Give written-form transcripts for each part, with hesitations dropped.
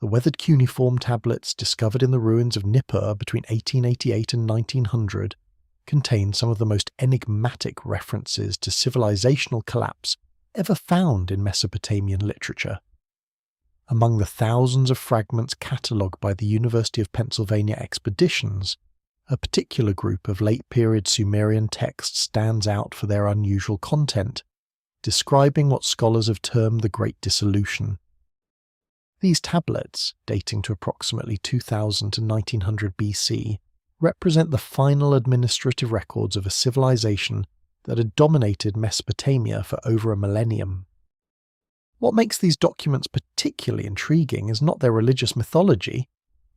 The weathered cuneiform tablets discovered in the ruins of Nippur between 1888 and 1900 contain some of the most enigmatic references to civilizational collapse ever found in Mesopotamian literature. Among the thousands of fragments catalogued by the University of Pennsylvania expeditions, a particular group of late-period Sumerian texts stands out for their unusual content, describing what scholars have termed the Great Dissolution. These tablets, dating to approximately 2000 to 1900 BC, represent the final administrative records of a civilization that had dominated Mesopotamia for over a millennium. What makes these documents particularly intriguing is not their religious mythology,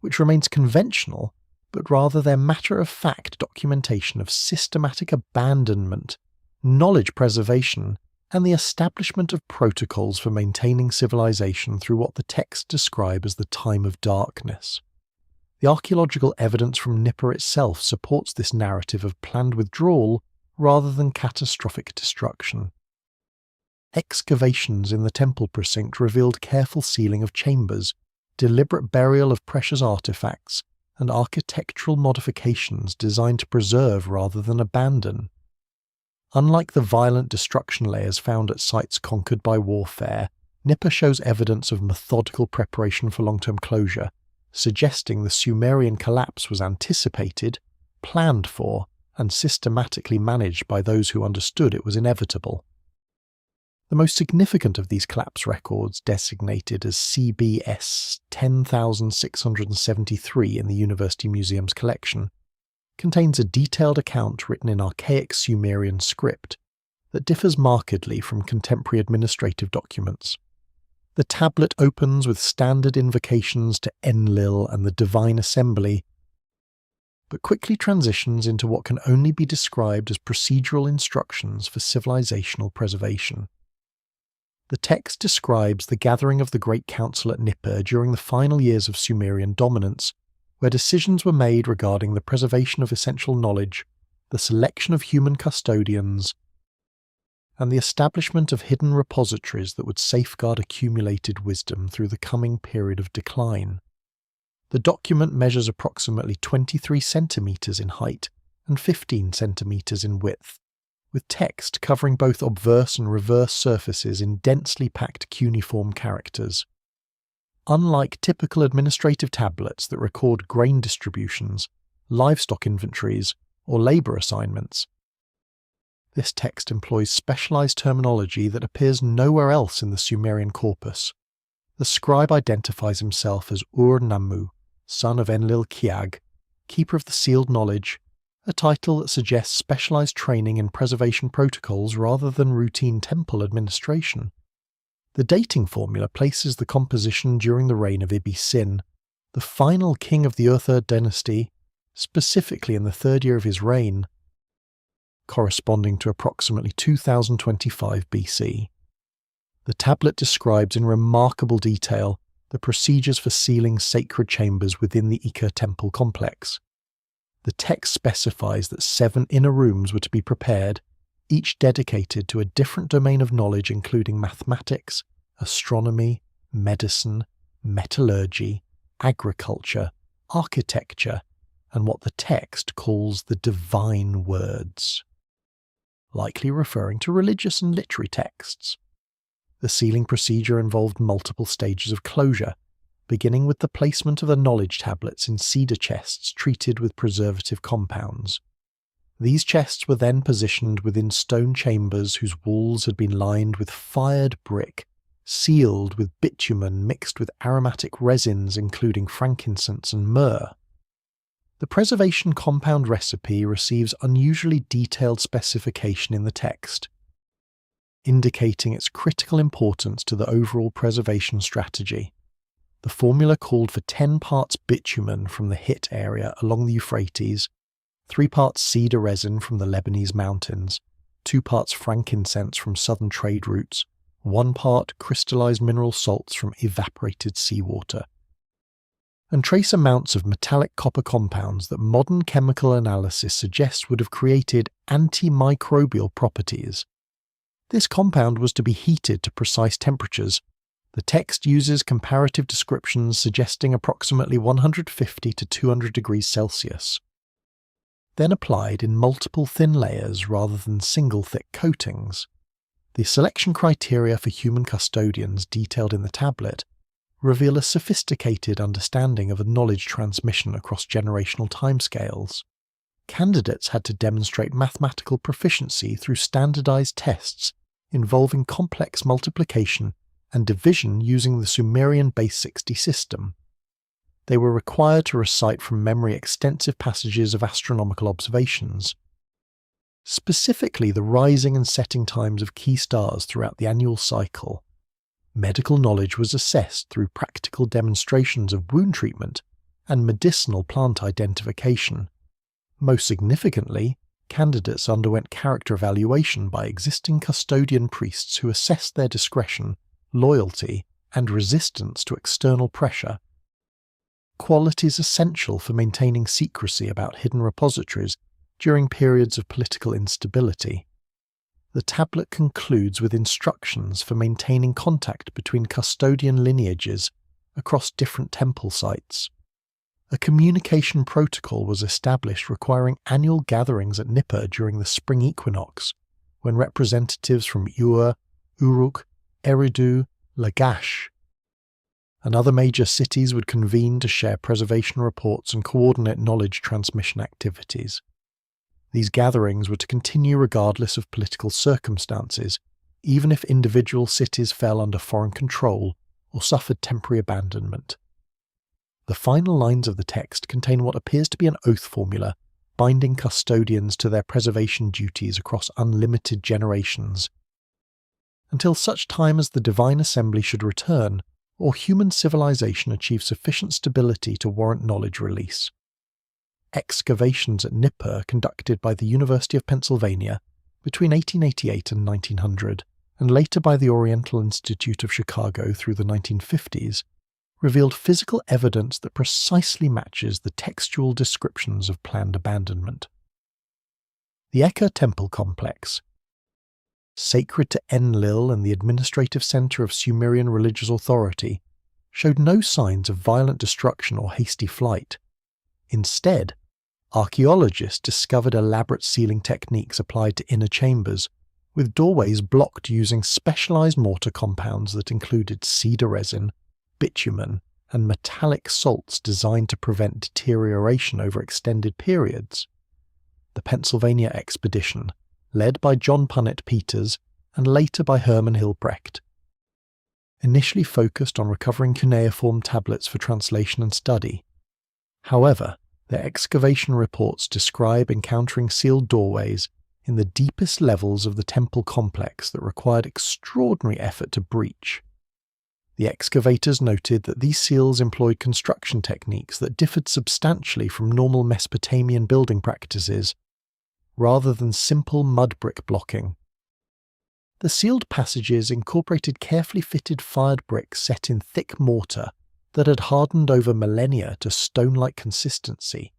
which remains conventional, but rather their matter-of-fact documentation of systematic abandonment, knowledge preservation, and the establishment of protocols for maintaining civilization through what the texts describe as the time of darkness. The archaeological evidence from Nippur itself supports this narrative of planned withdrawal rather than catastrophic destruction. Excavations in the temple precinct revealed careful sealing of chambers, deliberate burial of precious artifacts, and architectural modifications designed to preserve rather than abandon. Unlike the violent destruction layers found at sites conquered by warfare, Nippur shows evidence of methodical preparation for long-term closure, suggesting the Sumerian collapse was anticipated, planned for, and systematically managed by those who understood it was inevitable. The most significant of these collapse records, designated as CBS 10673 in the University Museum's collection, contains a detailed account written in archaic Sumerian script that differs markedly from contemporary administrative documents. The tablet opens with standard invocations to Enlil and the Divine Assembly, but quickly transitions into what can only be described as procedural instructions for civilizational preservation. The text describes the gathering of the Great Council at Nippur during the final years of Sumerian dominance, where decisions were made regarding the preservation of essential knowledge, the selection of human custodians, and the establishment of hidden repositories that would safeguard accumulated wisdom through the coming period of decline. The document measures approximately 23 centimeters in height and 15 centimeters in width, with text covering both obverse and reverse surfaces in densely packed cuneiform characters. Unlike typical administrative tablets that record grain distributions, livestock inventories, or labour assignments, this text employs specialised terminology that appears nowhere else in the Sumerian corpus. The scribe identifies himself as Ur-Nammu, son of Enlil-Kiag, keeper of the sealed knowledge, a title that suggests specialised training in preservation protocols rather than routine temple administration. The dating formula places the composition during the reign of Ibbi-Sin, the final king of the Ur-Third dynasty, specifically in the third year of his reign, corresponding to approximately 2025 BC. The tablet describes in remarkable detail the procedures for sealing sacred chambers within the Ika temple complex. The text specifies that 7 inner rooms were to be prepared, each dedicated to a different domain of knowledge including mathematics, astronomy, medicine, metallurgy, agriculture, architecture, and what the text calls the divine words, likely referring to religious and literary texts. The sealing procedure involved multiple stages of closure, beginning with the placement of the knowledge tablets in cedar chests treated with preservative compounds. These chests were then positioned within stone chambers whose walls had been lined with fired brick, sealed with bitumen mixed with aromatic resins including frankincense and myrrh. The preservation compound recipe receives unusually detailed specification in the text, indicating its critical importance to the overall preservation strategy. The formula called for 10 parts bitumen from the Hit area along the Euphrates, 3 parts cedar resin from the Lebanese mountains, 2 parts frankincense from southern trade routes, 1 part crystallized mineral salts from evaporated seawater, and trace amounts of metallic copper compounds that modern chemical analysis suggests would have created antimicrobial properties. This compound was to be heated to precise temperatures, The text uses comparative descriptions suggesting approximately 150 to 200 degrees Celsius. Then applied in multiple thin layers rather than single thick coatings, the selection criteria for human custodians detailed in the tablet reveal a sophisticated understanding of a knowledge transmission across generational timescales. Candidates had to demonstrate mathematical proficiency through standardized tests involving complex multiplication and division using the Sumerian base 60 system. They were required to recite from memory extensive passages of astronomical observations. Specifically, the rising and setting times of key stars throughout the annual cycle. Medical knowledge was assessed through practical demonstrations of wound treatment and medicinal plant identification. Most significantly, candidates underwent character evaluation by existing custodian priests who assessed their discretion, loyalty, and resistance to external pressure. Qualities essential for maintaining secrecy about hidden repositories during periods of political instability. The tablet concludes with instructions for maintaining contact between custodian lineages across different temple sites. A communication protocol was established requiring annual gatherings at Nippur during the spring equinox, when representatives from Ur, Uruk, Eridu, Lagash, and other major cities would convene to share preservation reports and coordinate knowledge transmission activities. These gatherings were to continue regardless of political circumstances, even if individual cities fell under foreign control or suffered temporary abandonment. The final lines of the text contain what appears to be an oath formula binding custodians to their preservation duties across unlimited generations, until such time as the divine assembly should return or human civilization achieve sufficient stability to warrant knowledge release. Excavations at Nippur conducted by the University of Pennsylvania between 1888 and 1900, and later by the Oriental Institute of Chicago through the 1950s, revealed physical evidence that precisely matches the textual descriptions of planned abandonment. The Eka Temple Complex, sacred to Enlil and the administrative center of Sumerian religious authority, showed no signs of violent destruction or hasty flight. Instead, archaeologists discovered elaborate sealing techniques applied to inner chambers, with doorways blocked using specialized mortar compounds that included cedar resin, bitumen, and metallic salts designed to prevent deterioration over extended periods. The Pennsylvania expedition, led by John Punnett Peters and later by Hermann Hilbrecht, initially focused on recovering cuneiform tablets for translation and study. However, their excavation reports describe encountering sealed doorways in the deepest levels of the temple complex that required extraordinary effort to breach. The excavators noted that these seals employed construction techniques that differed substantially from normal Mesopotamian building practices, rather than simple mud brick blocking. The sealed passages incorporated carefully fitted fired bricks set in thick mortar that had hardened over millennia to stone-like consistency.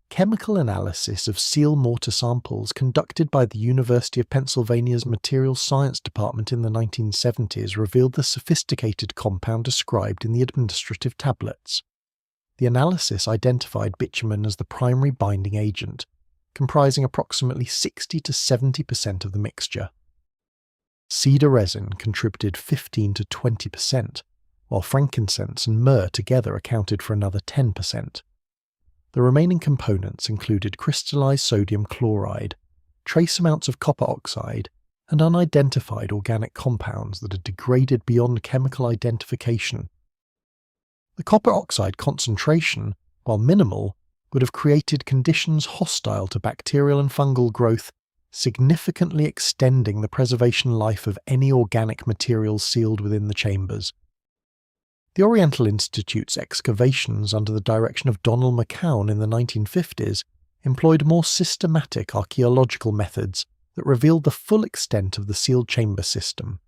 Chemical analysis of seal mortar samples conducted by the University of Pennsylvania's Materials Science Department in the 1970s revealed the sophisticated compound described in the administrative tablets. The analysis identified bitumen as the primary binding agent, comprising approximately 60 to 70% of the mixture. Cedar resin contributed 15 to 20%, while frankincense and myrrh together accounted for another 10%. The remaining components included crystallized sodium chloride, trace amounts of copper oxide, and unidentified organic compounds that had degraded beyond chemical identification. The copper oxide concentration, while minimal, would have created conditions hostile to bacterial and fungal growth, significantly extending the preservation life of any organic materials sealed within the chambers. The Oriental Institute's excavations under the direction of Donald McCown in the 1950s employed more systematic archaeological methods that revealed the full extent of the sealed chamber system.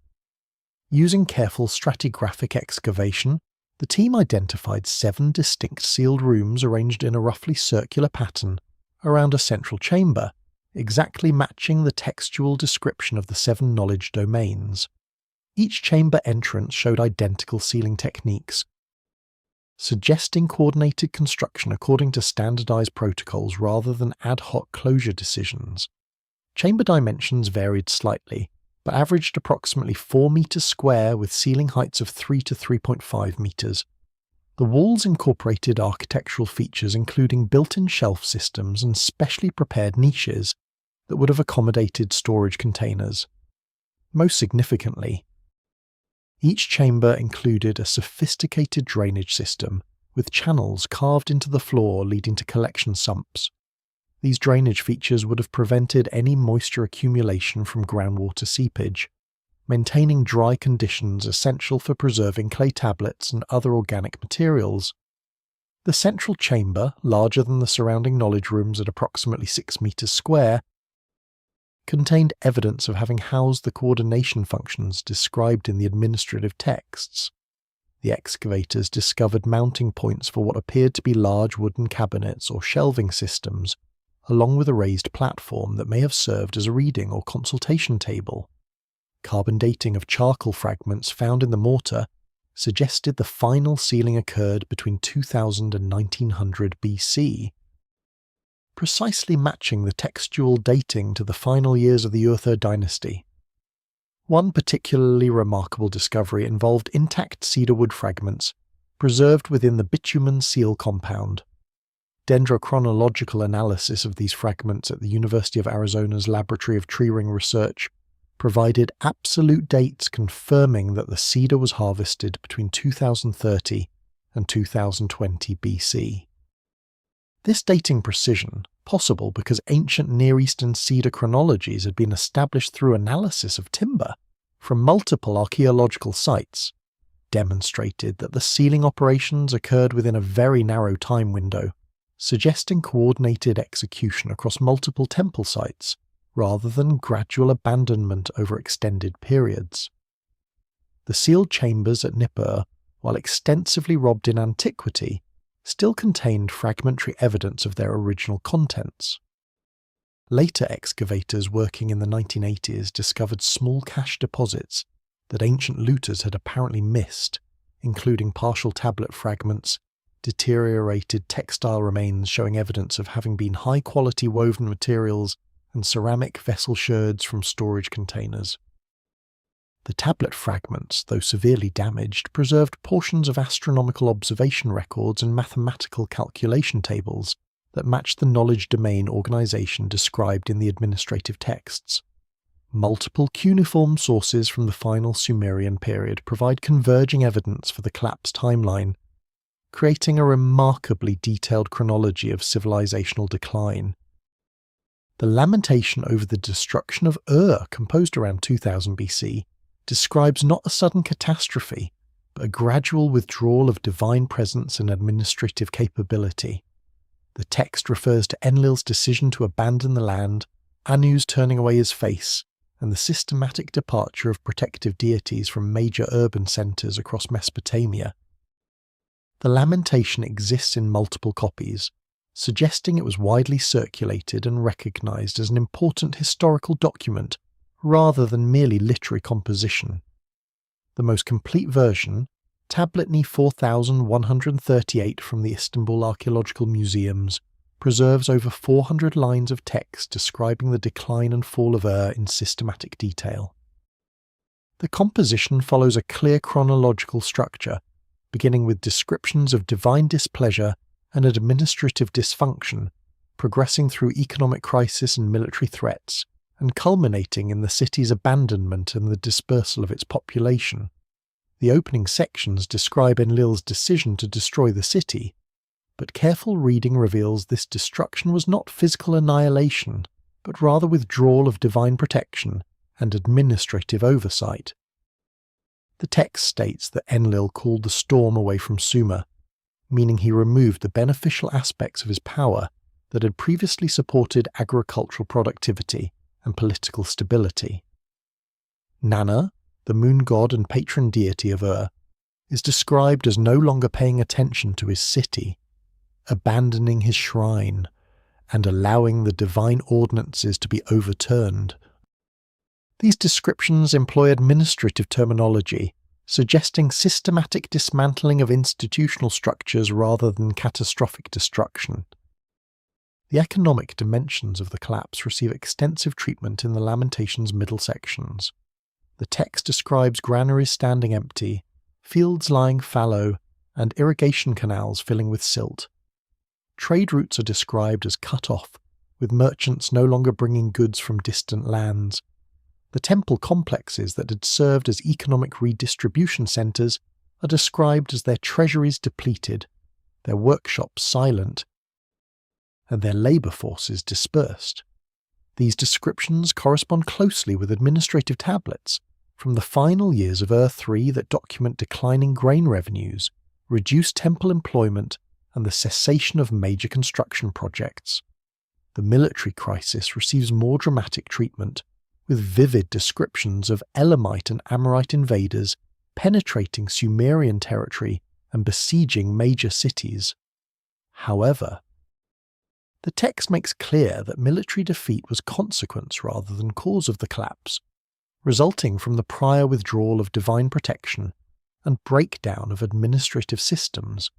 Using careful stratigraphic excavation, the team identified 7 distinct sealed rooms arranged in a roughly circular pattern around a central chamber, exactly matching the textual description of the 7 knowledge domains. Each chamber entrance showed identical sealing techniques, suggesting coordinated construction according to standardized protocols rather than ad hoc closure decisions. Chamber dimensions varied slightly, but averaged approximately 4 meters square with ceiling heights of 3 to 3.5 meters. The walls incorporated architectural features including built-in shelf systems and specially prepared niches that would have accommodated storage containers. Most significantly, each chamber included a sophisticated drainage system with channels carved into the floor leading to collection sumps. These drainage features would have prevented any moisture accumulation from groundwater seepage, maintaining dry conditions essential for preserving clay tablets and other organic materials. The central chamber, larger than the surrounding knowledge rooms at approximately 6 meters square, contained evidence of having housed the coordination functions described in the administrative texts. The excavators discovered mounting points for what appeared to be large wooden cabinets or shelving systems, along with a raised platform that may have served as a reading or consultation table. Carbon dating of charcoal fragments found in the mortar suggested the final sealing occurred between 2000 and 1900 BC, precisely matching the textual dating to the final years of the Urther dynasty. One particularly remarkable discovery involved intact cedar wood fragments preserved within the bitumen seal compound. Dendrochronological analysis of these fragments at the University of Arizona's Laboratory of Tree Ring Research provided absolute dates confirming that the cedar was harvested between 2030 and 2020 BC. This dating precision, possible because ancient Near Eastern cedar chronologies had been established through analysis of timber from multiple archaeological sites, demonstrated that the sealing operations occurred within a very narrow time window, suggesting coordinated execution across multiple temple sites rather than gradual abandonment over extended periods. The sealed chambers at Nippur, while extensively robbed in antiquity, still contained fragmentary evidence of their original contents. Later excavators working in the 1980s discovered small cache deposits that ancient looters had apparently missed, including partial tablet fragments, deteriorated textile remains showing evidence of having been high-quality woven materials, and ceramic vessel sherds from storage containers. The tablet fragments, though severely damaged, preserved portions of astronomical observation records and mathematical calculation tables that matched the knowledge domain organization described in the administrative texts. Multiple cuneiform sources from the final Sumerian period provide converging evidence for the collapse timeline, creating a remarkably detailed chronology of civilizational decline. The lamentation over the destruction of Ur, composed around 2000 BC, describes not a sudden catastrophe, but a gradual withdrawal of divine presence and administrative capability. The text refers to Enlil's decision to abandon the land, Anu's turning away his face, and the systematic departure of protective deities from major urban centres across Mesopotamia. The lamentation exists in multiple copies, suggesting it was widely circulated and recognised as an important historical document rather than merely literary composition. The most complete version, Tabletny 4138 from the Istanbul Archaeological Museums, preserves over 400 lines of text describing the decline and fall of Ur in systematic detail. The composition follows a clear chronological structure, beginning with descriptions of divine displeasure and administrative dysfunction, progressing through economic crisis and military threats, and culminating in the city's abandonment and the dispersal of its population. The opening sections describe Enlil's decision to destroy the city, but careful reading reveals this destruction was not physical annihilation, but rather withdrawal of divine protection and administrative oversight. The text states that Enlil called the storm away from Sumer, meaning he removed the beneficial aspects of his power that had previously supported agricultural productivity and political stability. Nanna, the moon god and patron deity of Ur, is described as no longer paying attention to his city, abandoning his shrine, and allowing the divine ordinances to be overturned. These descriptions employ administrative terminology, suggesting systematic dismantling of institutional structures rather than catastrophic destruction. The economic dimensions of the collapse receive extensive treatment in the Lamentations' middle sections. The text describes granaries standing empty, fields lying fallow, and irrigation canals filling with silt. Trade routes are described as cut off, with merchants no longer bringing goods from distant lands. The temple complexes that had served as economic redistribution centres are described as their treasuries depleted, their workshops silent, and their labour forces dispersed. These descriptions correspond closely with administrative tablets from the final years of Ur III that document declining grain revenues, reduced temple employment, and the cessation of major construction projects. The military crisis receives more dramatic treatment, with vivid descriptions of Elamite and Amorite invaders penetrating Sumerian territory and besieging major cities. However, the text makes clear that military defeat was consequence rather than cause of the collapse, resulting from the prior withdrawal of divine protection and breakdown of administrative systems.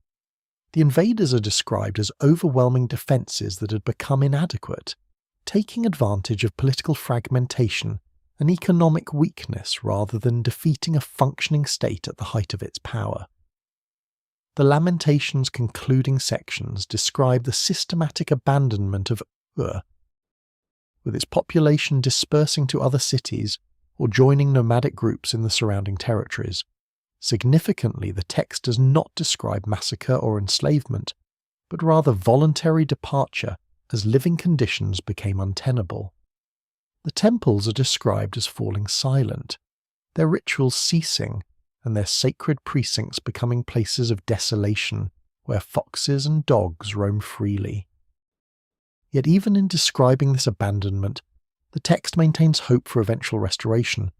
The invaders are described as overwhelming defences that had become inadequate, taking advantage of political fragmentation and economic weakness rather than defeating a functioning state at the height of its power. The Lamentations' concluding sections describe the systematic abandonment of Ur, with its population dispersing to other cities or joining nomadic groups in the surrounding territories. Significantly, the text does not describe massacre or enslavement, but rather voluntary departure as living conditions became untenable. The temples are described as falling silent, their rituals ceasing, and their sacred precincts becoming places of desolation where foxes and dogs roam freely. Yet even in describing this abandonment, the text maintains hope for eventual restoration,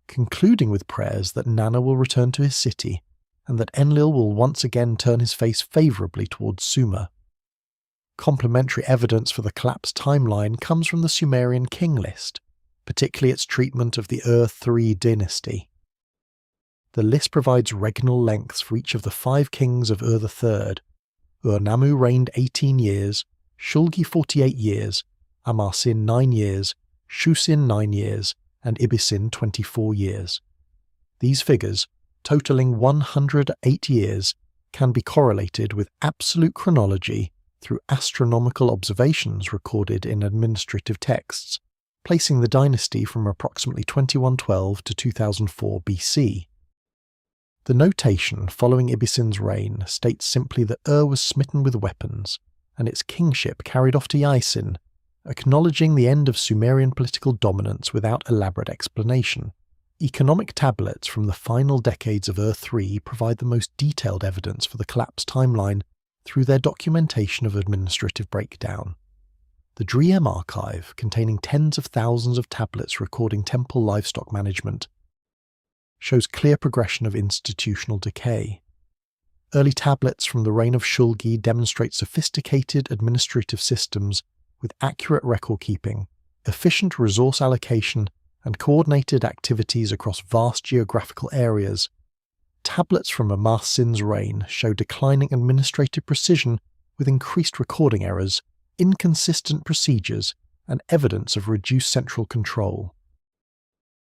concluding with prayers that Nana will return to his city and that Enlil will once again turn his face favourably towards Sumer. Complementary evidence for the collapse timeline comes from the Sumerian king list, particularly its treatment of the Ur III dynasty. The list provides regnal lengths for each of the 5 kings of Ur III. Ur-Nammu reigned 18 years, Shulgi 48 years, Amarsin 9 years, Shusin 9 years, and Ibisin 24 years. These figures, totaling 108 years, can be correlated with absolute chronology through astronomical observations recorded in administrative texts, placing the dynasty from approximately 2112 to 2004 BC. The notation following Ibisin's reign states simply that Ur was smitten with weapons, and its kingship carried off to Yaisin, acknowledging the end of Sumerian political dominance without elaborate explanation. Economic tablets from the final decades of Ur III provide the most detailed evidence for the collapse timeline through their documentation of administrative breakdown. The Drehem archive, containing tens of thousands of tablets recording temple livestock management, shows clear progression of institutional decay. Early tablets from the reign of Shulgi demonstrate sophisticated administrative systems with accurate record-keeping, efficient resource allocation, and coordinated activities across vast geographical areas. Tablets from Amarsin's reign show declining administrative precision with increased recording errors, inconsistent procedures, and evidence of reduced central control.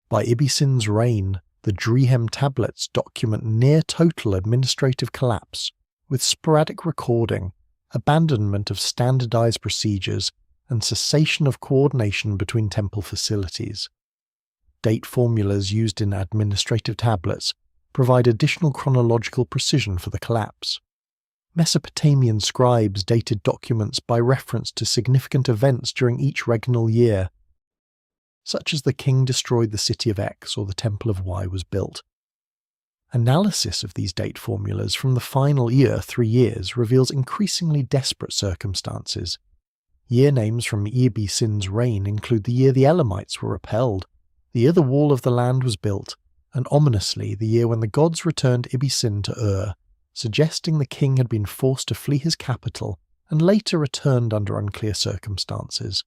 By Ibisin's reign, the Drehem tablets document near-total administrative collapse, with sporadic recording, abandonment of standardized procedures, and cessation of coordination between temple facilities. Date formulas used in administrative tablets provide additional chronological precision for the collapse. Mesopotamian scribes dated documents by reference to significant events during each regnal year, such as the king destroyed the city of X or the temple of Y was built. Analysis of these date formulas from the final year 3 years reveals increasingly desperate circumstances. Year names from Ibisin's reign include the year the Elamites were repelled, the year the wall of the land was built, and ominously the year when the gods returned Ibisin to Ur, suggesting the king had been forced to flee his capital and later returned under unclear circumstances.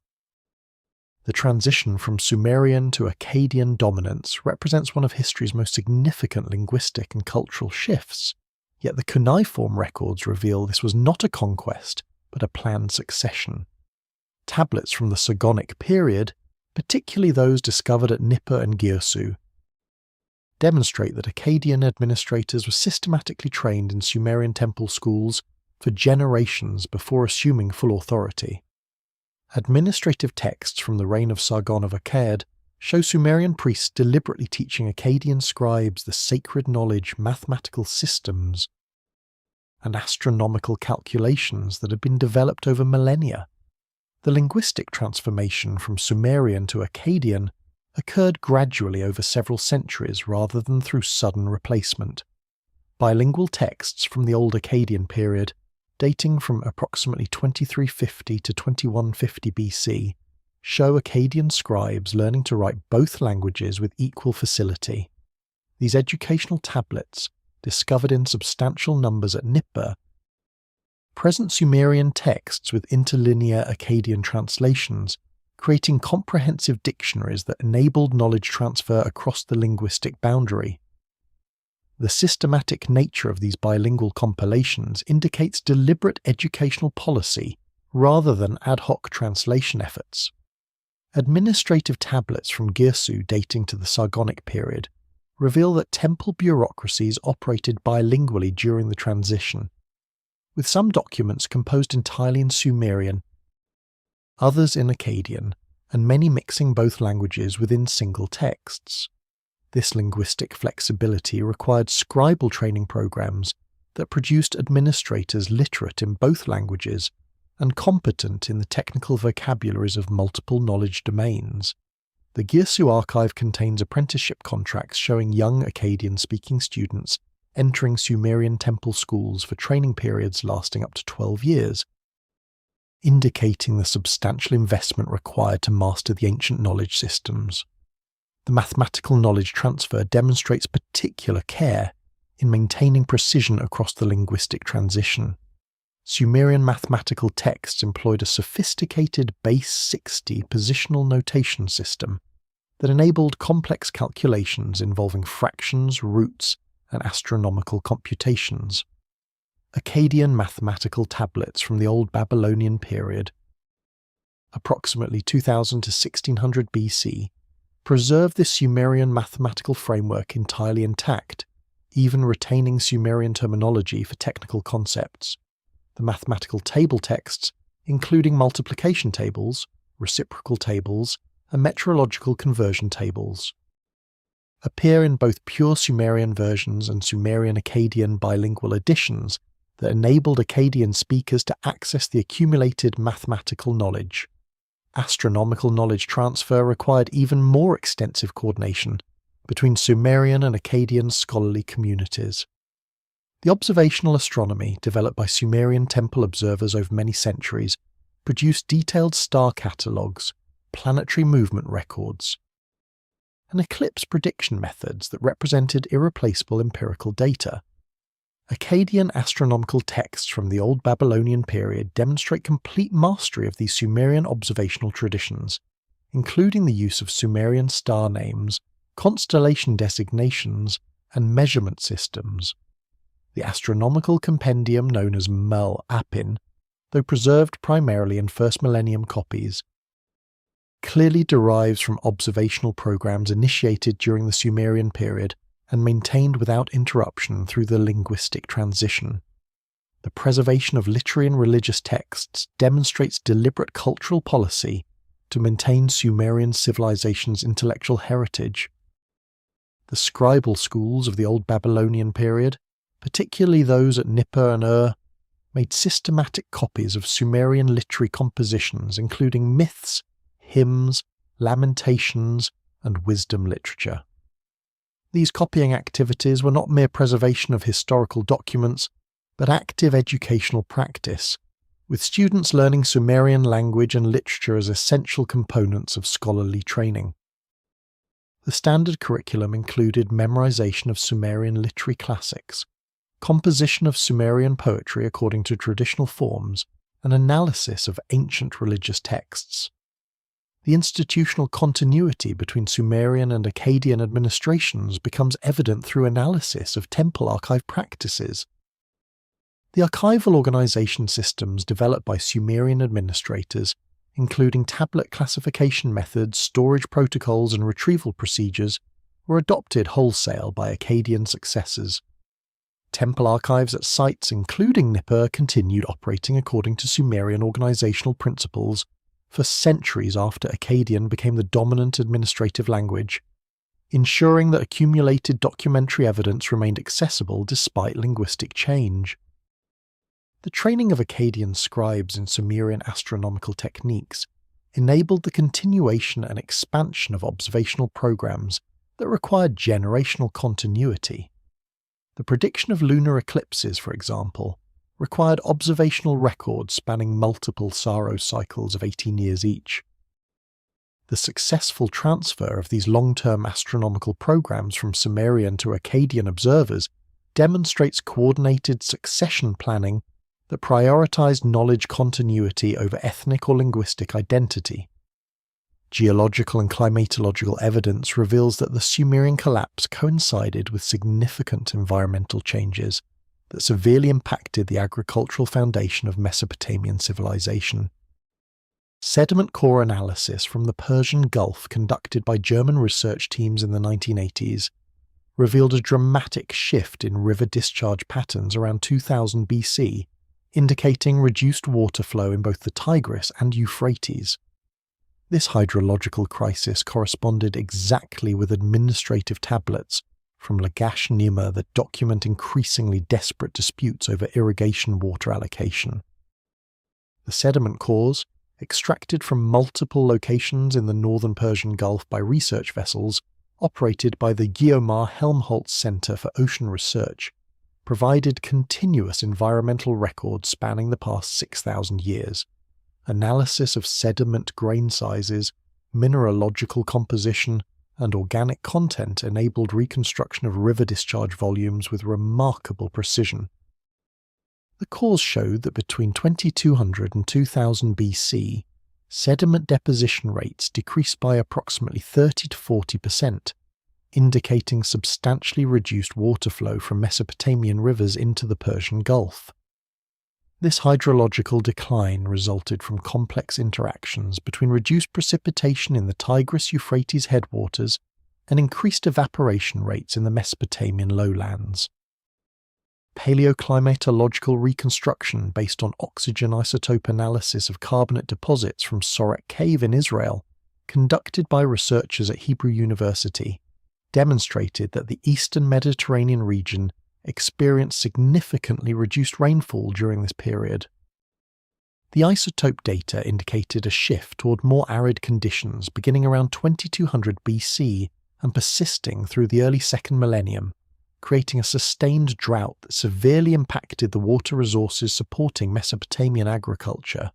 The transition from Sumerian to Akkadian dominance represents one of history's most significant linguistic and cultural shifts, yet the Cuneiform records reveal this was not a conquest, but a planned succession. Tablets from the Sargonic period, particularly those discovered at Nippur and Eridu, demonstrate that Akkadian administrators were systematically trained in Sumerian temple schools for generations before assuming full authority. Administrative texts from the reign of Sargon of Akkad show Sumerian priests deliberately teaching Akkadian scribes the sacred knowledge, mathematical systems, and astronomical calculations that had been developed over millennia. The linguistic transformation from Sumerian to Akkadian occurred gradually over several centuries rather than through sudden replacement. Bilingual texts from the Old Akkadian period, dating from approximately 2350 to 2150 BC, show Akkadian scribes learning to write both languages with equal facility. These educational tablets, discovered in substantial numbers at Nippur, present Sumerian texts with interlinear Akkadian translations, creating comprehensive dictionaries that enabled knowledge transfer across the linguistic boundary. The systematic nature of these bilingual compilations indicates deliberate educational policy rather than ad hoc translation efforts. Administrative tablets from Girsu dating to the Sargonic period reveal that temple bureaucracies operated bilingually during the transition, with some documents composed entirely in Sumerian, others in Akkadian, and many mixing both languages within single texts. This linguistic flexibility required scribal training programs that produced administrators literate in both languages and competent in the technical vocabularies of multiple knowledge domains. The Girsu archive contains apprenticeship contracts showing young Akkadian-speaking students entering Sumerian temple schools for training periods lasting up to 12 years, indicating the substantial investment required to master the ancient knowledge systems. The mathematical knowledge transfer demonstrates particular care in maintaining precision across the linguistic transition. Sumerian mathematical texts employed a sophisticated base 60 positional notation system that enabled complex calculations involving fractions, roots, and astronomical computations. Akkadian mathematical tablets from the Old Babylonian period, approximately 2000 to 1600 BC, preserve this Sumerian mathematical framework entirely intact, even retaining Sumerian terminology for technical concepts. The mathematical table texts, including multiplication tables, reciprocal tables, and metrological conversion tables, appear in both pure Sumerian versions and Sumerian Akkadian bilingual editions that enabled Akkadian speakers to access the accumulated mathematical knowledge. Astronomical knowledge transfer required even more extensive coordination between Sumerian and Akkadian scholarly communities. The observational astronomy developed by Sumerian temple observers over many centuries produced detailed star catalogues, planetary movement records, and eclipse prediction methods that represented irreplaceable empirical data. Akkadian astronomical texts from the Old Babylonian period demonstrate complete mastery of these Sumerian observational traditions, including the use of Sumerian star names, constellation designations, and measurement systems. The astronomical compendium known as Mel Apin, though preserved primarily in first millennium copies, clearly derives from observational programs initiated during the Sumerian period and maintained without interruption through the linguistic transition. The preservation of literary and religious texts demonstrates deliberate cultural policy to maintain Sumerian civilization's intellectual heritage. The scribal schools of the Old Babylonian period, particularly those at Nippur and Eridu, made systematic copies of Sumerian literary compositions including myths, hymns, lamentations, and wisdom literature. These copying activities were not mere preservation of historical documents, but active educational practice, with students learning Sumerian language and literature as essential components of scholarly training. The standard curriculum included memorization of Sumerian literary classics, composition of Sumerian poetry according to traditional forms, and analysis of ancient religious texts. The institutional continuity between Sumerian and Akkadian administrations becomes evident through analysis of temple archive practices. The archival organization systems developed by Sumerian administrators, including tablet classification methods, storage protocols, and retrieval procedures, were adopted wholesale by Akkadian successors. Temple archives at sites including Nippur continued operating according to Sumerian organizational principles for centuries after Akkadian became the dominant administrative language, ensuring that accumulated documentary evidence remained accessible despite linguistic change. The training of Akkadian scribes in Sumerian astronomical techniques enabled the continuation and expansion of observational programs that required generational continuity. The prediction of lunar eclipses, for example, required observational records spanning multiple Saros cycles of 18 years each. The successful transfer of these long-term astronomical programs from Sumerian to Akkadian observers demonstrates coordinated succession planning that prioritized knowledge continuity over ethnic or linguistic identity. Geological and climatological evidence reveals that the Sumerian collapse coincided with significant environmental changes that severely impacted the agricultural foundation of Mesopotamian civilization. Sediment core analysis from the Persian Gulf conducted by German research teams in the 1980s revealed a dramatic shift in river discharge patterns around 2000 BC, indicating reduced water flow in both the Tigris and Euphrates. This hydrological crisis corresponded exactly with administrative tablets from Lagash Nimr that document increasingly desperate disputes over irrigation water allocation. The sediment cores, extracted from multiple locations in the northern Persian Gulf by research vessels operated by the Guiomar Helmholtz Center for Ocean Research, provided continuous environmental records spanning the past 6,000 years. Analysis of sediment grain sizes, mineralogical composition, and organic content enabled reconstruction of river discharge volumes with remarkable precision. The cores showed that between 2200 and 2000 BC, sediment deposition rates decreased by approximately 30 to 40%, indicating substantially reduced water flow from Mesopotamian rivers into the Persian Gulf. This hydrological decline resulted from complex interactions between reduced precipitation in the Tigris-Euphrates headwaters and increased evaporation rates in the Mesopotamian lowlands. Paleoclimatological reconstruction based on oxygen isotope analysis of carbonate deposits from Sorek Cave in Israel, conducted by researchers at Hebrew University, demonstrated that the eastern Mediterranean region experienced significantly reduced rainfall during this period. The isotope data indicated a shift toward more arid conditions beginning around 2200 BC and persisting through the early second millennium, creating a sustained drought that severely impacted the water resources supporting Mesopotamian agriculture.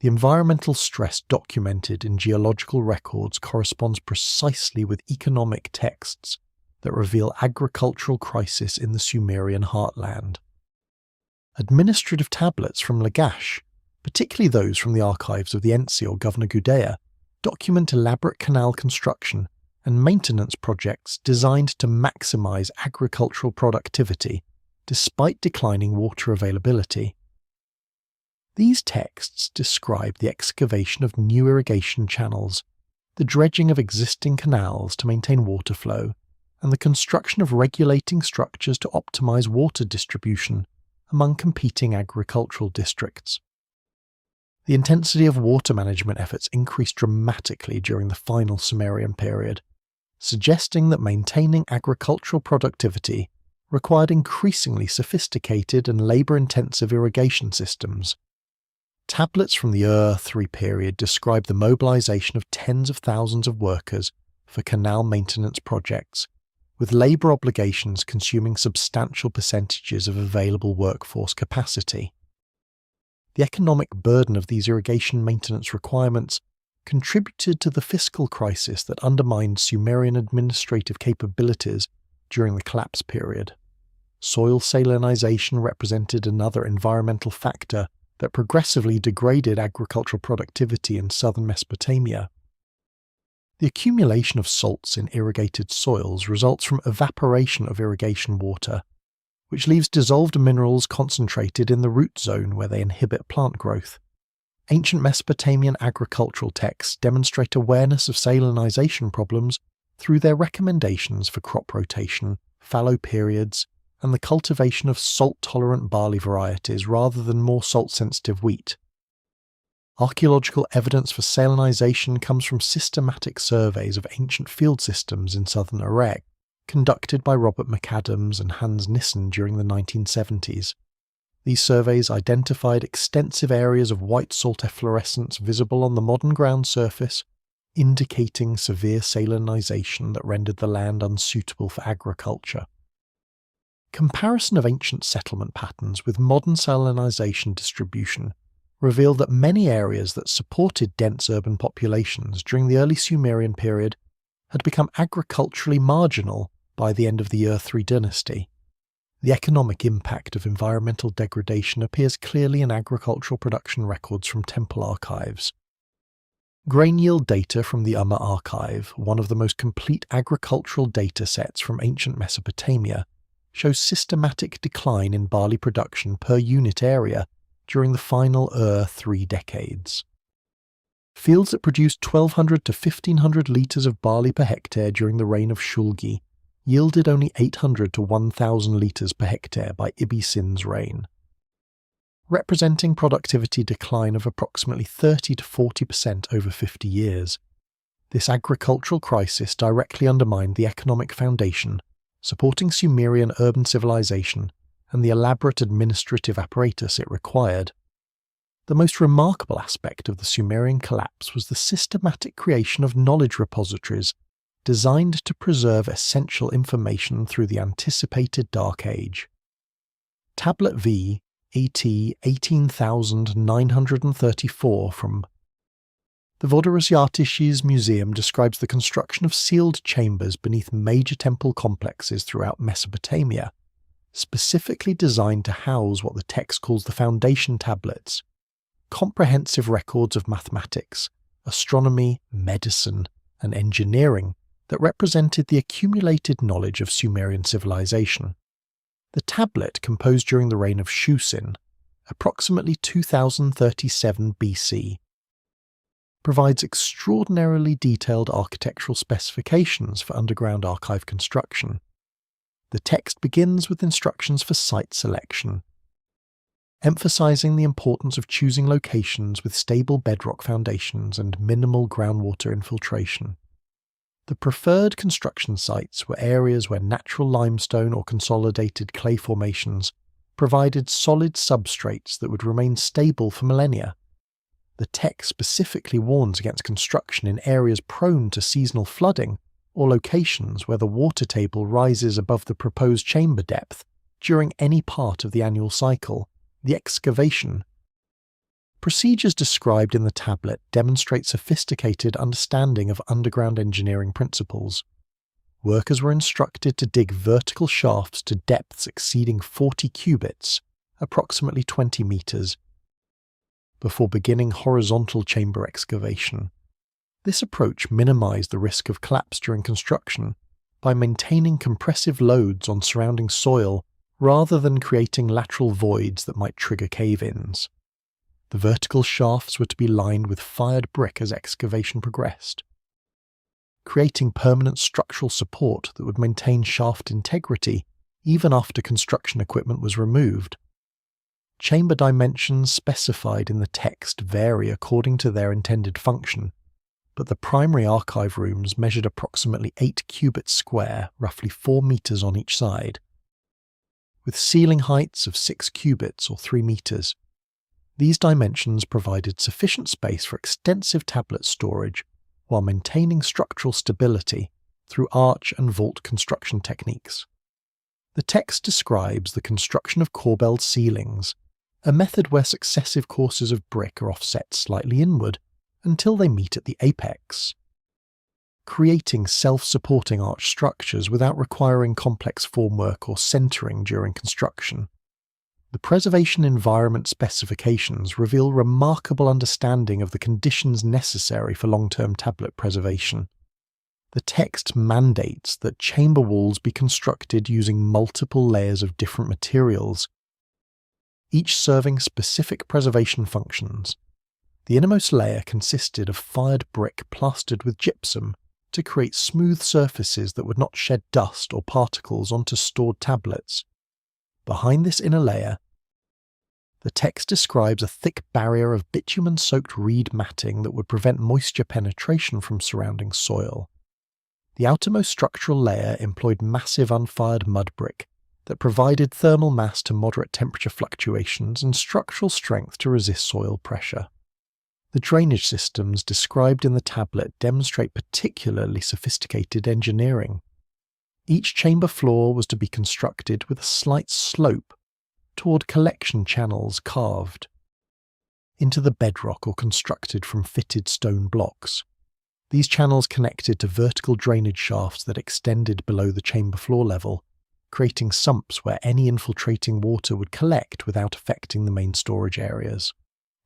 The environmental stress documented in geological records corresponds precisely with economic texts that reveal agricultural crisis in the Sumerian heartland. Administrative tablets from Lagash, particularly those from the archives of the Ensi or Governor Gudea, document elaborate canal construction and maintenance projects designed to maximize agricultural productivity despite declining water availability. These texts describe the excavation of new irrigation channels, the dredging of existing canals to maintain water flow, and the construction of regulating structures to optimize water distribution among competing agricultural districts. The intensity of water management efforts increased dramatically during the final Sumerian period, suggesting that maintaining agricultural productivity required increasingly sophisticated and labor-intensive irrigation systems. Tablets from the Ur-3 period describe the mobilization of tens of thousands of workers for canal maintenance projects, with labor obligations consuming substantial percentages of available workforce capacity. The economic burden of these irrigation maintenance requirements contributed to the fiscal crisis that undermined Sumerian administrative capabilities during the collapse period. Soil salinization represented another environmental factor that progressively degraded agricultural productivity in southern Mesopotamia. The accumulation of salts in irrigated soils results from evaporation of irrigation water, which leaves dissolved minerals concentrated in the root zone where they inhibit plant growth. Ancient Mesopotamian agricultural texts demonstrate awareness of salinization problems through their recommendations for crop rotation, fallow periods, and the cultivation of salt-tolerant barley varieties rather than more salt-sensitive wheat. Archaeological evidence for salinization comes from systematic surveys of ancient field systems in southern Iraq, conducted by Robert McAdams and Hans Nissen during the 1970s. These surveys identified extensive areas of white salt efflorescence visible on the modern ground surface, indicating severe salinization that rendered the land unsuitable for agriculture. Comparison of ancient settlement patterns with modern salinization distribution revealed that many areas that supported dense urban populations during the early Sumerian period had become agriculturally marginal by the end of the Ur III dynasty. The economic impact of environmental degradation appears clearly in agricultural production records from temple archives. Grain yield data from the Umma archive, one of the most complete agricultural data sets from ancient Mesopotamia, shows systematic decline in barley production per unit area during the final Ur III decades. Fields that produced 1,200 to 1,500 litres of barley per hectare during the reign of Shulgi yielded only 800 to 1,000 litres per hectare by Ibisin's reign, representing productivity decline of approximately 30 to 40% over 50 years. This agricultural crisis directly undermined the economic foundation supporting Sumerian urban civilization and the elaborate administrative apparatus it required. The most remarkable aspect of the Sumerian collapse was the systematic creation of knowledge repositories designed to preserve essential information through the anticipated Dark Age. Tablet V, AT 18,934 from the Vodoryazhyatisches Museum describes the construction of sealed chambers beneath major temple complexes throughout Mesopotamia, specifically designed to house what the text calls the foundation tablets, comprehensive records of mathematics, astronomy, medicine, and engineering that represented the accumulated knowledge of Sumerian civilization. The tablet, composed during the reign of Shusin, approximately 2037 BC, provides extraordinarily detailed architectural specifications for underground archive construction. The text begins with instructions for site selection, emphasizing the importance of choosing locations with stable bedrock foundations and minimal groundwater infiltration. The preferred construction sites were areas where natural limestone or consolidated clay formations provided solid substrates that would remain stable for millennia. The text specifically warns against construction in areas prone to seasonal flooding or locations where the water table rises above the proposed chamber depth during any part of the annual cycle. The excavation procedures described in the tablet demonstrate sophisticated understanding of underground engineering principles. Workers were instructed to dig vertical shafts to depths exceeding 40 cubits, approximately 20 meters, before beginning horizontal chamber excavation. This approach minimized the risk of collapse during construction by maintaining compressive loads on surrounding soil rather than creating lateral voids that might trigger cave-ins. The vertical shafts were to be lined with fired brick as excavation progressed, creating permanent structural support that would maintain shaft integrity even after construction equipment was removed. Chamber dimensions specified in the text vary according to their intended function, but the primary archive rooms measured approximately 8 cubits square, roughly 4 meters on each side, with ceiling heights of 6 cubits or 3 meters. These dimensions provided sufficient space for extensive tablet storage while maintaining structural stability through arch and vault construction techniques. The text describes the construction of corbelled ceilings, a method where successive courses of brick are offset slightly inward until they meet at the apex, creating self-supporting arch structures without requiring complex formwork or centering during construction. The preservation environment specifications reveal remarkable understanding of the conditions necessary for long-term tablet preservation. The text mandates that chamber walls be constructed using multiple layers of different materials, each serving specific preservation functions. The innermost layer consisted of fired brick plastered with gypsum to create smooth surfaces that would not shed dust or particles onto stored tablets. Behind this inner layer, the text describes a thick barrier of bitumen-soaked reed matting that would prevent moisture penetration from surrounding soil. The outermost structural layer employed massive unfired mud brick that provided thermal mass to moderate temperature fluctuations and structural strength to resist soil pressure. The drainage systems described in the tablet demonstrate particularly sophisticated engineering. Each chamber floor was to be constructed with a slight slope toward collection channels carved into the bedrock or constructed from fitted stone blocks. These channels connected to vertical drainage shafts that extended below the chamber floor level, creating sumps where any infiltrating water would collect without affecting the main storage areas.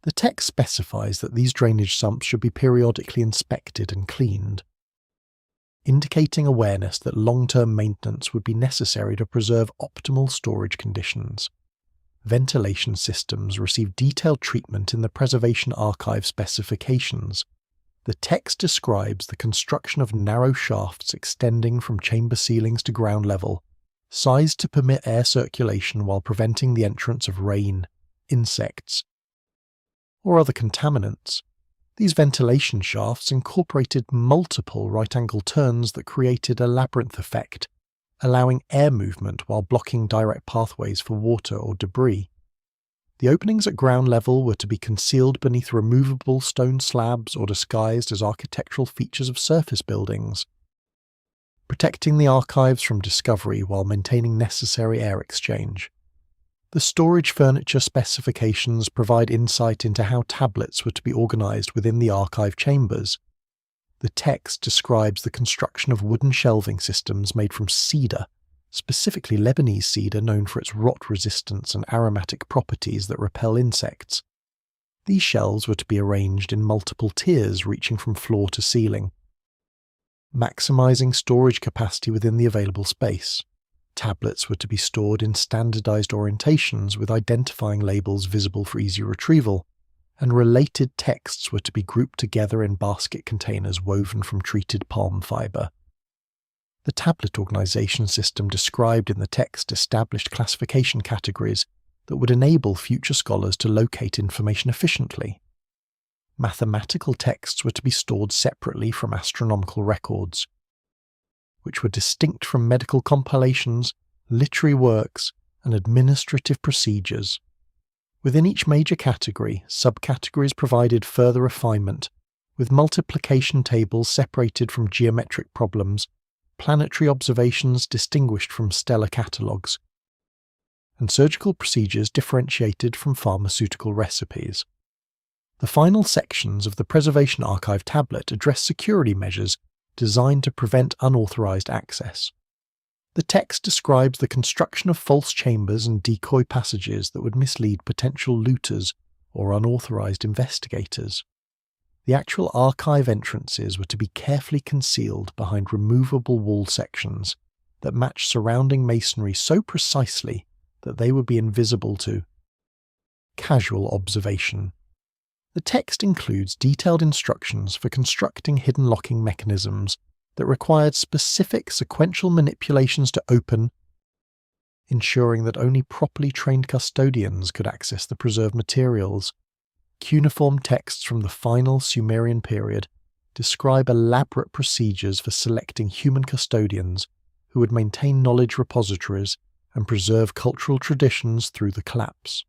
The text specifies that these drainage sumps should be periodically inspected and cleaned, indicating awareness that long-term maintenance would be necessary to preserve optimal storage conditions. Ventilation systems receive detailed treatment in the Preservation Archive specifications. The text describes the construction of narrow shafts extending from chamber ceilings to ground level, sized to permit air circulation while preventing the entrance of rain, insects, or other contaminants. These ventilation shafts incorporated multiple right-angle turns that created a labyrinth effect, allowing air movement while blocking direct pathways for water or debris. The openings at ground level were to be concealed beneath removable stone slabs or disguised as architectural features of surface buildings, protecting the archives from discovery while maintaining necessary air exchange. The storage furniture specifications provide insight into how tablets were to be organized within the archive chambers. The text describes the construction of wooden shelving systems made from cedar, specifically Lebanese cedar known for its rot resistance and aromatic properties that repel insects. These shelves were to be arranged in multiple tiers reaching from floor to ceiling, maximizing storage capacity within the available space. Tablets were to be stored in standardized orientations with identifying labels visible for easy retrieval, and related texts were to be grouped together in basket containers woven from treated palm fiber. The tablet organization system described in the text established classification categories that would enable future scholars to locate information efficiently. Mathematical texts were to be stored separately from astronomical records, which were distinct from medical compilations, literary works, and administrative procedures. Within each major category, subcategories provided further refinement, with multiplication tables separated from geometric problems, planetary observations distinguished from stellar catalogues, and surgical procedures differentiated from pharmaceutical recipes. The final sections of the Preservation Archive tablet address security measures designed to prevent unauthorized access. The text describes the construction of false chambers and decoy passages that would mislead potential looters or unauthorized investigators. The actual archive entrances were to be carefully concealed behind removable wall sections that match surrounding masonry so precisely that they would be invisible to casual observation. The text includes detailed instructions for constructing hidden locking mechanisms that required specific sequential manipulations to open, ensuring that only properly trained custodians could access the preserved materials. Cuneiform texts from the final Sumerian period describe elaborate procedures for selecting human custodians who would maintain knowledge repositories and preserve cultural traditions through the collapse.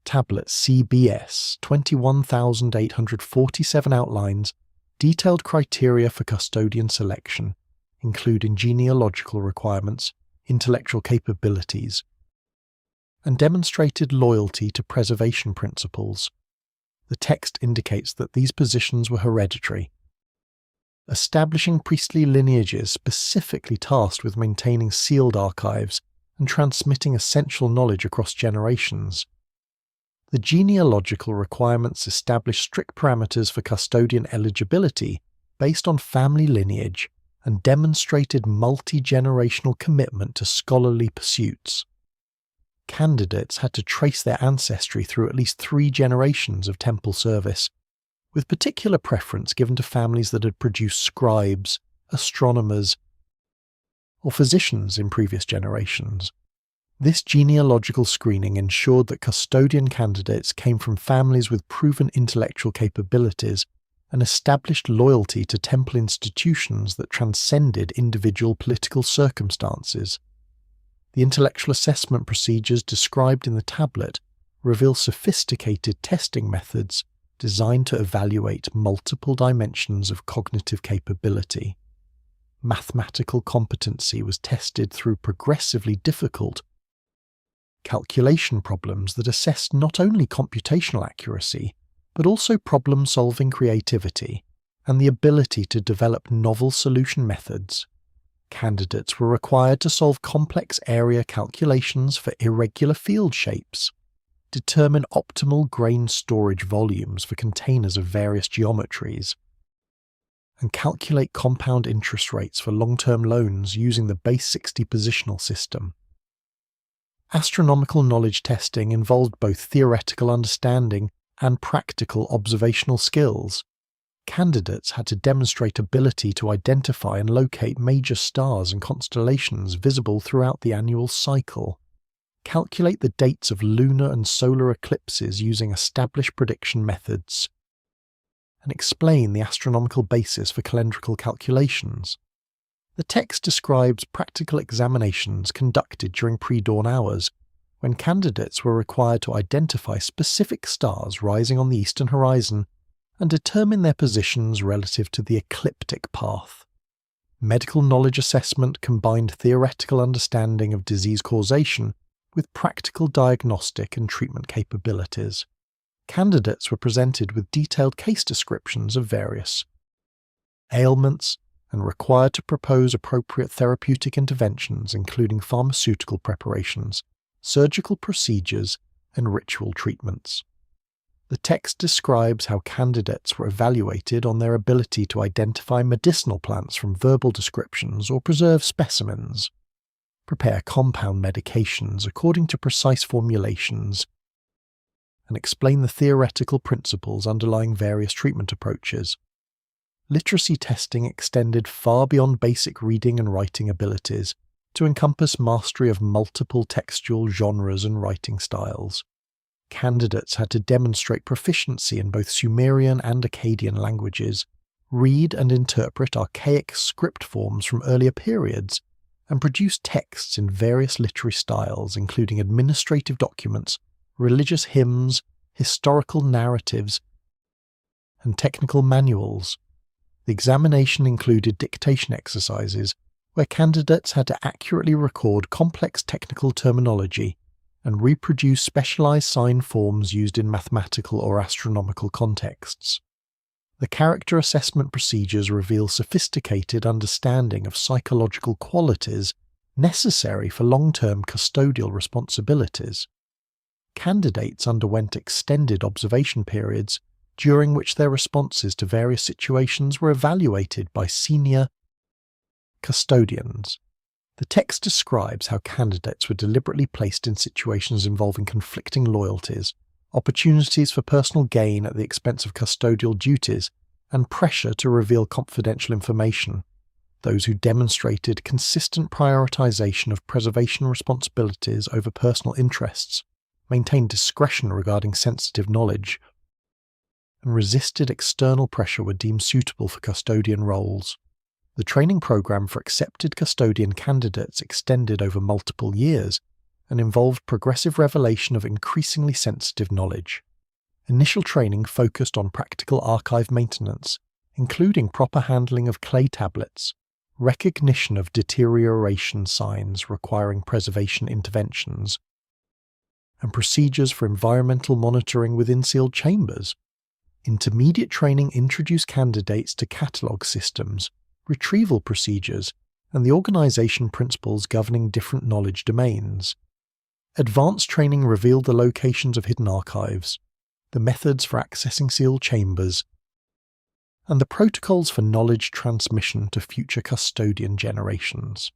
Tablet CBS 21,847 outlines detailed criteria for custodian selection, including genealogical requirements, intellectual capabilities, and demonstrated loyalty to preservation principles. The text indicates that these positions were hereditary, establishing priestly lineages specifically tasked with maintaining sealed archives and transmitting essential knowledge across generations. The genealogical requirements establish strict parameters for custodian eligibility based on family lineage and demonstrated multi-generational commitment to scholarly pursuits. Candidates had to trace their ancestry through at least 3 generations of temple service, with particular preference given to families that had produced scribes, astronomers, or physicians in previous generations. This genealogical screening ensured that custodian candidates came from families with proven intellectual capabilities and established loyalty to temple institutions that transcended individual political circumstances. The intellectual assessment procedures described in the tablet reveal sophisticated testing methods designed to evaluate multiple dimensions of cognitive capability. Mathematical competency was tested through progressively difficult calculation problems that assessed not only computational accuracy, but also problem-solving creativity and the ability to develop novel solution methods. Candidates were required to solve complex area calculations for irregular field shapes, determine optimal grain storage volumes for containers of various geometries, and calculate compound interest rates for long-term loans using the base 60 positional system. Astronomical knowledge testing involved both theoretical understanding and practical observational skills. Candidates had to demonstrate ability to identify and locate major stars and constellations visible throughout the annual cycle, calculate the dates of lunar and solar eclipses using established prediction methods, and explain the astronomical basis for calendrical calculations. The text describes practical examinations conducted during pre-dawn hours, when candidates were required to identify specific stars rising on the eastern horizon and determine their positions relative to the ecliptic path. Medical knowledge assessment combined theoretical understanding of disease causation with practical diagnostic and treatment capabilities. Candidates were presented with detailed case descriptions of various ailments and required to propose appropriate therapeutic interventions, including pharmaceutical preparations, surgical procedures, and ritual treatments. The text describes how candidates were evaluated on their ability to identify medicinal plants from verbal descriptions or preserve specimens, prepare compound medications according to precise formulations, and explain the theoretical principles underlying various treatment approaches. Literacy testing extended far beyond basic reading and writing abilities to encompass mastery of multiple textual genres and writing styles. Candidates had to demonstrate proficiency in both Sumerian and Akkadian languages, read and interpret archaic script forms from earlier periods, and produce texts in various literary styles, including administrative documents, religious hymns, historical narratives, and technical manuals. The examination included dictation exercises, where candidates had to accurately record complex technical terminology and reproduce specialized sign forms used in mathematical or astronomical contexts. The character assessment procedures reveal sophisticated understanding of psychological qualities necessary for long-term custodial responsibilities. Candidates underwent extended observation periods, during which their responses to various situations were evaluated by senior custodians. The text describes how candidates were deliberately placed in situations involving conflicting loyalties, opportunities for personal gain at the expense of custodial duties, and pressure to reveal confidential information. Those who demonstrated consistent prioritization of preservation responsibilities over personal interests, maintained discretion regarding sensitive knowledge, and resisted external pressure were deemed suitable for custodian roles. The training program for accepted custodian candidates extended over multiple years and involved progressive revelation of increasingly sensitive knowledge. Initial training focused on practical archive maintenance, including proper handling of clay tablets, recognition of deterioration signs requiring preservation interventions, and procedures for environmental monitoring within sealed chambers. Intermediate training introduced candidates to catalogue systems, retrieval procedures, and the organization principles governing different knowledge domains. Advanced training revealed the locations of hidden archives, the methods for accessing sealed chambers, and the protocols for knowledge transmission to future custodian generations.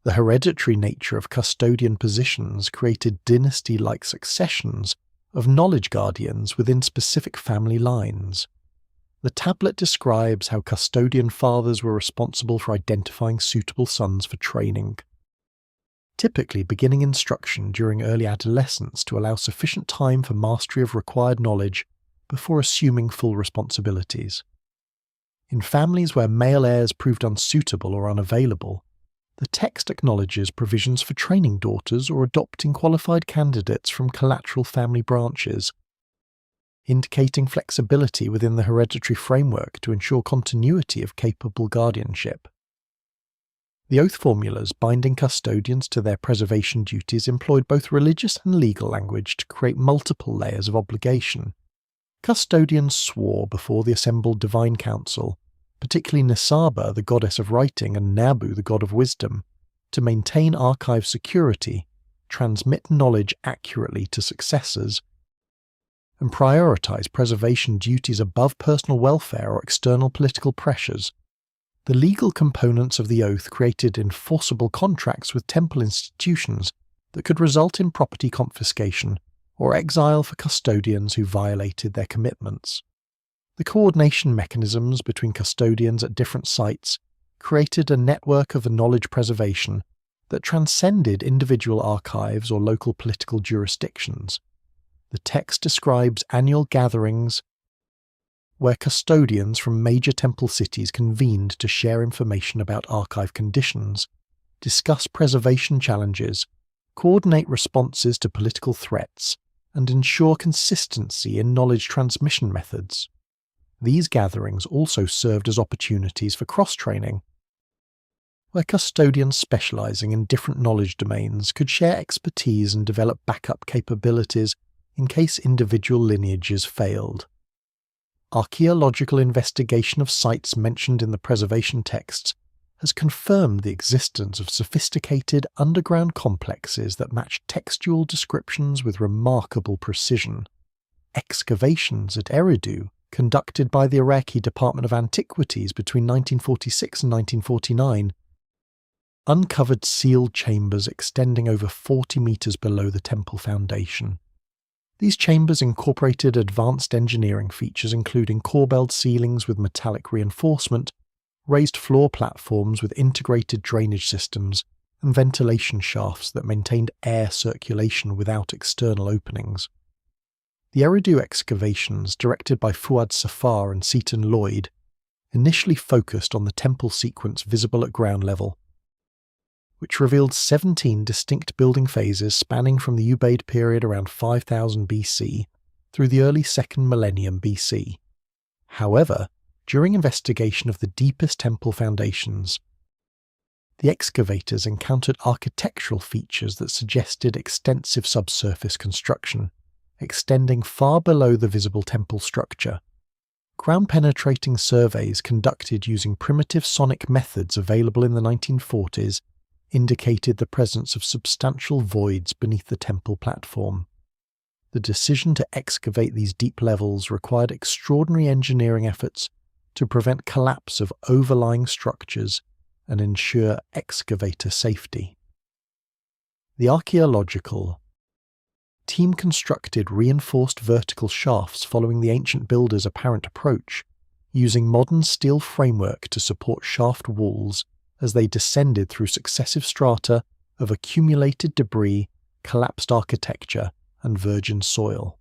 The hereditary nature of custodian positions created dynasty-like successions of knowledge guardians within specific family lines. The tablet describes how custodian fathers were responsible for identifying suitable sons for training, typically beginning instruction during early adolescence to allow sufficient time for mastery of required knowledge before assuming full responsibilities. In families where male heirs proved unsuitable or unavailable, the text acknowledges provisions for training daughters or adopting qualified candidates from collateral family branches, indicating flexibility within the hereditary framework to ensure continuity of capable guardianship. The oath formulas binding custodians to their preservation duties employed both religious and legal language to create multiple layers of obligation. Custodians swore before the assembled divine council, particularly Nisaba, the goddess of writing, and Nabu, the god of wisdom, to maintain archive security, transmit knowledge accurately to successors, and prioritize preservation duties above personal welfare or external political pressures. The legal components of the oath created enforceable contracts with temple institutions that could result in property confiscation or exile for custodians who violated their commitments. The coordination mechanisms between custodians at different sites created a network of knowledge preservation that transcended individual archives or local political jurisdictions. The text describes annual gatherings where custodians from major temple cities convened to share information about archive conditions, discuss preservation challenges, coordinate responses to political threats, and ensure consistency in knowledge transmission methods. These gatherings also served as opportunities for cross-training, where custodians specializing in different knowledge domains could share expertise and develop backup capabilities in case individual lineages failed. Archaeological investigation of sites mentioned in the preservation texts has confirmed the existence of sophisticated underground complexes that match textual descriptions with remarkable precision. Excavations at Eridu, conducted by the Iraqi Department of Antiquities between 1946 and 1949, uncovered sealed chambers extending over 40 meters below the temple foundation. These chambers incorporated advanced engineering features including corbelled ceilings with metallic reinforcement, raised floor platforms with integrated drainage systems, and ventilation shafts that maintained air circulation without external openings. The Eridu excavations, directed by Fuad Safar and Seaton Lloyd, initially focused on the temple sequence visible at ground level, which revealed 17 distinct building phases spanning from the Ubaid period around 5000 BC through the early 2nd millennium BC. However, during investigation of the deepest temple foundations, the excavators encountered architectural features that suggested extensive subsurface construction, extending far below the visible temple structure. Ground-penetrating surveys conducted using primitive sonic methods available in the 1940s indicated the presence of substantial voids beneath the temple platform. The decision to excavate these deep levels required extraordinary engineering efforts to prevent collapse of overlying structures and ensure excavator safety. The Archaeological team constructed reinforced vertical shafts following the ancient builders' apparent approach, using modern steel framework to support shaft walls as they descended through successive strata of accumulated debris, collapsed architecture, and virgin soil.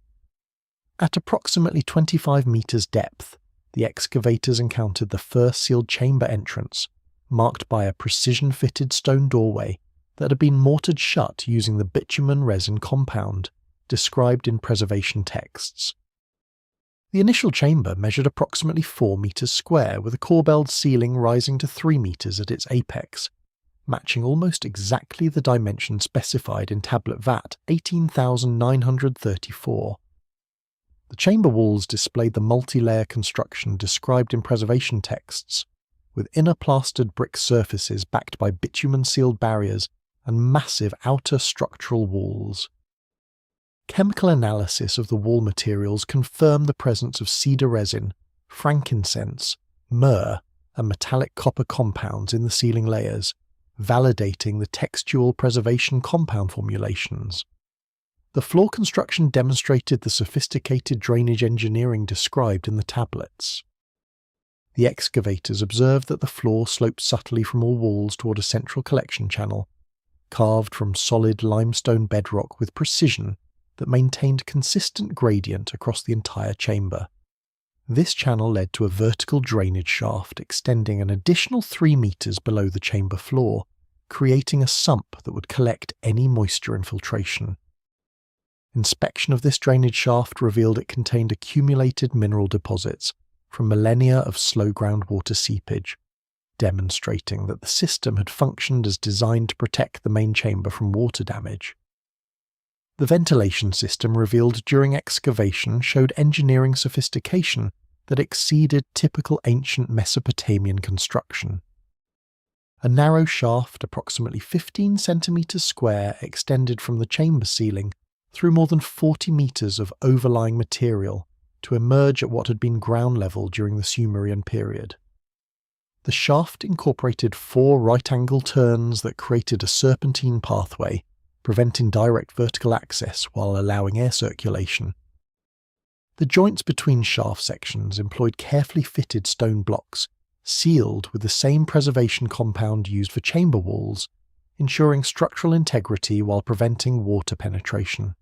At approximately 25 meters depth, the excavators encountered the first sealed chamber entrance, marked by a precision-fitted stone doorway that had been mortared shut using the bitumen resin compound described in preservation texts. The initial chamber measured approximately 4 meters square, with a corbelled ceiling rising to 3 meters at its apex, matching almost exactly the dimension specified in Tablet VAT 18,934. The chamber walls displayed the multi-layer construction described in preservation texts, with inner plastered brick surfaces backed by bitumen-sealed barriers and massive outer structural walls. Chemical analysis of the wall materials confirmed the presence of cedar resin, frankincense, myrrh, and metallic copper compounds in the sealing layers, validating the textual preservation compound formulations. The floor construction demonstrated the sophisticated drainage engineering described in the tablets. The excavators observed that the floor sloped subtly from all walls toward a central collection channel, carved from solid limestone bedrock with precision that maintained consistent gradient across the entire chamber. This channel led to a vertical drainage shaft extending an additional 3 meters below the chamber floor, creating a sump that would collect any moisture infiltration. Inspection of this drainage shaft revealed it contained accumulated mineral deposits from millennia of slow groundwater seepage, demonstrating that the system had functioned as designed to protect the main chamber from water damage. The ventilation system revealed during excavation showed engineering sophistication that exceeded typical ancient Mesopotamian construction. A narrow shaft, approximately 15 centimeters square, extended from the chamber ceiling through more than 40 meters of overlying material to emerge at what had been ground level during the Sumerian period. The shaft incorporated 4 right-angle turns that created a serpentine pathway, preventing direct vertical access while allowing air circulation. The joints between shaft sections employed carefully fitted stone blocks, sealed with the same preservation compound used for chamber walls, ensuring structural integrity while preventing water penetration.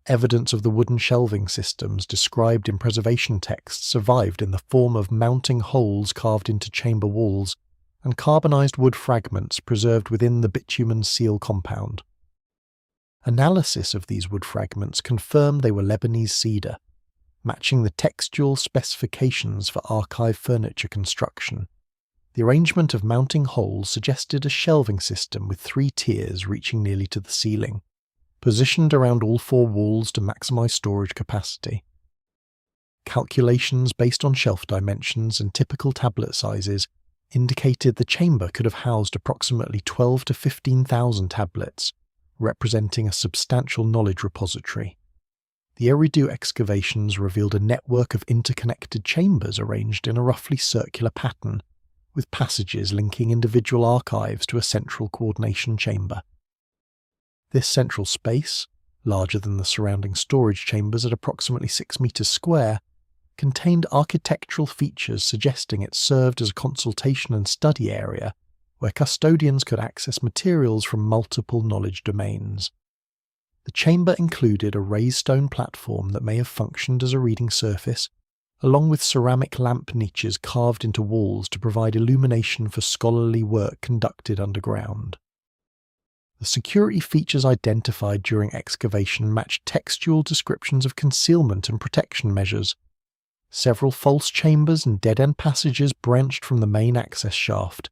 Evidence of the wooden shelving systems described in preservation texts survived in the form of mounting holes carved into chamber walls and carbonized wood fragments preserved within the bitumen seal compound. Analysis of these wood fragments confirmed they were Lebanese cedar, matching the textual specifications for archive furniture construction. The arrangement of mounting holes suggested a shelving system with 3 tiers reaching nearly to the ceiling, positioned around all 4 walls to maximize storage capacity. Calculations based on shelf dimensions and typical tablet sizes indicated the chamber could have housed approximately 12 to 15,000 tablets, representing a substantial knowledge repository. The Eridu excavations revealed a network of interconnected chambers arranged in a roughly circular pattern, with passages linking individual archives to a central coordination chamber. This central space, larger than the surrounding storage chambers at approximately 6 meters square, contained architectural features suggesting it served as a consultation and study area where custodians could access materials from multiple knowledge domains. The chamber included a raised stone platform that may have functioned as a reading surface, along with ceramic lamp niches carved into walls to provide illumination for scholarly work conducted underground. The security features identified during excavation matched textual descriptions of concealment and protection measures. Several false chambers and dead-end passages branched from the main access shaft,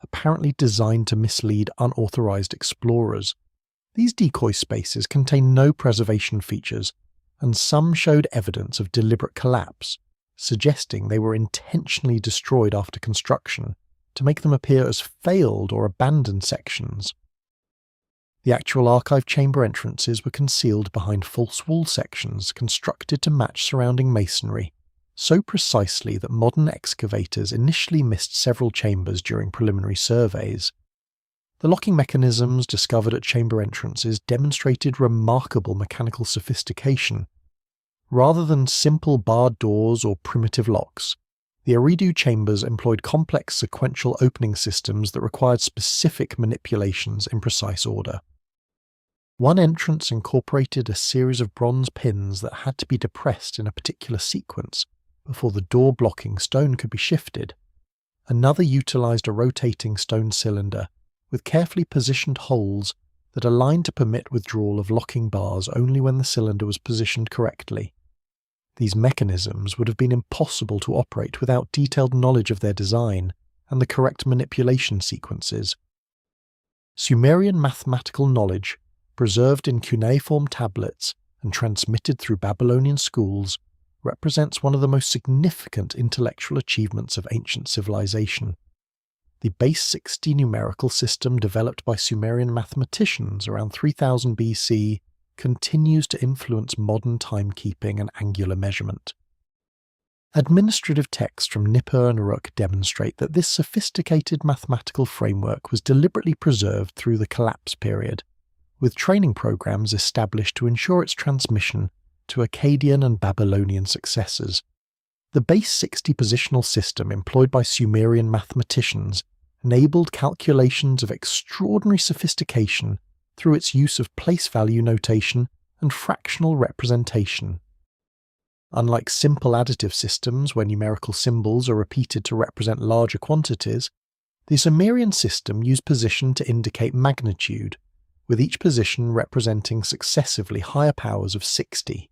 apparently designed to mislead unauthorized explorers. These decoy spaces contained no preservation features, and some showed evidence of deliberate collapse, suggesting they were intentionally destroyed after construction to make them appear as failed or abandoned sections. The actual archive chamber entrances were concealed behind false wall sections constructed to match surrounding masonry, so precisely that modern excavators initially missed several chambers during preliminary surveys. The locking mechanisms discovered at chamber entrances demonstrated remarkable mechanical sophistication. Rather than simple barred doors or primitive locks, the Eridu chambers employed complex sequential opening systems that required specific manipulations in precise order. One entrance incorporated a series of bronze pins that had to be depressed in a particular sequence before the door-blocking stone could be shifted. Another utilized a rotating stone cylinder with carefully positioned holes that aligned to permit withdrawal of locking bars only when the cylinder was positioned correctly. These mechanisms would have been impossible to operate without detailed knowledge of their design and the correct manipulation sequences. Sumerian mathematical knowledge, preserved in cuneiform tablets and transmitted through Babylonian schools, represents one of the most significant intellectual achievements of ancient civilization. The base 60 numerical system developed by Sumerian mathematicians around 3000 BC continues to influence modern timekeeping and angular measurement. Administrative texts from Nippur and Eridu demonstrate that this sophisticated mathematical framework was deliberately preserved through the collapse period, with training programs established to ensure its transmission to Akkadian and Babylonian successors. The base 60 positional system employed by Sumerian mathematicians enabled calculations of extraordinary sophistication through its use of place value notation and fractional representation. Unlike simple additive systems where numerical symbols are repeated to represent larger quantities, the Sumerian system used position to indicate magnitude, with each position representing successively higher powers of 60.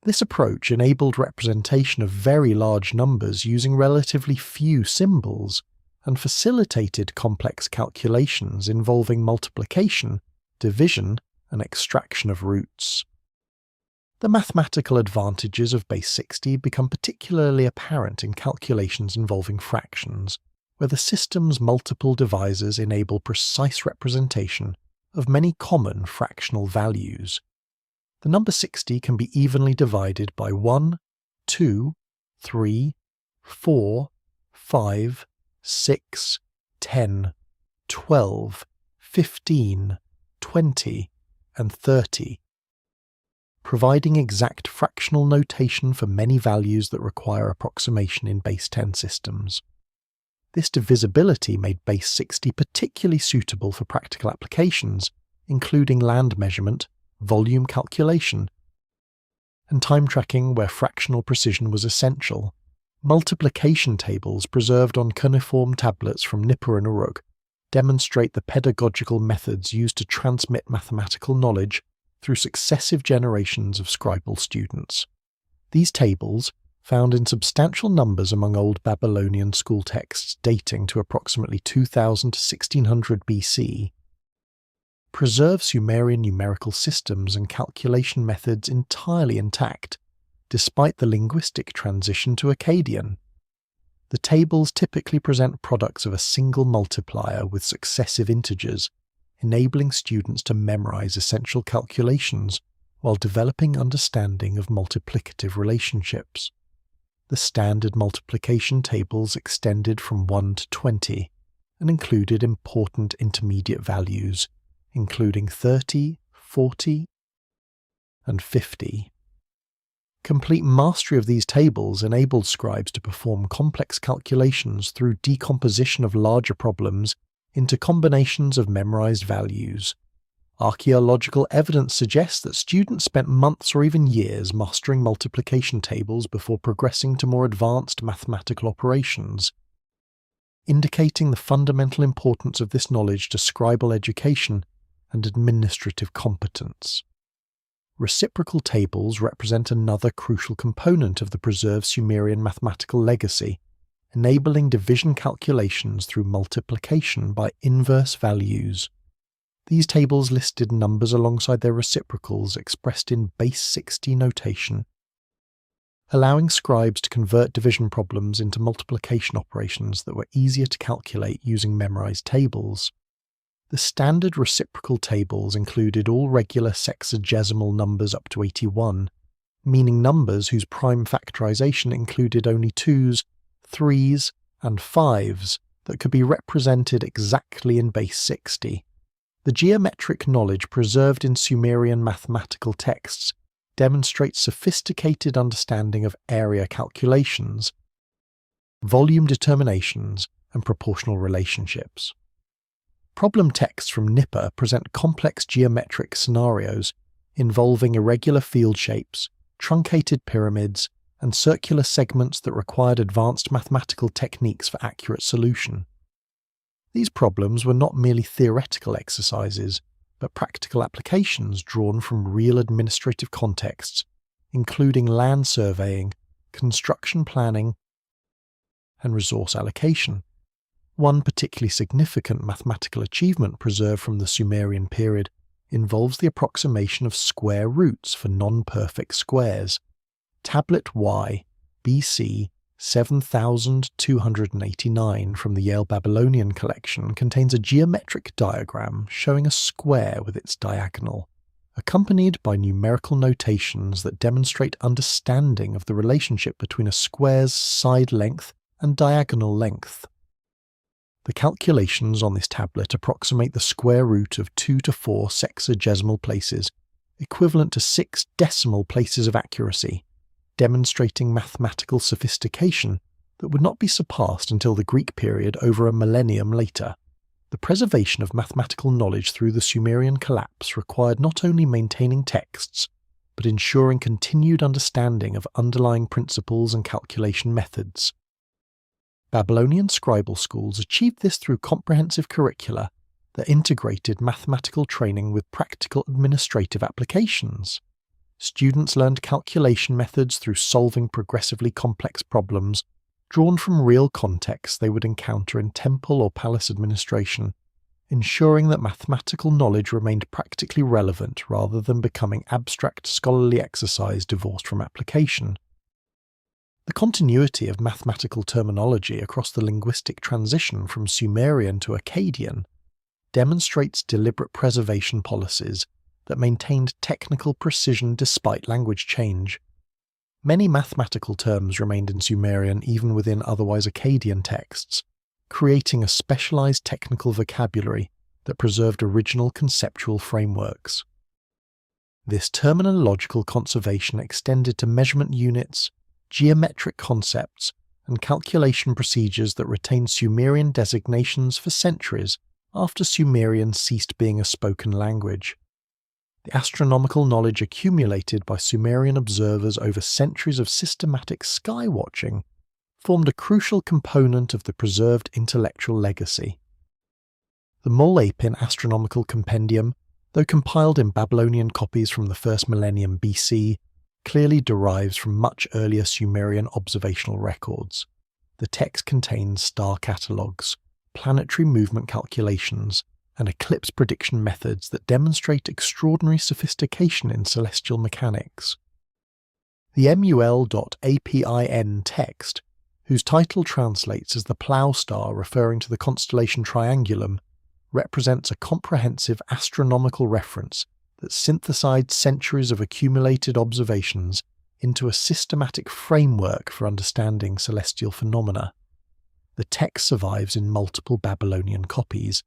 This approach enabled representation of very large numbers using relatively few symbols, and facilitated complex calculations involving multiplication, division, and extraction of roots. The mathematical advantages of base 60 become particularly apparent in calculations involving fractions, where the system's multiple divisors enable precise representation of many common fractional values. The number 60 can be evenly divided by 1, 2, 3, 4, 5, 6, 10, 12, 15, 20, and 30, providing exact fractional notation for many values that require approximation in base 10 systems. This divisibility made base 60 particularly suitable for practical applications, including land measurement, volume calculation, and time tracking where fractional precision was essential. Multiplication tables preserved on cuneiform tablets from Nippur and Eridu demonstrate the pedagogical methods used to transmit mathematical knowledge through successive generations of scribal students. These tables, found in substantial numbers among Old Babylonian school texts dating to approximately 2000 to 1600 BC, preserve Sumerian numerical systems and calculation methods entirely intact, despite the linguistic transition to Akkadian. The tables typically present products of a single multiplier with successive integers, enabling students to memorize essential calculations while developing understanding of multiplicative relationships. The standard multiplication tables extended from 1 to 20 and included important intermediate values, including 30, 40, and 50. Complete mastery of these tables enabled scribes to perform complex calculations through decomposition of larger problems into combinations of memorized values. Archaeological evidence suggests that students spent months or even years mastering multiplication tables before progressing to more advanced mathematical operations, indicating the fundamental importance of this knowledge to scribal education and administrative competence. Reciprocal tables represent another crucial component of the preserved Sumerian mathematical legacy, enabling division calculations through multiplication by inverse values. These tables listed numbers alongside their reciprocals expressed in base 60 notation, allowing scribes to convert division problems into multiplication operations that were easier to calculate using memorized tables. The standard reciprocal tables included all regular sexagesimal numbers up to 81, meaning numbers whose prime factorization included only 2s, 3s, and 5s that could be represented exactly in base 60. The geometric knowledge preserved in Sumerian mathematical texts demonstrates sophisticated understanding of area calculations, volume determinations, and proportional relationships. Problem texts from Nippur present complex geometric scenarios involving irregular field shapes, truncated pyramids, and circular segments that required advanced mathematical techniques for accurate solution. These problems were not merely theoretical exercises, but practical applications drawn from real administrative contexts, including land surveying, construction planning, and resource allocation. One particularly significant mathematical achievement preserved from the Sumerian period involves the approximation of square roots for non-perfect squares. Tablet Y, BC 7289 from the Yale Babylonian collection contains a geometric diagram showing a square with its diagonal, accompanied by numerical notations that demonstrate understanding of the relationship between a square's side length and diagonal length. The calculations on this tablet approximate the square root of 2 to 4 sexagesimal places, equivalent to 6 decimal places of accuracy, demonstrating mathematical sophistication that would not be surpassed until the Greek period over a millennium later. The preservation of mathematical knowledge through the Sumerian collapse required not only maintaining texts, but ensuring continued understanding of underlying principles and calculation methods. Babylonian scribal schools achieved this through comprehensive curricula that integrated mathematical training with practical administrative applications. Students learned calculation methods through solving progressively complex problems drawn from real contexts they would encounter in temple or palace administration, ensuring that mathematical knowledge remained practically relevant rather than becoming abstract scholarly exercise divorced from application. The continuity of mathematical terminology across the linguistic transition from Sumerian to Akkadian demonstrates deliberate preservation policies that maintained technical precision despite language change. Many mathematical terms remained in Sumerian even within otherwise Akkadian texts, creating a specialized technical vocabulary that preserved original conceptual frameworks. This terminological conservation extended to measurement units, geometric concepts, and calculation procedures that retained Sumerian designations for centuries after Sumerian ceased being a spoken language. The astronomical knowledge accumulated by Sumerian observers over centuries of systematic sky watching formed a crucial component of the preserved intellectual legacy. The Mol-Apin Astronomical Compendium, though compiled in Babylonian copies from the first millennium BC, clearly derives from much earlier Sumerian observational records. The text contains star catalogues, planetary movement calculations, and eclipse prediction methods that demonstrate extraordinary sophistication in celestial mechanics. The mul.apin text, whose title translates as the plough star referring to the constellation Triangulum, represents a comprehensive astronomical reference that synthesized centuries of accumulated observations into a systematic framework for understanding celestial phenomena. The text survives in multiple Babylonian copies,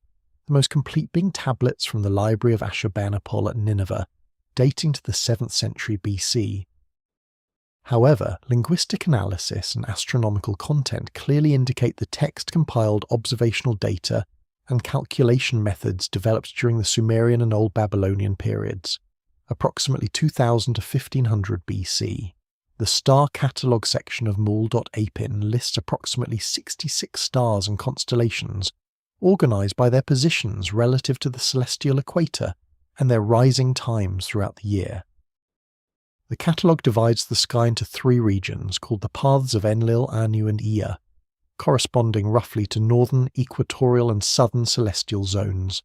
the most complete being tablets from the library of Ashurbanipal at Nineveh, dating to the 7th century BC. However, linguistic analysis and astronomical content clearly indicate the text compiled observational data and calculation methods developed during the Sumerian and Old Babylonian periods, approximately 2000 to 1500 BC. The star catalogue section of mul.apin lists approximately 66 stars and constellations, organized by their positions relative to the celestial equator and their rising times throughout the year. The catalogue divides the sky into 3 regions called the paths of Enlil, Anu and Ea, corresponding roughly to northern, equatorial and southern celestial zones.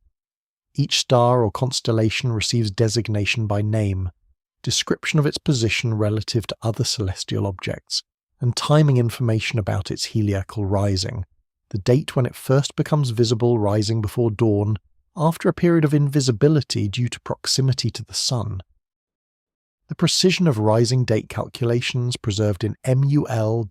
Each star or constellation receives designation by name, description of its position relative to other celestial objects, and timing information about its heliacal rising, the date when it first becomes visible rising before dawn, after a period of invisibility due to proximity to the sun. The precision of rising date calculations preserved in mul.apin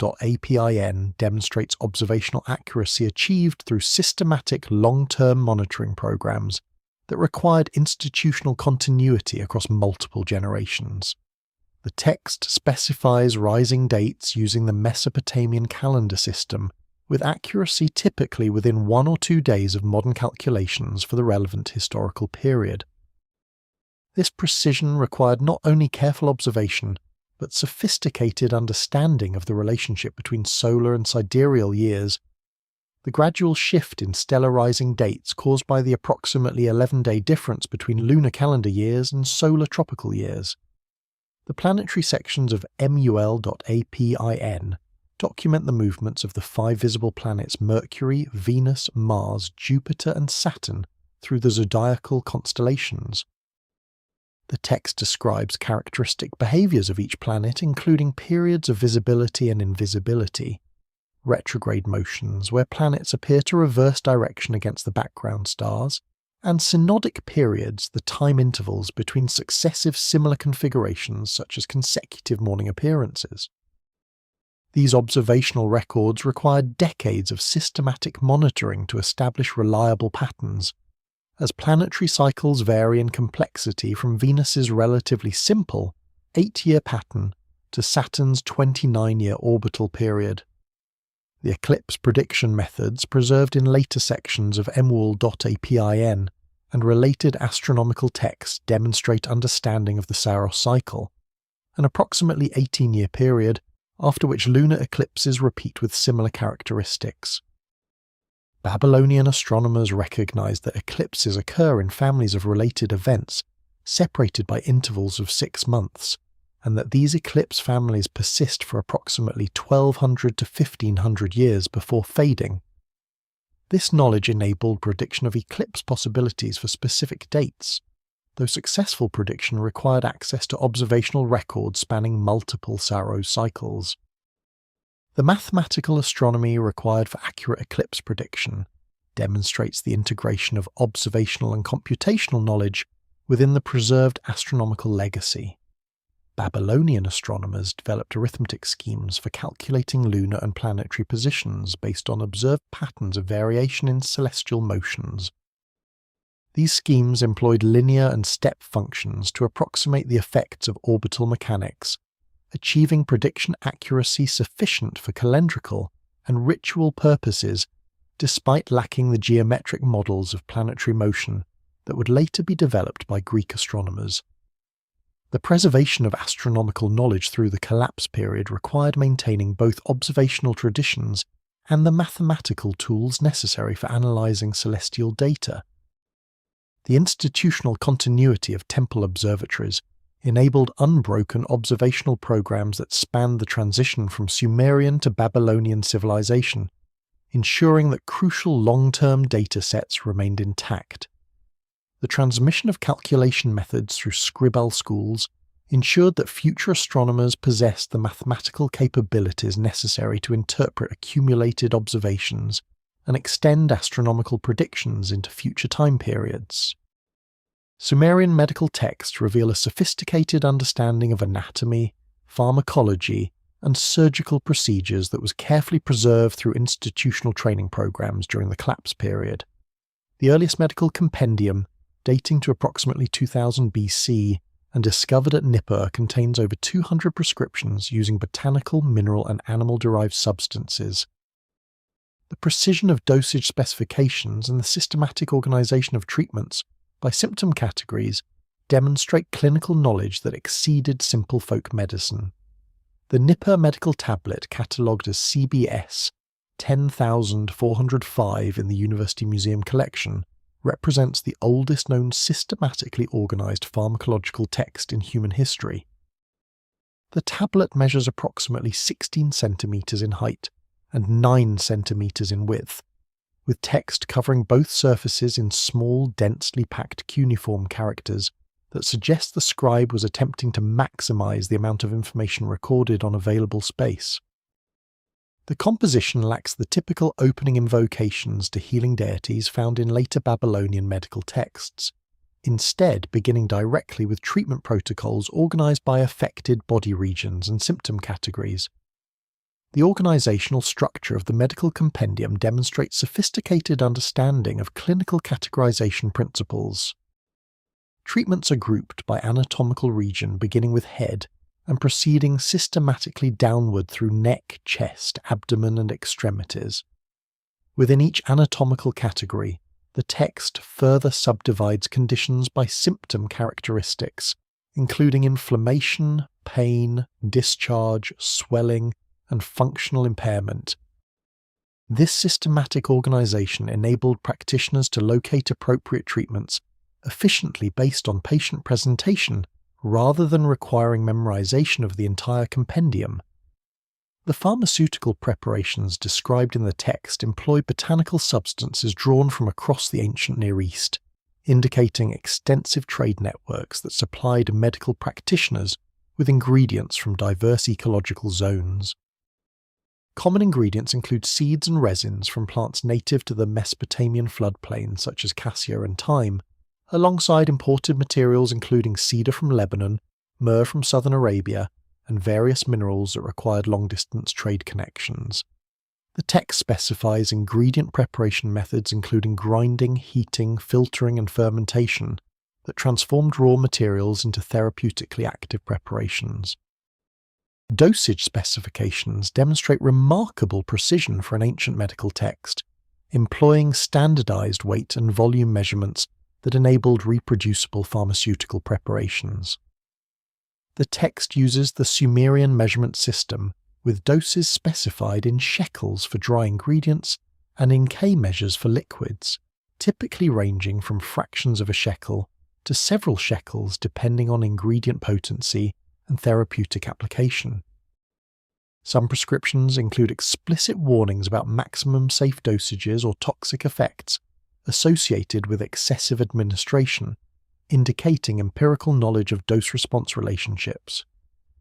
demonstrates observational accuracy achieved through systematic long-term monitoring programs that required institutional continuity across multiple generations. The text specifies rising dates using the Mesopotamian calendar system, with accuracy typically within 1 or 2 days of modern calculations for the relevant historical period. This precision required not only careful observation, but sophisticated understanding of the relationship between solar and sidereal years. The gradual shift in stellar rising dates caused by the approximately 11-day difference between lunar calendar years and solar tropical years. The planetary sections of mul.apin document the movements of the 5 visible planets Mercury, Venus, Mars, Jupiter and Saturn through the zodiacal constellations. The text describes characteristic behaviors of each planet, including periods of visibility and invisibility, retrograde motions where planets appear to reverse direction against the background stars, and synodic periods, the time intervals between successive similar configurations such as consecutive morning appearances. These observational records required decades of systematic monitoring to establish reliable patterns, as planetary cycles vary in complexity from Venus's relatively simple 8-year pattern to Saturn's 29-year orbital period. The eclipse prediction methods preserved in later sections of emwool.apin and related astronomical texts demonstrate understanding of the Saros cycle, an approximately 18-year period after which lunar eclipses repeat with similar characteristics. Babylonian astronomers recognized that eclipses occur in families of related events, separated by intervals of 6 months, and that these eclipse families persist for approximately 1200 to 1500 years before fading. This knowledge enabled prediction of eclipse possibilities for specific dates, though successful prediction required access to observational records spanning multiple Saros cycles. The mathematical astronomy required for accurate eclipse prediction demonstrates the integration of observational and computational knowledge within the preserved astronomical legacy. Babylonian astronomers developed arithmetic schemes for calculating lunar and planetary positions based on observed patterns of variation in celestial motions. These schemes employed linear and step functions to approximate the effects of orbital mechanics, achieving prediction accuracy sufficient for calendrical and ritual purposes despite lacking the geometric models of planetary motion that would later be developed by Greek astronomers. The preservation of astronomical knowledge through the collapse period required maintaining both observational traditions and the mathematical tools necessary for analysing celestial data. The institutional continuity of temple observatories enabled unbroken observational programs that spanned the transition from Sumerian to Babylonian civilization, ensuring that crucial long-term data sets remained intact. The transmission of calculation methods through scribal schools ensured that future astronomers possessed the mathematical capabilities necessary to interpret accumulated observations and extend astronomical predictions into future time periods. Sumerian medical texts reveal a sophisticated understanding of anatomy, pharmacology, and surgical procedures that was carefully preserved through institutional training programs during the collapse period. The earliest medical compendium, dating to approximately 2000 BC and discovered at Nippur, contains over 200 prescriptions using botanical, mineral, and animal-derived substances. The precision of dosage specifications and the systematic organization of treatments by symptom categories demonstrate clinical knowledge that exceeded simple folk medicine. The Nippur medical tablet, catalogued as CBS 10,405 in the University Museum collection, represents the oldest known systematically organized pharmacological text in human history. The tablet measures approximately 16 centimeters in height and 9 centimeters in width, with text covering both surfaces in small, densely packed cuneiform characters that suggest the scribe was attempting to maximize the amount of information recorded on available space. The composition lacks the typical opening invocations to healing deities found in later Babylonian medical texts, instead beginning directly with treatment protocols organized by affected body regions and symptom categories. The organizational structure of the medical compendium demonstrates sophisticated understanding of clinical categorization principles. Treatments are grouped by anatomical region, beginning with head and proceeding systematically downward through neck, chest, abdomen, and extremities. Within each anatomical category, the text further subdivides conditions by symptom characteristics, including inflammation, pain, discharge, swelling, and functional impairment. This systematic organization enabled practitioners to locate appropriate treatments efficiently based on patient presentation rather than requiring memorization of the entire compendium. The pharmaceutical preparations described in the text employ botanical substances drawn from across the ancient Near East, indicating extensive trade networks that supplied medical practitioners with ingredients from diverse ecological zones. Common ingredients include seeds and resins from plants native to the Mesopotamian floodplain such as cassia and thyme, alongside imported materials including cedar from Lebanon, myrrh from southern Arabia, and various minerals that required long-distance trade connections. The text specifies ingredient preparation methods including grinding, heating, filtering, and fermentation that transformed raw materials into therapeutically active preparations. Dosage specifications demonstrate remarkable precision for an ancient medical text, employing standardized weight and volume measurements that enabled reproducible pharmaceutical preparations. The text uses the Sumerian measurement system, with doses specified in shekels for dry ingredients and in K measures for liquids, typically ranging from fractions of a shekel to several shekels depending on ingredient potency and therapeutic application. Some prescriptions include explicit warnings about maximum safe dosages or toxic effects associated with excessive administration, indicating empirical knowledge of dose-response relationships.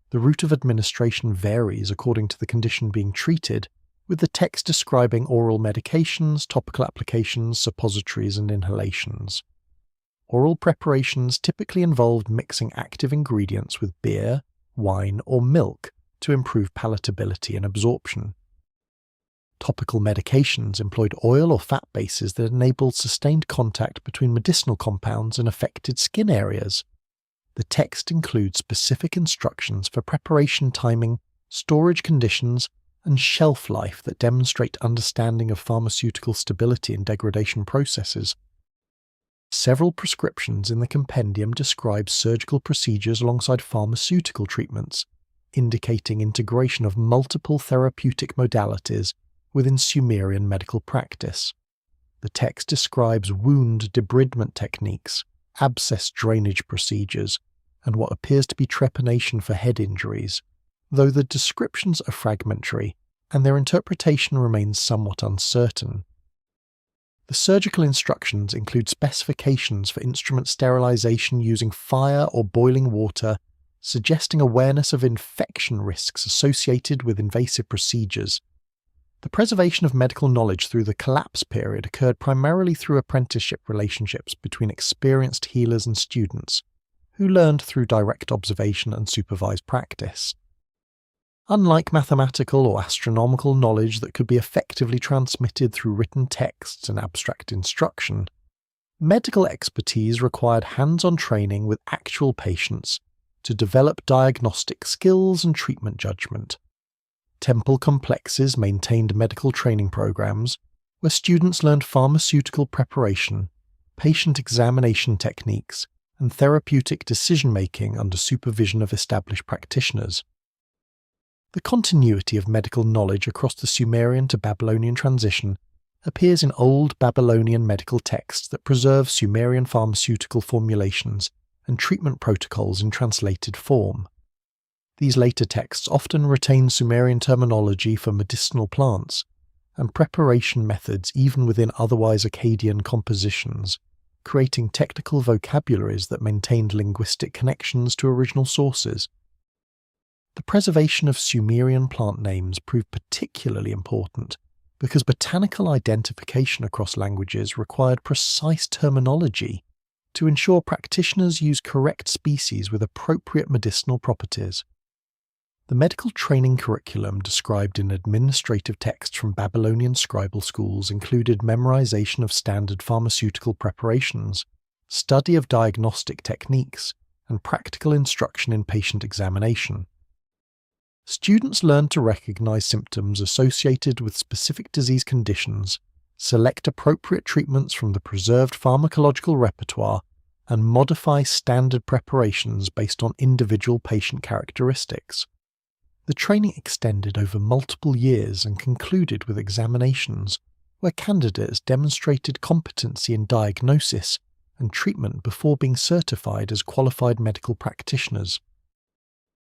The route of administration varies according to the condition being treated, with the text describing oral medications, topical applications, suppositories, and inhalations. Oral preparations typically involved mixing active ingredients with beer, wine, or milk to improve palatability and absorption. Topical medications employed oil or fat bases that enabled sustained contact between medicinal compounds and affected skin areas. The text includes specific instructions for preparation timing, storage conditions, and shelf life that demonstrate understanding of pharmaceutical stability and degradation processes. Several prescriptions in the compendium describe surgical procedures alongside pharmaceutical treatments, indicating integration of multiple therapeutic modalities within Sumerian medical practice. The text describes wound debridement techniques, abscess drainage procedures, and what appears to be trepanation for head injuries, though the descriptions are fragmentary and their interpretation remains somewhat uncertain. The surgical instructions include specifications for instrument sterilization using fire or boiling water, suggesting awareness of infection risks associated with invasive procedures. The preservation of medical knowledge through the collapse period occurred primarily through apprenticeship relationships between experienced healers and students, who learned through direct observation and supervised practice. Unlike mathematical or astronomical knowledge that could be effectively transmitted through written texts and abstract instruction, medical expertise required hands-on training with actual patients to develop diagnostic skills and treatment judgment. Temple complexes maintained medical training programs where students learned pharmaceutical preparation, patient examination techniques, and therapeutic decision-making under supervision of established practitioners. The continuity of medical knowledge across the Sumerian to Babylonian transition appears in old Babylonian medical texts that preserve Sumerian pharmaceutical formulations and treatment protocols in translated form. These later texts often retain Sumerian terminology for medicinal plants and preparation methods even within otherwise Akkadian compositions, creating technical vocabularies that maintained linguistic connections to original sources. The preservation of Sumerian plant names proved particularly important because botanical identification across languages required precise terminology to ensure practitioners use correct species with appropriate medicinal properties. The medical training curriculum described in administrative texts from Babylonian scribal schools included memorization of standard pharmaceutical preparations, study of diagnostic techniques, and practical instruction in patient examination. Students learned to recognize symptoms associated with specific disease conditions, select appropriate treatments from the preserved pharmacological repertoire, and modify standard preparations based on individual patient characteristics. The training extended over multiple years and concluded with examinations where candidates demonstrated competency in diagnosis and treatment before being certified as qualified medical practitioners.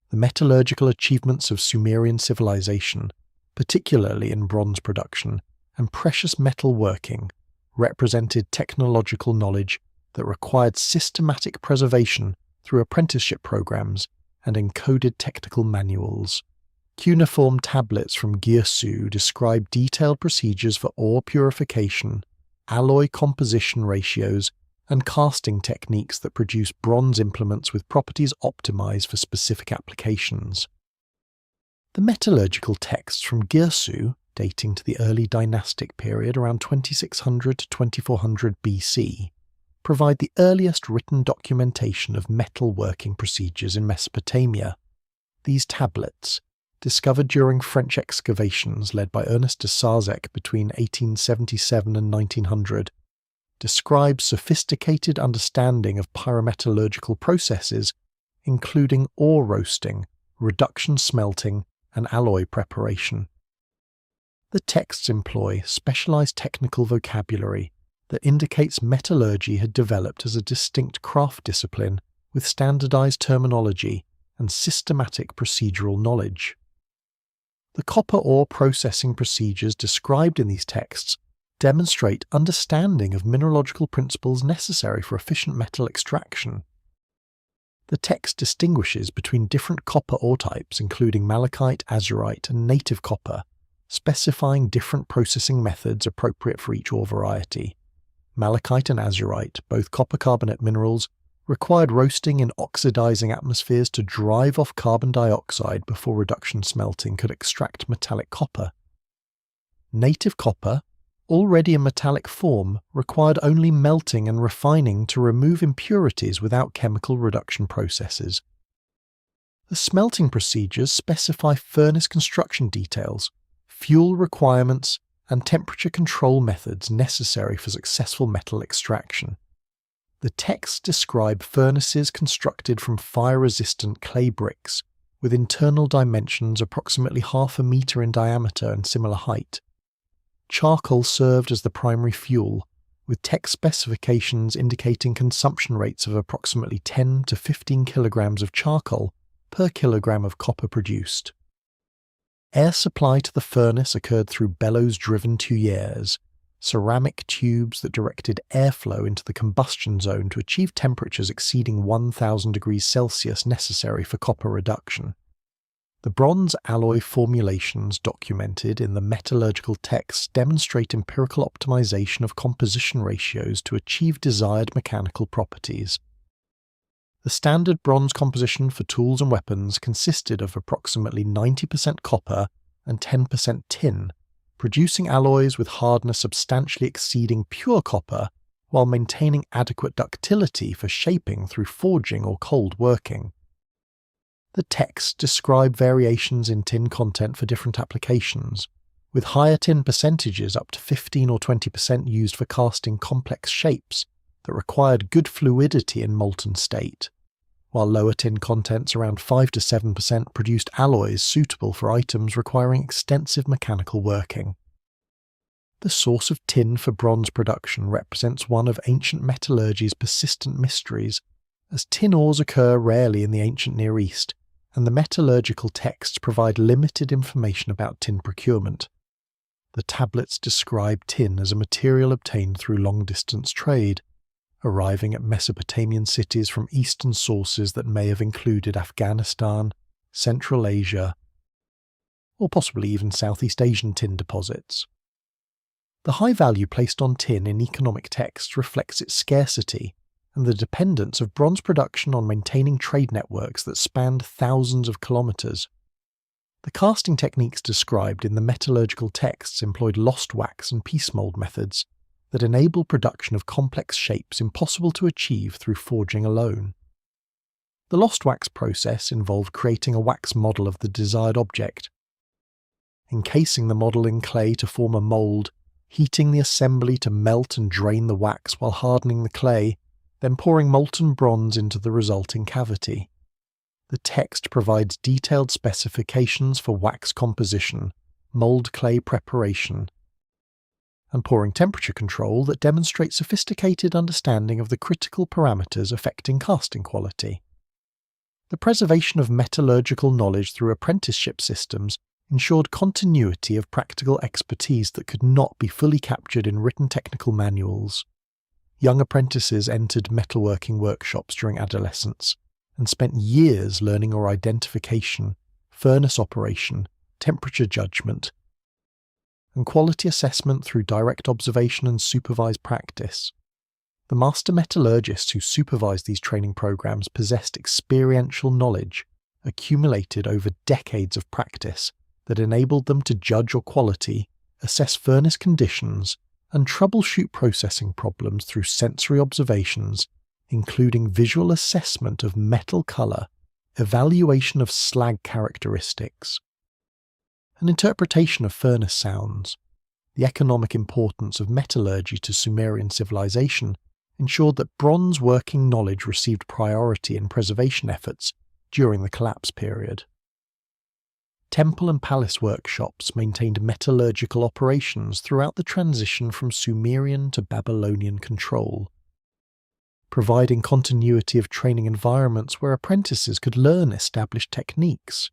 The metallurgical achievements of Sumerian civilization, particularly in bronze production and precious metal working, represented technological knowledge that required systematic preservation through apprenticeship programs and encoded technical manuals. Cuneiform tablets from Girsu describe detailed procedures for ore purification, alloy composition ratios, and casting techniques that produce bronze implements with properties optimized for specific applications. The metallurgical texts from Girsu, dating to the early dynastic period around 2600 to 2400 BC, provide the earliest written documentation of metal working procedures in Mesopotamia. These tablets, discovered during French excavations led by Ernest de Sarzec between 1877 and 1900, describe sophisticated understanding of pyrometallurgical processes, including ore roasting, reduction smelting, and alloy preparation. The texts employ specialized technical vocabulary that indicates metallurgy had developed as a distinct craft discipline with standardized terminology and systematic procedural knowledge. The copper ore processing procedures described in these texts demonstrate understanding of mineralogical principles necessary for efficient metal extraction. The text distinguishes between different copper ore types, including malachite, azurite, and native copper, specifying different processing methods appropriate for each ore variety. Malachite and azurite, both copper carbonate minerals, required roasting in oxidizing atmospheres to drive off carbon dioxide before reduction smelting could extract metallic copper. Native copper, already in metallic form, required only melting and refining to remove impurities without chemical reduction processes. The smelting procedures specify furnace construction details, fuel requirements, and temperature control methods necessary for successful metal extraction. The texts describe furnaces constructed from fire-resistant clay bricks, with internal dimensions approximately 0.5 meter in diameter and similar height. Charcoal served as the primary fuel, with text specifications indicating consumption rates of approximately 10 to 15 kilograms of charcoal per kilogram of copper produced. Air supply to the furnace occurred through bellows-driven tuyères, ceramic tubes that directed airflow into the combustion zone to achieve temperatures exceeding 1000 degrees Celsius necessary for copper reduction. The bronze alloy formulations documented in the metallurgical texts demonstrate empirical optimization of composition ratios to achieve desired mechanical properties. The standard bronze composition for tools and weapons consisted of approximately 90% copper and 10% tin, producing alloys with hardness substantially exceeding pure copper while maintaining adequate ductility for shaping through forging or cold working. The texts describe variations in tin content for different applications, with higher tin percentages up to 15 or 20% used for casting complex shapes that required good fluidity in molten state, while lower tin contents around 5 to 7% produced alloys suitable for items requiring extensive mechanical working. The source of tin for bronze production represents one of ancient metallurgy's persistent mysteries, as tin ores occur rarely in the ancient Near East, and the metallurgical texts provide limited information about tin procurement. The tablets describe tin as a material obtained through long-distance trade, arriving at Mesopotamian cities from eastern sources that may have included Afghanistan, Central Asia, or possibly even Southeast Asian tin deposits. The high value placed on tin in economic texts reflects its scarcity and the dependence of bronze production on maintaining trade networks that spanned thousands of kilometers. The casting techniques described in the metallurgical texts employed lost wax and piece mold methods that enable production of complex shapes impossible to achieve through forging alone. The lost wax process involved creating a wax model of the desired object, encasing the model in clay to form a mold, heating the assembly to melt and drain the wax while hardening the clay, then pouring molten bronze into the resulting cavity. The text provides detailed specifications for wax composition, mold clay preparation, and pouring temperature control that demonstrate sophisticated understanding of the critical parameters affecting casting quality. The preservation of metallurgical knowledge through apprenticeship systems ensured continuity of practical expertise that could not be fully captured in written technical manuals. Young apprentices entered metalworking workshops during adolescence and spent years learning ore identification, furnace operation, temperature judgment, and quality assessment through direct observation and supervised practice. The master metallurgists who supervised these training programs possessed experiential knowledge accumulated over decades of practice that enabled them to judge ore quality, assess furnace conditions, and troubleshoot processing problems through sensory observations, including visual assessment of metal color, evaluation of slag characteristics, and interpretation of furnace sounds. The economic importance of metallurgy to Sumerian civilization ensured that bronze working knowledge received priority in preservation efforts during the collapse period. Temple and palace workshops maintained metallurgical operations throughout the transition from Sumerian to Babylonian control, providing continuity of training environments where apprentices could learn established techniques.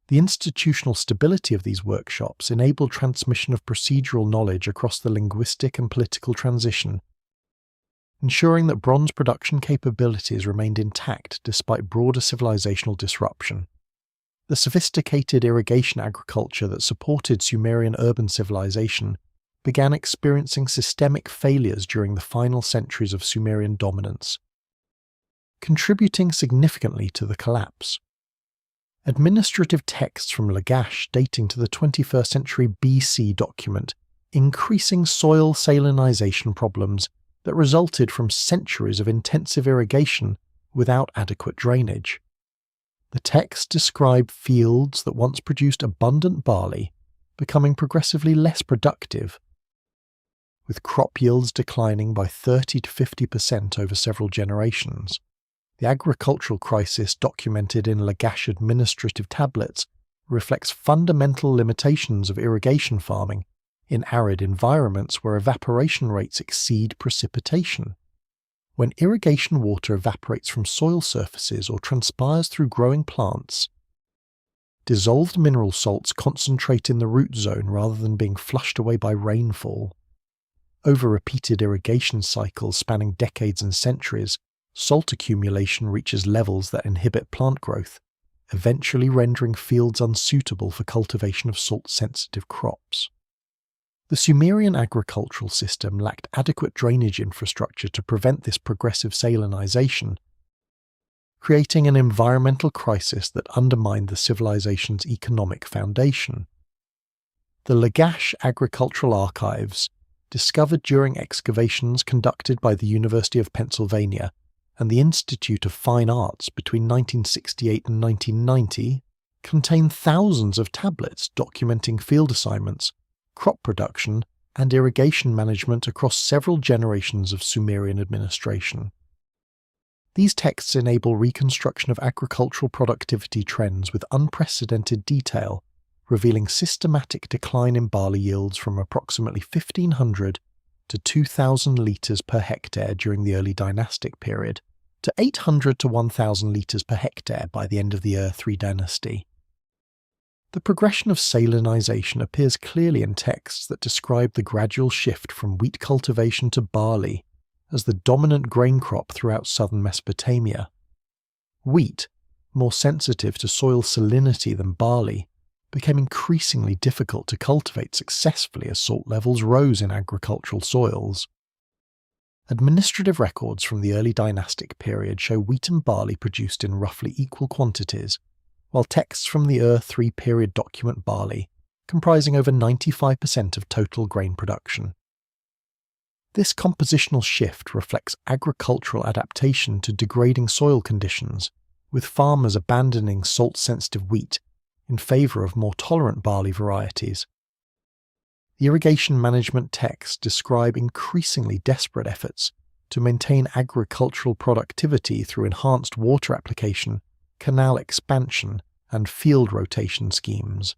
The institutional stability of these workshops enabled transmission of procedural knowledge across the linguistic and political transition, ensuring that bronze production capabilities remained intact despite broader civilizational disruption. The sophisticated irrigation agriculture that supported Sumerian urban civilization began experiencing systemic failures during the final centuries of Sumerian dominance, contributing significantly to the collapse. Administrative texts from Lagash dating to the 21st century BC document increasing soil salinization problems that resulted from centuries of intensive irrigation without adequate drainage. The texts describe fields that once produced abundant barley becoming progressively less productive, with crop yields declining by 30 to 50% over several generations. The agricultural crisis documented in Lagash administrative tablets reflects fundamental limitations of irrigation farming in arid environments where evaporation rates exceed precipitation. When irrigation water evaporates from soil surfaces or transpires through growing plants, dissolved mineral salts concentrate in the root zone rather than being flushed away by rainfall. Over repeated irrigation cycles spanning decades and centuries, salt accumulation reaches levels that inhibit plant growth, eventually rendering fields unsuitable for cultivation of salt-sensitive crops. The Sumerian agricultural system lacked adequate drainage infrastructure to prevent this progressive salinization, creating an environmental crisis that undermined the civilization's economic foundation. The Lagash Agricultural Archives, discovered during excavations conducted by the University of Pennsylvania and the Institute of Fine Arts between 1968 and 1990, contain thousands of tablets documenting field assignments, crop production, and irrigation management across several generations of Sumerian administration. These texts enable reconstruction of agricultural productivity trends with unprecedented detail, revealing systematic decline in barley yields from approximately 1,500 to 2,000 litres per hectare during the early dynastic period, to 800 to 1,000 litres per hectare by the end of the III dynasty. The progression of salinization appears clearly in texts that describe the gradual shift from wheat cultivation to barley as the dominant grain crop throughout southern Mesopotamia. Wheat, more sensitive to soil salinity than barley, became increasingly difficult to cultivate successfully as salt levels rose in agricultural soils. Administrative records from the early dynastic period show wheat and barley produced in roughly equal quantities, while texts from the III period document barley, comprising over 95% of total grain production. This compositional shift reflects agricultural adaptation to degrading soil conditions, with farmers abandoning salt-sensitive wheat in favour of more tolerant barley varieties. The irrigation management texts describe increasingly desperate efforts to maintain agricultural productivity through enhanced water application, canal expansion, and field rotation schemes.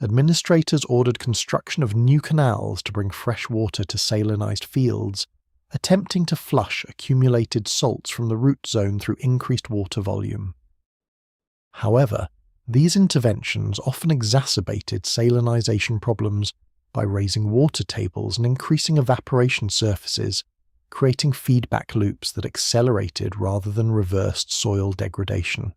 Administrators ordered construction of new canals to bring fresh water to salinized fields, attempting to flush accumulated salts from the root zone through increased water volume. However, these interventions often exacerbated salinization problems by raising water tables and increasing evaporation surfaces, creating feedback loops that accelerated rather than reversed soil degradation.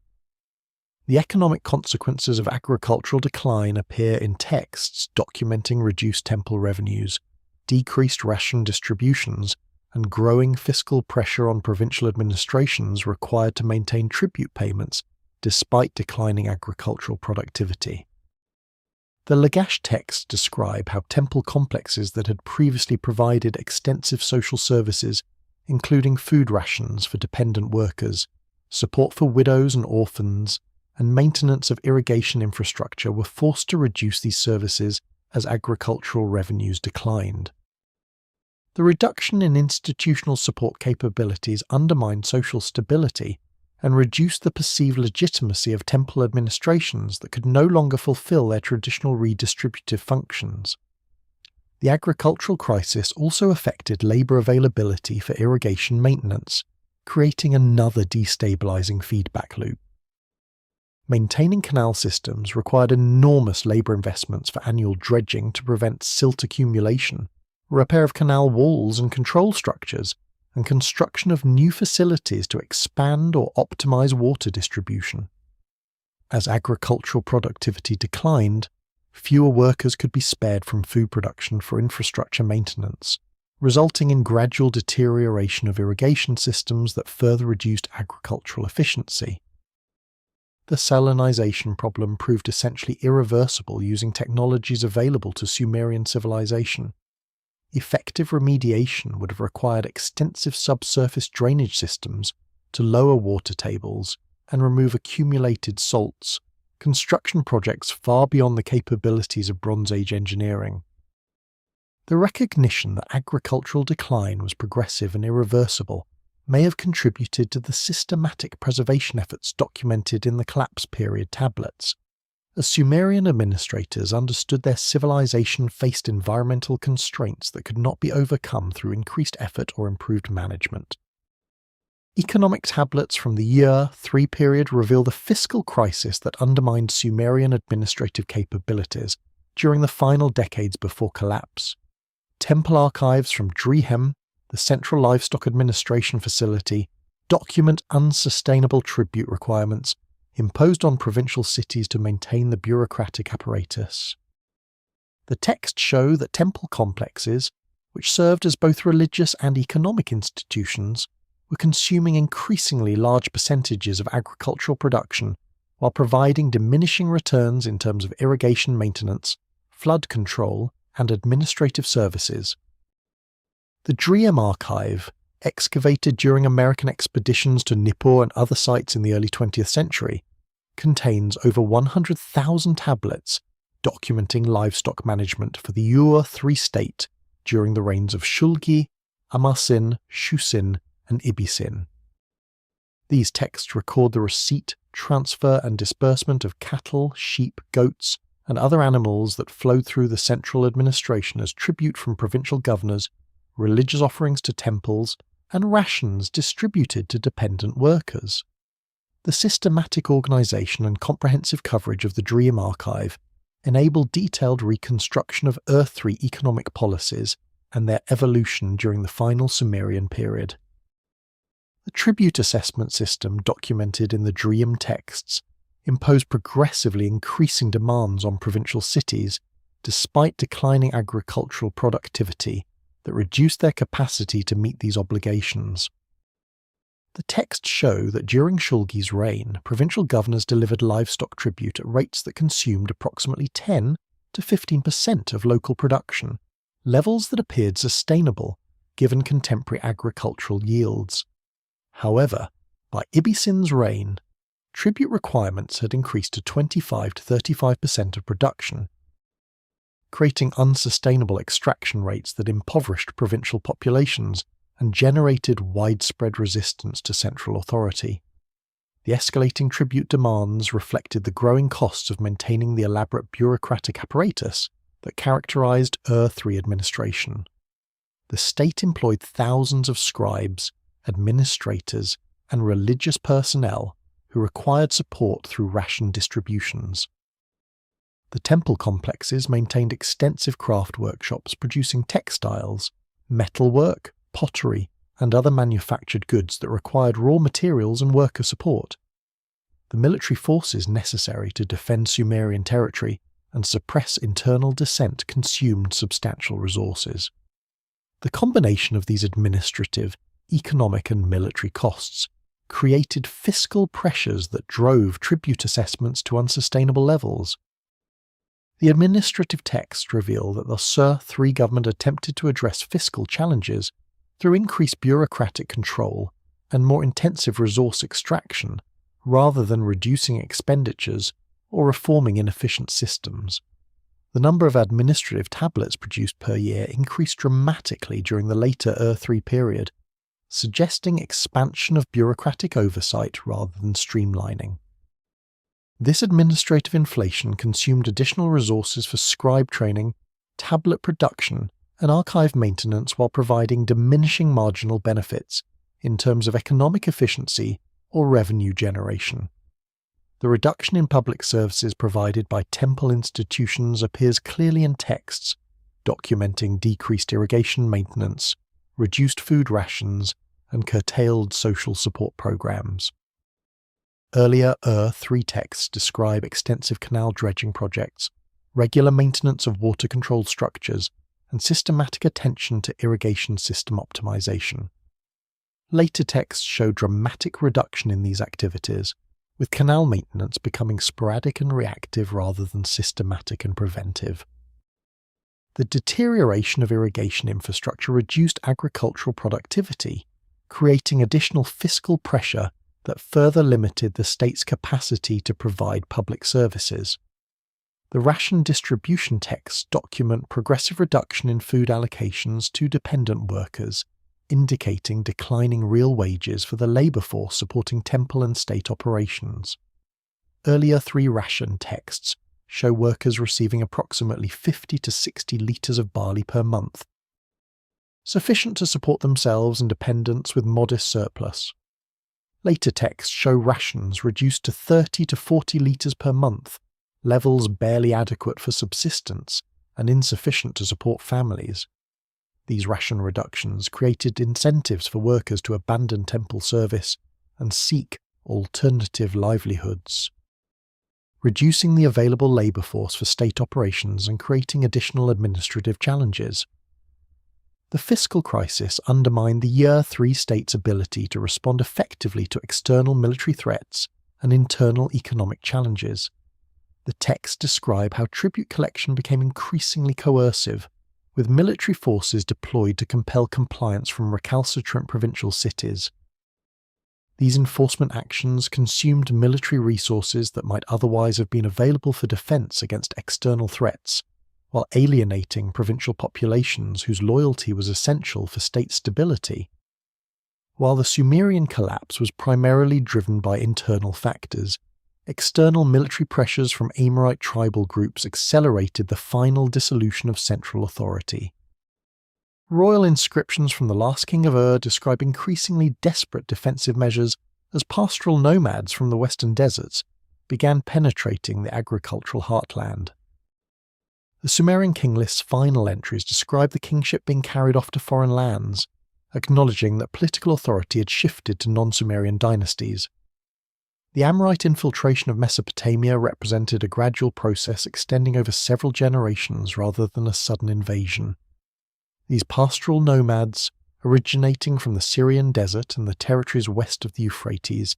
The economic consequences of agricultural decline appear in texts documenting reduced temple revenues, decreased ration distributions, and growing fiscal pressure on provincial administrations required to maintain tribute payments despite declining agricultural productivity. The Lagash texts describe how temple complexes that had previously provided extensive social services, including food rations for dependent workers, support for widows and orphans, and maintenance of irrigation infrastructure, were forced to reduce these services as agricultural revenues declined. The reduction in institutional support capabilities undermined social stability and reduced the perceived legitimacy of temple administrations that could no longer fulfill their traditional redistributive functions. The agricultural crisis also affected labour availability for irrigation maintenance, creating another destabilising feedback loop. Maintaining canal systems required enormous labour investments for annual dredging to prevent silt accumulation, repair of canal walls and control structures, and construction of new facilities to expand or optimise water distribution. As agricultural productivity declined, fewer workers could be spared from food production for infrastructure maintenance, resulting in gradual deterioration of irrigation systems that further reduced agricultural efficiency. The salinization problem proved essentially irreversible using technologies available to Sumerian civilization. Effective remediation would have required extensive subsurface drainage systems to lower water tables and remove accumulated salts, construction projects far beyond the capabilities of Bronze Age engineering. The recognition that agricultural decline was progressive and irreversible may have contributed to the systematic preservation efforts documented in the Collapse period tablets, as Sumerian administrators understood their civilization faced environmental constraints that could not be overcome through increased effort or improved management. Economic tablets from the Year 3 period reveal the fiscal crisis that undermined Sumerian administrative capabilities during the final decades before collapse. Temple archives from Drehem, the Central Livestock Administration Facility, document unsustainable tribute requirements imposed on provincial cities to maintain the bureaucratic apparatus. The texts show that temple complexes, which served as both religious and economic institutions, were consuming increasingly large percentages of agricultural production while providing diminishing returns in terms of irrigation maintenance, flood control, and administrative services. The Drehem archive, excavated during American expeditions to Nippur and other sites in the early 20th century, contains over 100,000 tablets documenting livestock management for the Ur III state during the reigns of Shulgi, Amarsin, Shusin, and Ibisin. These texts record the receipt, transfer, and disbursement of cattle, sheep, goats, and other animals that flowed through the central administration as tribute from provincial governors, religious offerings to temples, and rations distributed to dependent workers. The systematic organisation and comprehensive coverage of the Drehem archive enabled detailed reconstruction of Earth III economic policies and their evolution during the final Sumerian period. The tribute assessment system documented in the Drehem texts imposed progressively increasing demands on provincial cities despite declining agricultural productivity that reduced their capacity to meet these obligations. The texts show that during Shulgi's reign, provincial governors delivered livestock tribute at rates that consumed approximately 10 to 15% of local production, levels that appeared sustainable given contemporary agricultural yields. However, by Ibisin's reign, tribute requirements had increased to 25 to 35% of production, creating unsustainable extraction rates that impoverished provincial populations and generated widespread resistance to central authority. The escalating tribute demands reflected the growing costs of maintaining the elaborate bureaucratic apparatus that characterized Ur III administration. The state employed thousands of scribes, administrators, and religious personnel who required support through ration distributions. The temple complexes maintained extensive craft workshops producing textiles, metalwork, pottery, and other manufactured goods that required raw materials and worker support. the military forces necessary to defend Sumerian territory and suppress internal dissent consumed substantial resources. The combination of these administrative, economic and military costs created fiscal pressures that drove tribute assessments to unsustainable levels. The administrative texts reveal that the Sur III government attempted to address fiscal challenges through increased bureaucratic control and more intensive resource extraction, rather than reducing expenditures or reforming inefficient systems. The number of administrative tablets produced per year increased dramatically during the later III period, suggesting expansion of bureaucratic oversight rather than streamlining. This administrative inflation consumed additional resources for scribe training, tablet production, and archive maintenance while providing diminishing marginal benefits in terms of economic efficiency or revenue generation. The reduction in public services provided by temple institutions appears clearly in texts, documenting decreased irrigation maintenance, reduced food rations, and curtailed social support programs. Earlier III texts describe extensive canal dredging projects, regular maintenance of water-controlled structures, and systematic attention to irrigation system optimization. Later texts show dramatic reduction in these activities, with canal maintenance becoming sporadic and reactive rather than systematic and preventive. The deterioration of irrigation infrastructure reduced agricultural productivity, creating additional fiscal pressure that further limited the state's capacity to provide public services. The ration distribution texts document progressive reduction in food allocations to dependent workers, indicating declining real wages for the labour force supporting temple and state operations. Earlier III ration texts show workers receiving approximately 50 to 60 litres of barley per month, sufficient to support themselves and dependents with modest surplus. Later texts show rations reduced to 30 to 40 litres per month, levels barely adequate for subsistence and insufficient to support families. These ration reductions created incentives for workers to abandon temple service and seek alternative livelihoods, reducing the available labour force for state operations and creating additional administrative challenges. The fiscal crisis undermined the Year III state's ability to respond effectively to external military threats and internal economic challenges. The texts describe how tribute collection became increasingly coercive, with military forces deployed to compel compliance from recalcitrant provincial cities. These enforcement actions consumed military resources that might otherwise have been available for defence against external threats, while alienating provincial populations whose loyalty was essential for state stability. While the Sumerian collapse was primarily driven by internal factors, external military pressures from Amorite tribal groups accelerated the final dissolution of central authority. Royal inscriptions from the last king of Ur describe increasingly desperate defensive measures as pastoral nomads from the western deserts began penetrating the agricultural heartland. The Sumerian king list's final entries describe the kingship being carried off to foreign lands, acknowledging that political authority had shifted to non-Sumerian dynasties. The Amorite infiltration of Mesopotamia represented a gradual process extending over several generations rather than a sudden invasion. These pastoral nomads, originating from the Syrian desert and the territories west of the Euphrates,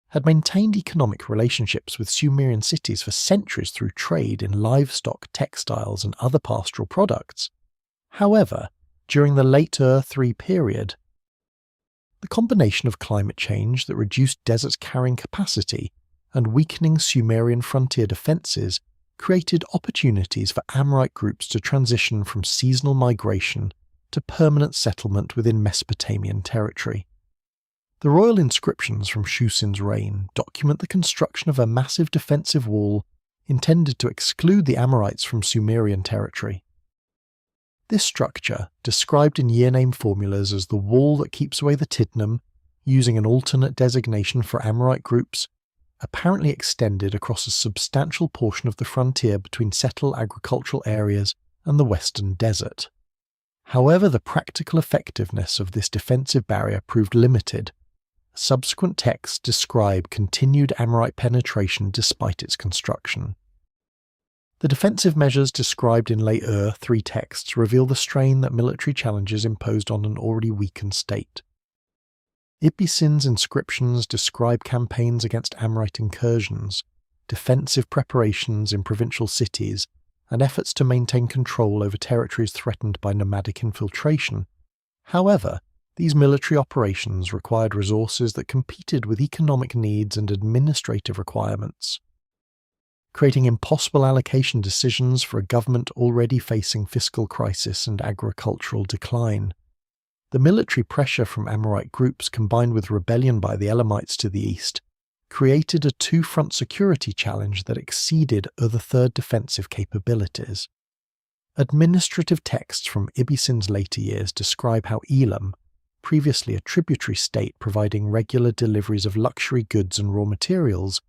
had maintained economic relationships with Sumerian cities for centuries through trade in livestock, textiles, and other pastoral products. However, during the late Ur III period, the combination of climate change that reduced deserts' carrying capacity and weakening Sumerian frontier defences created opportunities for Amorite groups to transition from seasonal migration to permanent settlement within Mesopotamian territory. The royal inscriptions from Shusin's reign document the construction of a massive defensive wall intended to exclude the Amorites from Sumerian territory. This structure, described in year-name formulas as the wall that keeps away the Tidnum, using an alternate designation for Amorite groups, apparently extended across a substantial portion of the frontier between settled agricultural areas and the western desert. However, the practical effectiveness of this defensive barrier proved limited, Subsequent texts describe continued Amorite penetration despite its construction. The defensive measures described in late Ur 3 texts reveal the strain that military challenges imposed on an already weakened state. Ibisin's inscriptions describe campaigns against Amorite incursions, defensive preparations in provincial cities, and efforts to maintain control over territories threatened by nomadic infiltration. However, these military operations required resources that competed with economic needs and administrative requirements, creating impossible allocation decisions for a government already facing fiscal crisis and agricultural decline. The military pressure from Amorite groups combined with rebellion by the Elamites to the east created a two-front security challenge that exceeded other third defensive capabilities. Administrative texts from Ibisin's later years describe how Elam, previously a tributary state providing regular deliveries of luxury goods and raw materials,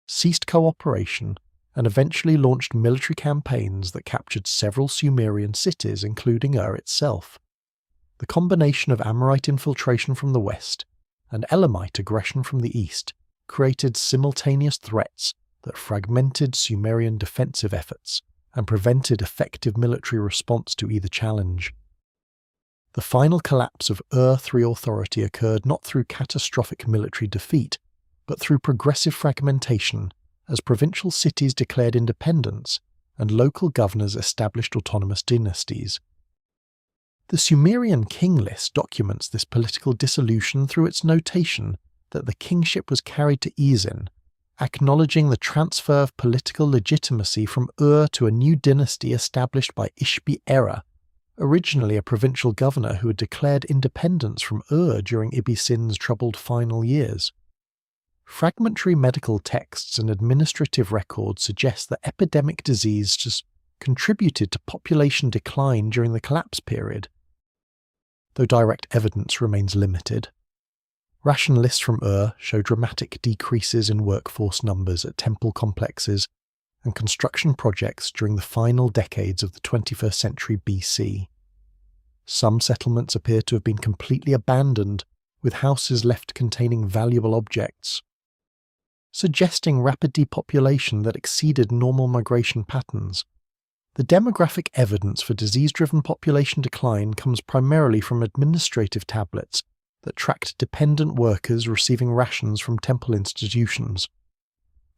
ceased cooperation and eventually launched military campaigns that captured several Sumerian cities, including Ur itself. The combination of Amorite infiltration from the west and Elamite aggression from the east created simultaneous threats that fragmented Sumerian defensive efforts and prevented effective military response to either challenge. The final collapse of Ur 3 authority occurred not through catastrophic military defeat, but through progressive fragmentation as provincial cities declared independence and local governors established autonomous dynasties. The Sumerian king list documents this political dissolution through its notation that the kingship was carried to Izin, acknowledging the transfer of political legitimacy from Ur to a new dynasty established by Ishbi-Era, originally a provincial governor who had declared independence from Ur during Ibisin's troubled final years. Fragmentary medical texts and administrative records suggest that epidemic disease just contributed to population decline during the collapse period, though direct evidence remains limited. Ration lists from Ur show dramatic decreases in workforce numbers at temple complexes and construction projects during the final decades of the 21st century BC. Some settlements appear to have been completely abandoned, with houses left containing valuable objects, suggesting rapid depopulation that exceeded normal migration patterns. The demographic evidence for disease-driven population decline comes primarily from administrative tablets that tracked dependent workers receiving rations from temple institutions.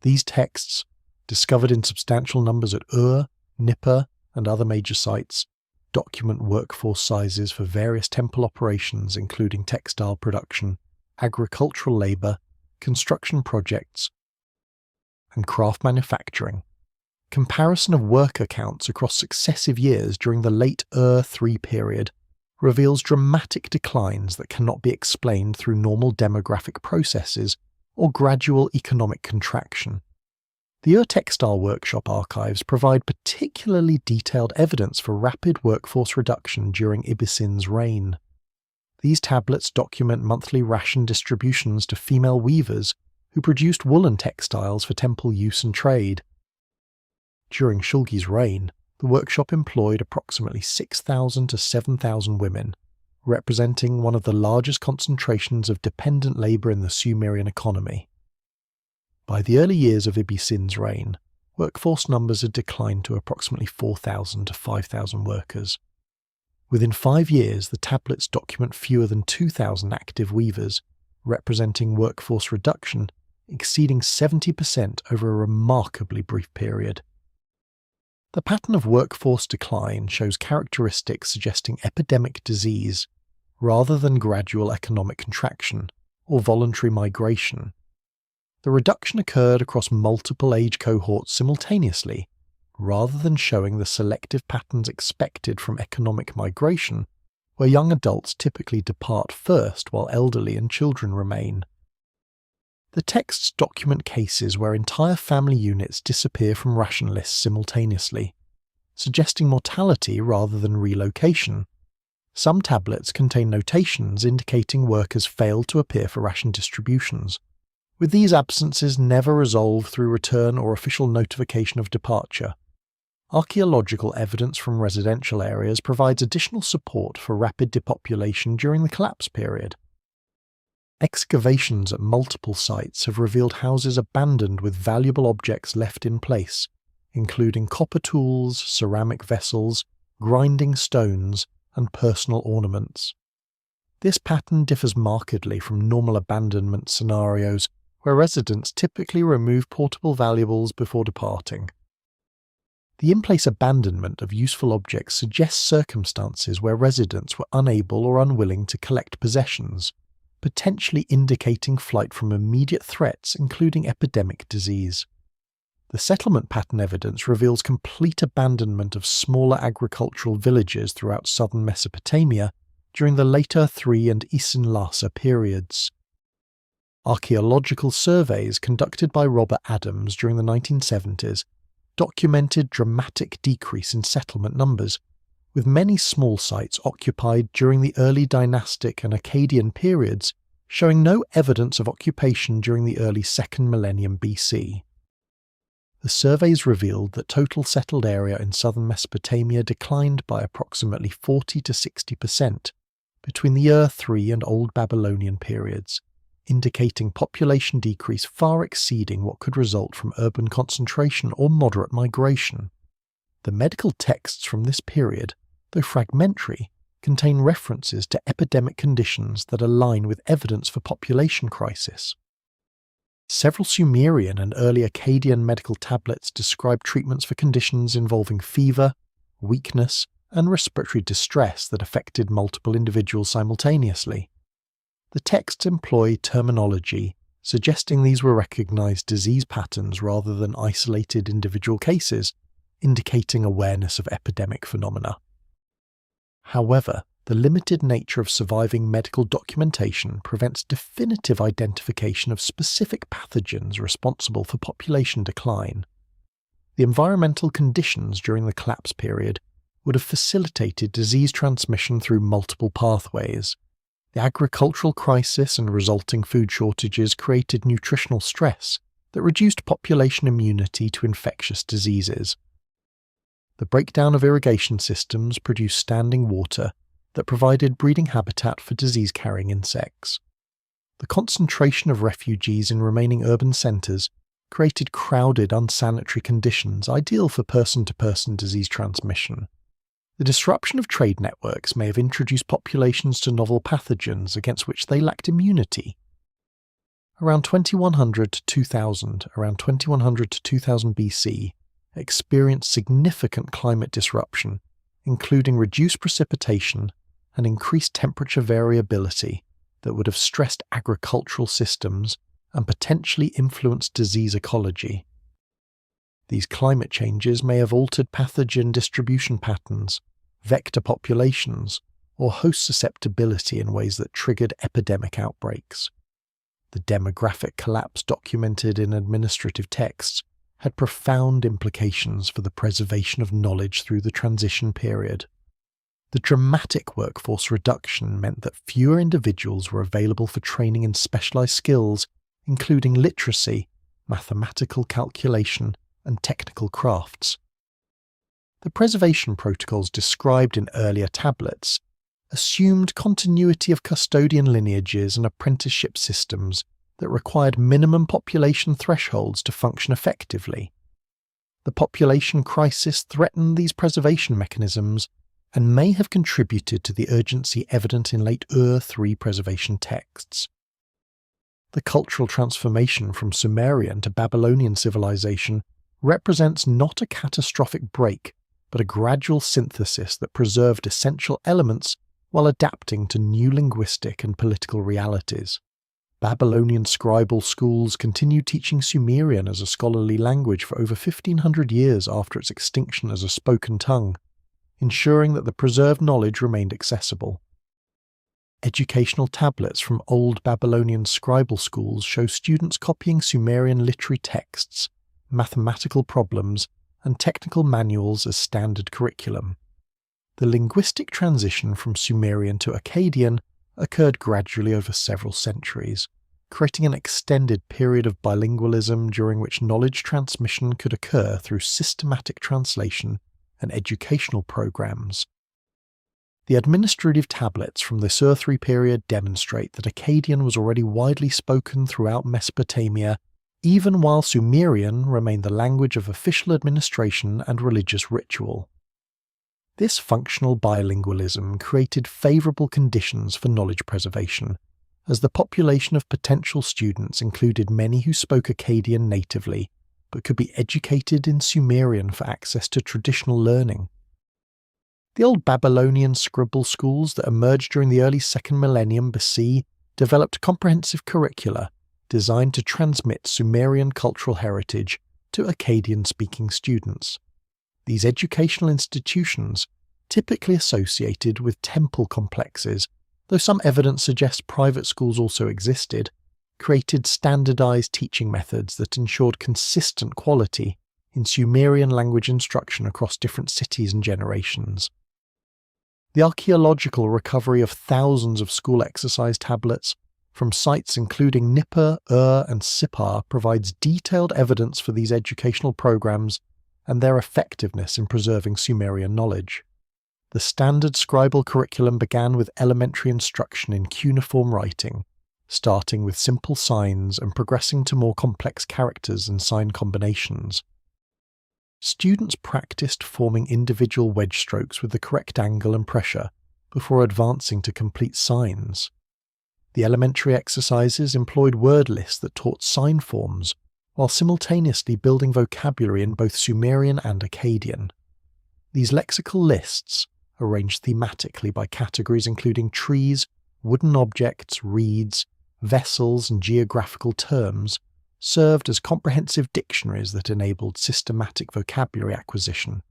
These texts, discovered in substantial numbers at Ur, Nippur, and other major sites, document workforce sizes for various temple operations including textile production, agricultural labour, construction projects, and craft manufacturing. Comparison of worker counts across successive years during the late Ur 3 period reveals dramatic declines that cannot be explained through normal demographic processes or gradual economic contraction. The Ur Textile Workshop archives provide particularly detailed evidence for rapid workforce reduction during Ibisin's reign. These tablets document monthly ration distributions to female weavers who produced woolen textiles for temple use and trade. During Shulgi's reign, the workshop employed approximately 6,000 to 7,000 women, representing one of the largest concentrations of dependent labour in the Sumerian economy. By the early years of Ibisin's reign, workforce numbers had declined to approximately 4,000 to 5,000 workers. Within 5 years, the tablets document fewer than 2,000 active weavers, representing workforce reduction exceeding 70% over a remarkably brief period. The pattern of workforce decline shows characteristics suggesting epidemic disease rather than gradual economic contraction or voluntary migration. The reduction occurred across multiple age cohorts simultaneously, rather than showing the selective patterns expected from economic migration, where young adults typically depart first while elderly and children remain. The texts document cases where entire family units disappear from ration lists simultaneously, suggesting mortality rather than relocation. Some tablets contain notations indicating workers failed to appear for ration distributions, with these absences never resolved through return or official notification of departure. Archaeological evidence from residential areas provides additional support for rapid depopulation during the collapse period. Excavations at multiple sites have revealed houses abandoned with valuable objects left in place, including copper tools, ceramic vessels, grinding stones, and personal ornaments. This pattern differs markedly from normal abandonment scenarios where residents typically remove portable valuables before departing. The in-place abandonment of useful objects suggests circumstances where residents were unable or unwilling to collect possessions, potentially indicating flight from immediate threats including epidemic disease. The settlement pattern evidence reveals complete abandonment of smaller agricultural villages throughout southern Mesopotamia during the later III and Isin Lhasa periods. Archaeological surveys conducted by Robert Adams during the 1970s documented dramatic decrease in settlement numbers, with many small sites occupied during the early dynastic and Akkadian periods showing no evidence of occupation during the early 2nd millennium BC. The surveys revealed that total settled area in southern Mesopotamia declined by approximately 40 to 60% between the III and Old Babylonian periods, indicating population decrease far exceeding what could result from urban concentration or moderate migration. The medical texts from this period, though fragmentary, contain references to epidemic conditions that align with evidence for population crisis. Several Sumerian and early Akkadian medical tablets describe treatments for conditions involving fever, weakness, and respiratory distress that affected multiple individuals simultaneously. The texts employ terminology suggesting these were recognized disease patterns rather than isolated individual cases, indicating awareness of epidemic phenomena. However, the limited nature of surviving medical documentation prevents definitive identification of specific pathogens responsible for population decline. The environmental conditions during the collapse period would have facilitated disease transmission through multiple pathways. The agricultural crisis and resulting food shortages created nutritional stress that reduced population immunity to infectious diseases. The breakdown of irrigation systems produced standing water that provided breeding habitat for disease-carrying insects. The concentration of refugees in remaining urban centres created crowded, unsanitary conditions ideal for person-to-person disease transmission. The disruption of trade networks may have introduced populations to novel pathogens against which they lacked immunity. Around 2100 to 2000 BC, experienced significant climate disruption, including reduced precipitation and increased temperature variability that would have stressed agricultural systems and potentially influenced disease ecology. These climate changes may have altered pathogen distribution patterns, vector populations, or host susceptibility in ways that triggered epidemic outbreaks. The demographic collapse documented in administrative texts had profound implications for the preservation of knowledge through the transition period. The dramatic workforce reduction meant that fewer individuals were available for training in specialized skills, including literacy, mathematical calculation, and technical crafts. The preservation protocols described in earlier tablets assumed continuity of custodian lineages and apprenticeship systems that required minimum population thresholds to function effectively. The population crisis threatened these preservation mechanisms and may have contributed to the urgency evident in late III preservation texts. The cultural transformation from Sumerian to Babylonian civilization represents not a catastrophic break, but a gradual synthesis that preserved essential elements while adapting to new linguistic and political realities. Babylonian scribal schools continued teaching Sumerian as a scholarly language for over 1500 years after its extinction as a spoken tongue, ensuring that the preserved knowledge remained accessible. Educational tablets from old Babylonian scribal schools show students copying Sumerian literary texts, mathematical problems, and technical manuals as standard curriculum. The linguistic transition from Sumerian to Akkadian occurred gradually over several centuries, creating an extended period of bilingualism during which knowledge transmission could occur through systematic translation and educational programs. The administrative tablets from the Sur III period demonstrate that Akkadian was already widely spoken throughout Mesopotamia, even while Sumerian remained the language of official administration and religious ritual. This functional bilingualism created favourable conditions for knowledge preservation, as the population of potential students included many who spoke Akkadian natively, but could be educated in Sumerian for access to traditional learning. The old Babylonian scribal schools that emerged during the early 2nd millennium BC developed comprehensive curricula designed to transmit Sumerian cultural heritage to Akkadian-speaking students. These educational institutions, typically associated with temple complexes, though some evidence suggests private schools also existed, created standardized teaching methods that ensured consistent quality in Sumerian language instruction across different cities and generations. The archaeological recovery of thousands of school exercise tablets from sites including Nippur, and Sippar provides detailed evidence for these educational programs and their effectiveness in preserving Sumerian knowledge. The standard scribal curriculum began with elementary instruction in cuneiform writing, starting with simple signs and progressing to more complex characters and sign combinations. Students practiced forming individual wedge strokes with the correct angle and pressure before advancing to complete signs. The elementary exercises employed word lists that taught sign forms, while simultaneously building vocabulary in both Sumerian and Akkadian. These lexical lists, arranged thematically by categories including trees, wooden objects, reeds, vessels, and geographical terms, served as comprehensive dictionaries that enabled systematic vocabulary acquisition.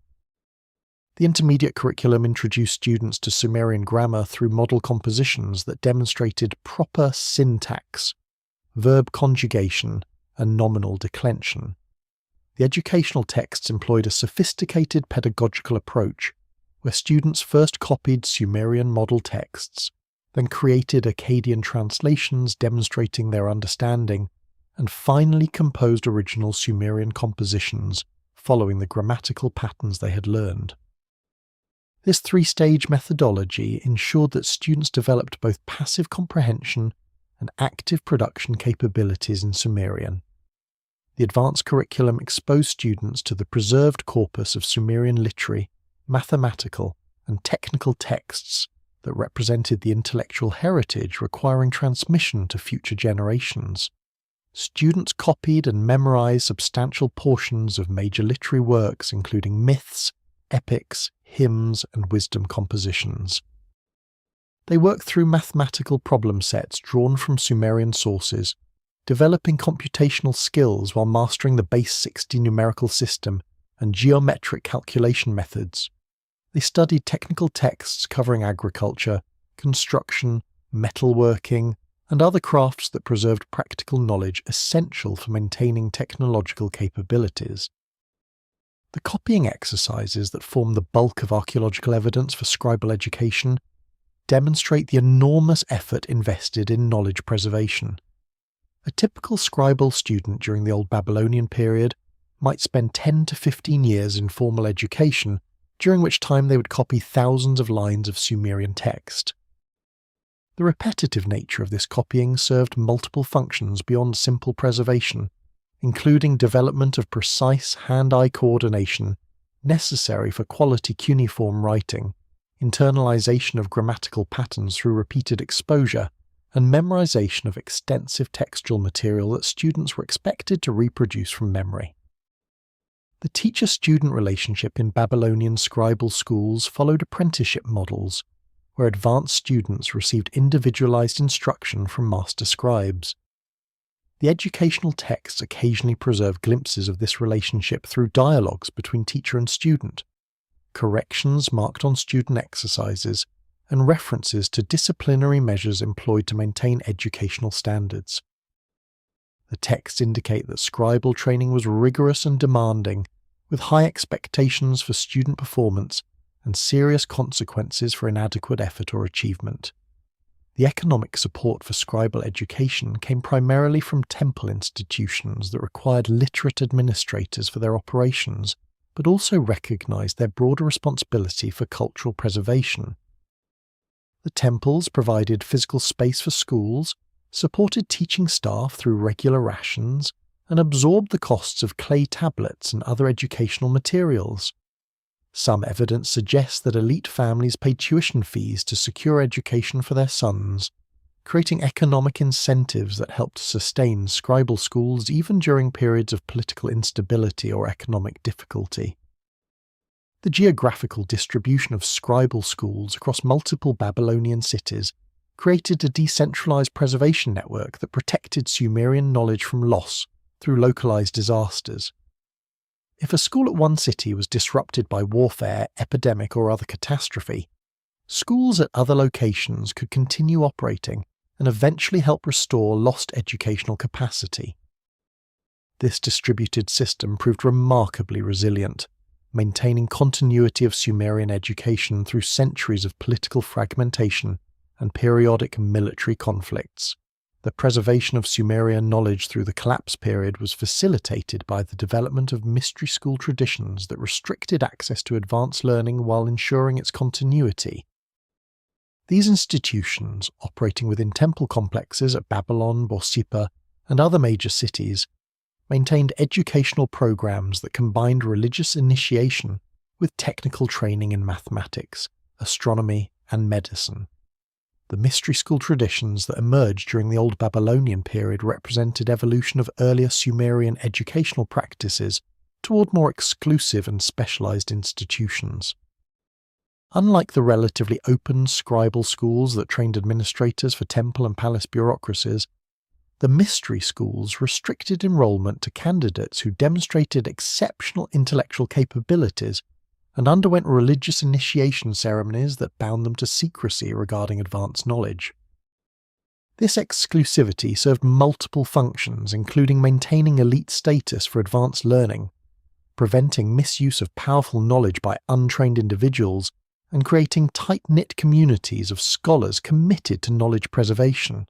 The intermediate curriculum introduced students to Sumerian grammar through model compositions that demonstrated proper syntax, verb conjugation, and nominal declension. The educational texts employed a sophisticated pedagogical approach, where students first copied Sumerian model texts, then created Akkadian translations demonstrating their understanding, and finally composed original Sumerian compositions following the grammatical patterns they had learned. This three-stage methodology ensured that students developed both passive comprehension and active production capabilities in Sumerian. The advanced curriculum exposed students to the preserved corpus of Sumerian literary, mathematical, and technical texts that represented the intellectual heritage requiring transmission to future generations. Students copied and memorized substantial portions of major literary works including myths, epics, hymns, and wisdom compositions. They worked through mathematical problem sets drawn from Sumerian sources, developing computational skills while mastering the base 60 numerical system and geometric calculation methods. They studied technical texts covering agriculture, construction, metalworking, and other crafts that preserved practical knowledge essential for maintaining technological capabilities. The copying exercises that form the bulk of archaeological evidence for scribal education demonstrate the enormous effort invested in knowledge preservation. A typical scribal student during the Old Babylonian period might spend 10 to 15 years in formal education, during which time they would copy thousands of lines of Sumerian text. The repetitive nature of this copying served multiple functions beyond simple preservation, including development of precise hand-eye coordination necessary for quality cuneiform writing, internalization of grammatical patterns through repeated exposure, and memorization of extensive textual material that students were expected to reproduce from memory. The teacher-student relationship in Babylonian scribal schools followed apprenticeship models, where advanced students received individualized instruction from master scribes. The educational texts occasionally preserve glimpses of this relationship through dialogues between teacher and student, corrections marked on student exercises, and references to disciplinary measures employed to maintain educational standards. The texts indicate that scribal training was rigorous and demanding, with high expectations for student performance and serious consequences for inadequate effort or achievement. The economic support for scribal education came primarily from temple institutions that required literate administrators for their operations, but also recognized their broader responsibility for cultural preservation. The temples provided physical space for schools, supported teaching staff through regular rations, and absorbed the costs of clay tablets and other educational materials. Some evidence suggests that elite families paid tuition fees to secure education for their sons, creating economic incentives that helped sustain scribal schools even during periods of political instability or economic difficulty. The geographical distribution of scribal schools across multiple Babylonian cities created a decentralized preservation network that protected Sumerian knowledge from loss through localized disasters. If a school at one city was disrupted by warfare, epidemic, or other catastrophe, schools at other locations could continue operating and eventually help restore lost educational capacity. This distributed system proved remarkably resilient, maintaining continuity of Sumerian education through centuries of political fragmentation and periodic military conflicts. The preservation of Sumerian knowledge through the collapse period was facilitated by the development of mystery school traditions that restricted access to advanced learning while ensuring its continuity. These institutions, operating within temple complexes at Babylon, Borsippa, and other major cities, maintained educational programs that combined religious initiation with technical training in mathematics, astronomy, and medicine. The mystery school traditions that emerged during the Old Babylonian period represented evolution of earlier Sumerian educational practices toward more exclusive and specialized institutions. Unlike the relatively open scribal schools that trained administrators for temple and palace bureaucracies, the mystery schools restricted enrollment to candidates who demonstrated exceptional intellectual capabilities and underwent religious initiation ceremonies that bound them to secrecy regarding advanced knowledge. This exclusivity served multiple functions, including maintaining elite status for advanced learning, preventing misuse of powerful knowledge by untrained individuals, and creating tight-knit communities of scholars committed to knowledge preservation.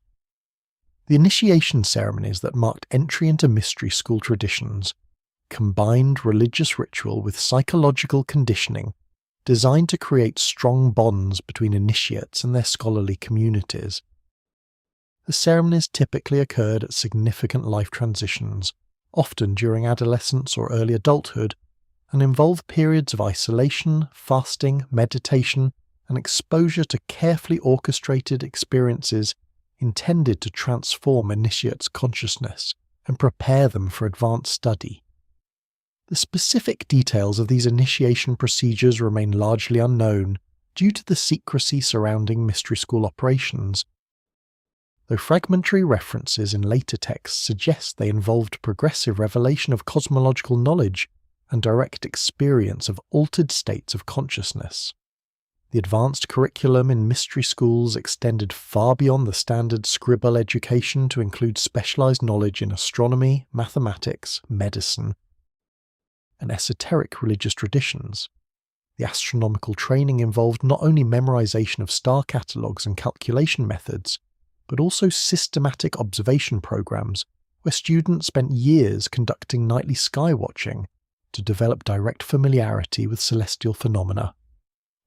The initiation ceremonies that marked entry into mystery school traditions combined religious ritual with psychological conditioning designed to create strong bonds between initiates and their scholarly communities. The ceremonies typically occurred at significant life transitions, often during adolescence or early adulthood, and involved periods of isolation, fasting, meditation, and exposure to carefully orchestrated experiences intended to transform initiates' consciousness and prepare them for advanced study. The specific details of these initiation procedures remain largely unknown due to the secrecy surrounding mystery school operations, though fragmentary references in later texts suggest they involved progressive revelation of cosmological knowledge and direct experience of altered states of consciousness. The advanced curriculum in mystery schools extended far beyond the standard scribal education to include specialized knowledge in astronomy, mathematics, medicine, and esoteric religious traditions. The astronomical training involved not only memorization of star catalogues and calculation methods, but also systematic observation programs where students spent years conducting nightly sky watching to develop direct familiarity with celestial phenomena.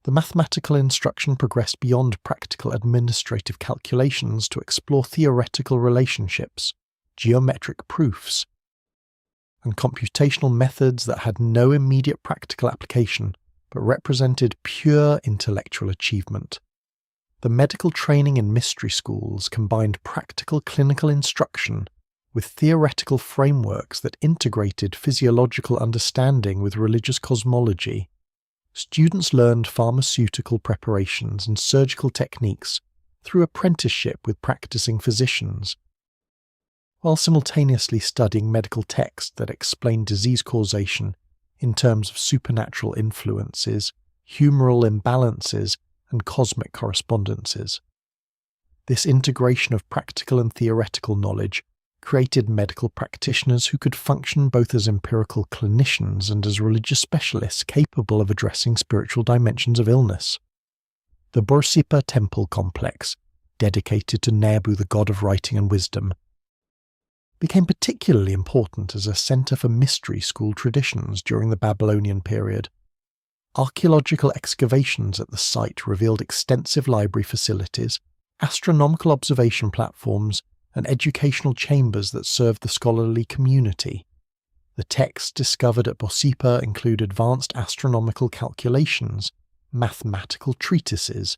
The mathematical instruction progressed beyond practical administrative calculations to explore theoretical relationships, geometric proofs, and computational methods that had no immediate practical application but represented pure intellectual achievement. The medical training in mystery schools combined practical clinical instruction with theoretical frameworks that integrated physiological understanding with religious cosmology. Students learned pharmaceutical preparations and surgical techniques through apprenticeship with practicing physicians, while simultaneously studying medical texts that explain disease causation in terms of supernatural influences, humoral imbalances, and cosmic correspondences. This integration of practical and theoretical knowledge created medical practitioners who could function both as empirical clinicians and as religious specialists capable of addressing spiritual dimensions of illness. The Borsippa temple complex, dedicated to Nebu, the god of writing and wisdom, became particularly important as a center for mystery school traditions during the Babylonian period. Archaeological excavations at the site revealed extensive library facilities, astronomical observation platforms, and educational chambers that served the scholarly community. The texts discovered at Bossipa include advanced astronomical calculations, mathematical treatises,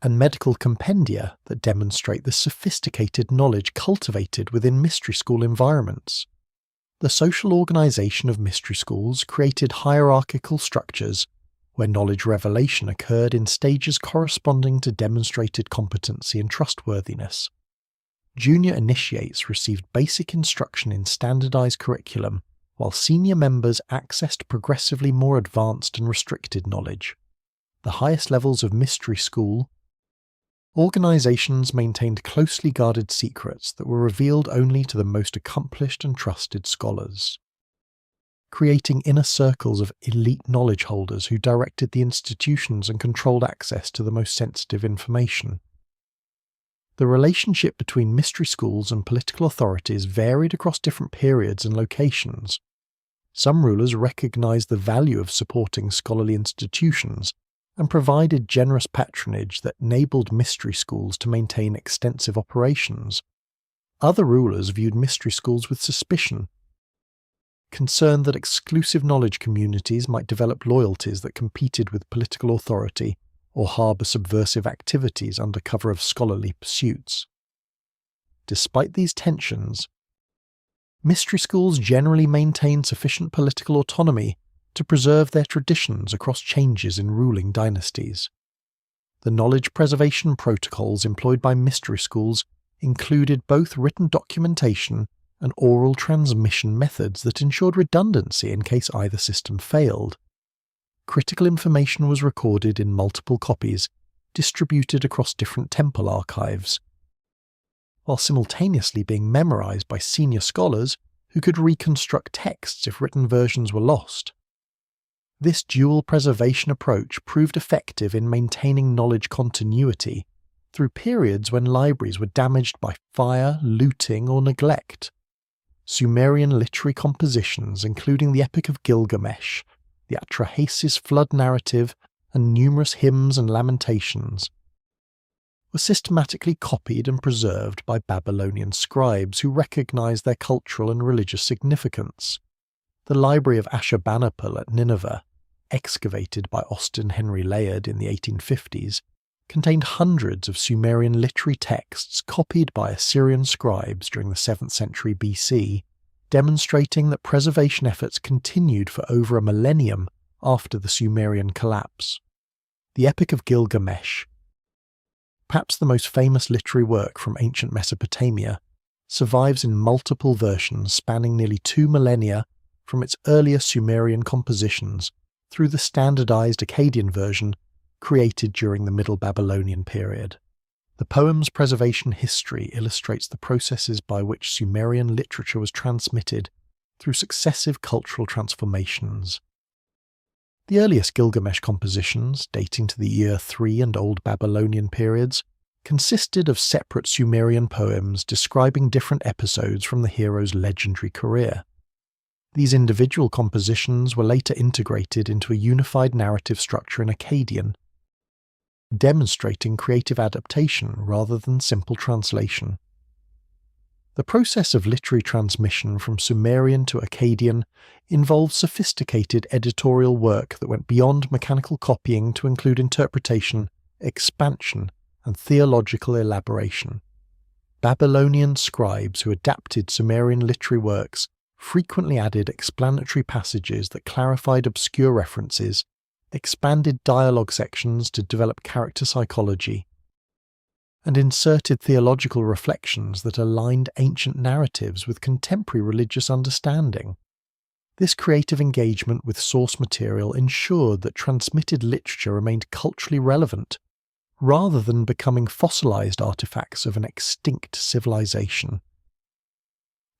and medical compendia that demonstrate the sophisticated knowledge cultivated within mystery school environments. The social organization of mystery schools created hierarchical structures where knowledge revelation occurred in stages corresponding to demonstrated competency and trustworthiness. Junior initiates received basic instruction in standardized curriculum, while senior members accessed progressively more advanced and restricted knowledge. The highest levels of mystery school organizations maintained closely guarded secrets that were revealed only to the most accomplished and trusted scholars, creating inner circles of elite knowledge holders who directed the institutions and controlled access to the most sensitive information. The relationship between mystery schools and political authorities varied across different periods and locations. Some rulers recognized the value of supporting scholarly institutions and provided generous patronage that enabled mystery schools to maintain extensive operations. Other rulers viewed mystery schools with suspicion, concerned that exclusive knowledge communities might develop loyalties that competed with political authority or harbour subversive activities under cover of scholarly pursuits. Despite these tensions, mystery schools generally maintained sufficient political autonomy to preserve their traditions across changes in ruling dynasties. The knowledge preservation protocols employed by mystery schools included both written documentation and oral transmission methods that ensured redundancy in case either system failed. Critical information was recorded in multiple copies, distributed across different temple archives, while simultaneously being memorized by senior scholars who could reconstruct texts if written versions were lost. This dual preservation approach proved effective in maintaining knowledge continuity through periods when libraries were damaged by fire, looting, or neglect. Sumerian literary compositions, including the Epic of Gilgamesh, the Atrahasis flood narrative, and numerous hymns and lamentations, were systematically copied and preserved by Babylonian scribes who recognized their cultural and religious significance. The library of Ashurbanipal at Nineveh, excavated by Austin Henry Layard in the 1850s, contained hundreds of Sumerian literary texts copied by Assyrian scribes during the 7th century BC, demonstrating that preservation efforts continued for over a millennium after the Sumerian collapse. The Epic of Gilgamesh, perhaps the most famous literary work from ancient Mesopotamia, survives in multiple versions spanning nearly 2 millennia from its earlier Sumerian compositions through the standardized Akkadian version created during the Middle Babylonian period. The poem's preservation history illustrates the processes by which Sumerian literature was transmitted through successive cultural transformations. The earliest Gilgamesh compositions, dating to the year 3 and Old Babylonian periods, consisted of separate Sumerian poems describing different episodes from the hero's legendary career. These individual compositions were later integrated into a unified narrative structure in Akkadian, demonstrating creative adaptation rather than simple translation. The process of literary transmission from Sumerian to Akkadian involved sophisticated editorial work that went beyond mechanical copying to include interpretation, expansion, and theological elaboration. Babylonian scribes who adapted Sumerian literary works frequently added explanatory passages that clarified obscure references, expanded dialogue sections to develop character psychology, and inserted theological reflections that aligned ancient narratives with contemporary religious understanding. This creative engagement with source material ensured that transmitted literature remained culturally relevant, rather than becoming fossilized artifacts of an extinct civilization.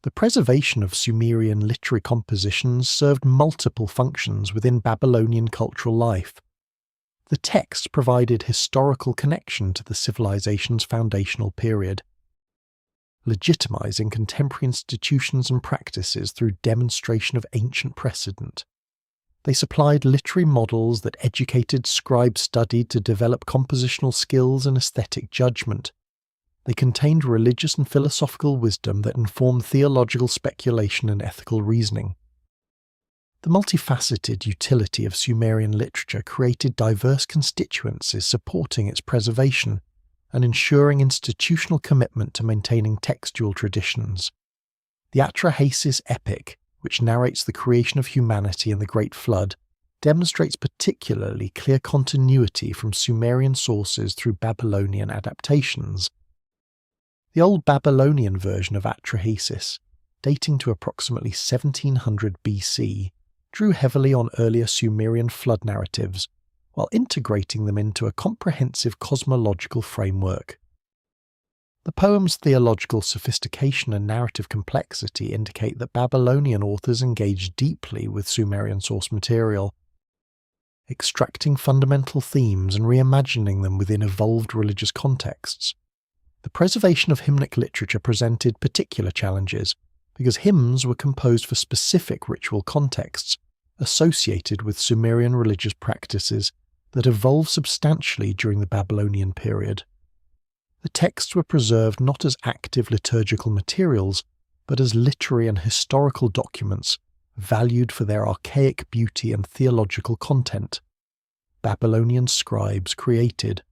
The preservation of Sumerian literary compositions served multiple functions within Babylonian cultural life. The texts provided historical connection to the civilization's foundational period, legitimizing contemporary institutions and practices through demonstration of ancient precedent. They supplied literary models that educated scribes studied to develop compositional skills and aesthetic judgment. They contained religious and philosophical wisdom that informed theological speculation and ethical reasoning. The multifaceted utility of Sumerian literature created diverse constituencies supporting its preservation and ensuring institutional commitment to maintaining textual traditions. The Atrahasis epic, which narrates the creation of humanity and the Great Flood, demonstrates particularly clear continuity from Sumerian sources through Babylonian adaptations. The Old Babylonian version of Atrahasis, dating to approximately 1700 BC, drew heavily on earlier Sumerian flood narratives, while integrating them into a comprehensive cosmological framework. The poem's theological sophistication and narrative complexity indicate that Babylonian authors engaged deeply with Sumerian source material, extracting fundamental themes and reimagining them within evolved religious contexts. The preservation of hymnic literature presented particular challenges, because hymns were composed for specific ritual contexts associated with Sumerian religious practices that evolved substantially during the Babylonian period. The texts were preserved not as active liturgical materials, but as literary and historical documents, valued for their archaic beauty and theological content. Babylonian scribes created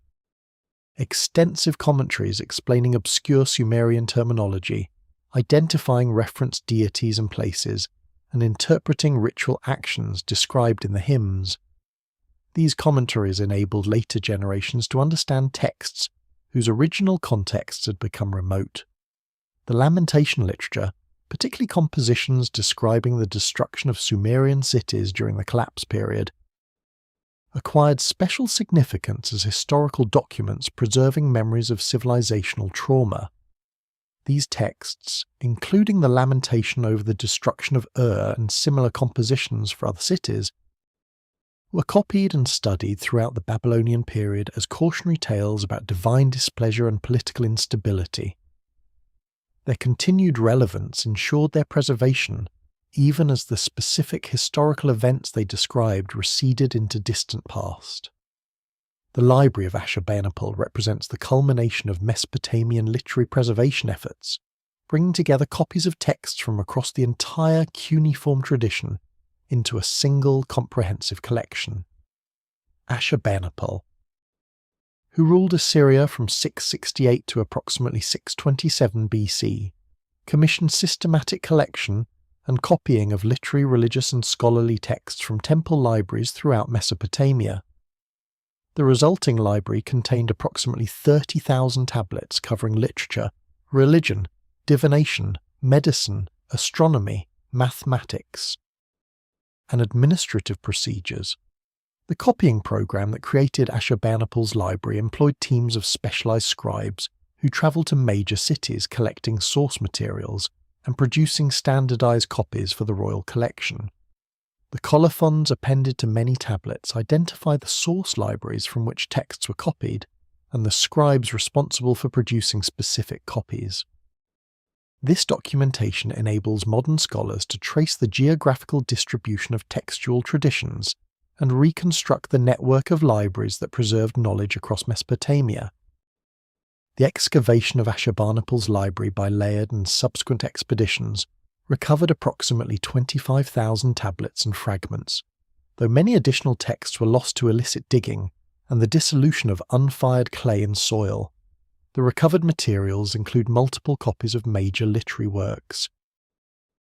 extensive commentaries explaining obscure Sumerian terminology, identifying referenced deities and places, and interpreting ritual actions described in the hymns. These commentaries enabled later generations to understand texts whose original contexts had become remote. The lamentation literature, particularly compositions describing the destruction of Sumerian cities during the collapse period, acquired special significance as historical documents preserving memories of civilizational trauma. These texts, including the lamentation over the destruction of Ur and similar compositions for other cities, were copied and studied throughout the Babylonian period as cautionary tales about divine displeasure and political instability. Their continued relevance ensured their preservation, even as the specific historical events they described receded into distant past. The Library of Ashurbanipal represents the culmination of Mesopotamian literary preservation efforts, bringing together copies of texts from across the entire cuneiform tradition into a single comprehensive collection. Ashurbanipal, who ruled Assyria from 668 to approximately 627 BC, commissioned systematic collection and copying of literary, religious and scholarly texts from temple libraries throughout Mesopotamia. The resulting library contained approximately 30,000 tablets covering literature, religion, divination, medicine, astronomy, mathematics, and administrative procedures. The copying program that created Ashurbanipal's library employed teams of specialized scribes who traveled to major cities collecting source materials and producing standardized copies for the royal collection. The colophons appended to many tablets identify the source libraries from which texts were copied, and the scribes responsible for producing specific copies. This documentation enables modern scholars to trace the geographical distribution of textual traditions and reconstruct the network of libraries that preserved knowledge across Mesopotamia. The excavation of Ashurbanipal's library by Layard and subsequent expeditions recovered approximately 25,000 tablets and fragments, though many additional texts were lost to illicit digging and the dissolution of unfired clay and soil. The recovered materials include multiple copies of major literary works,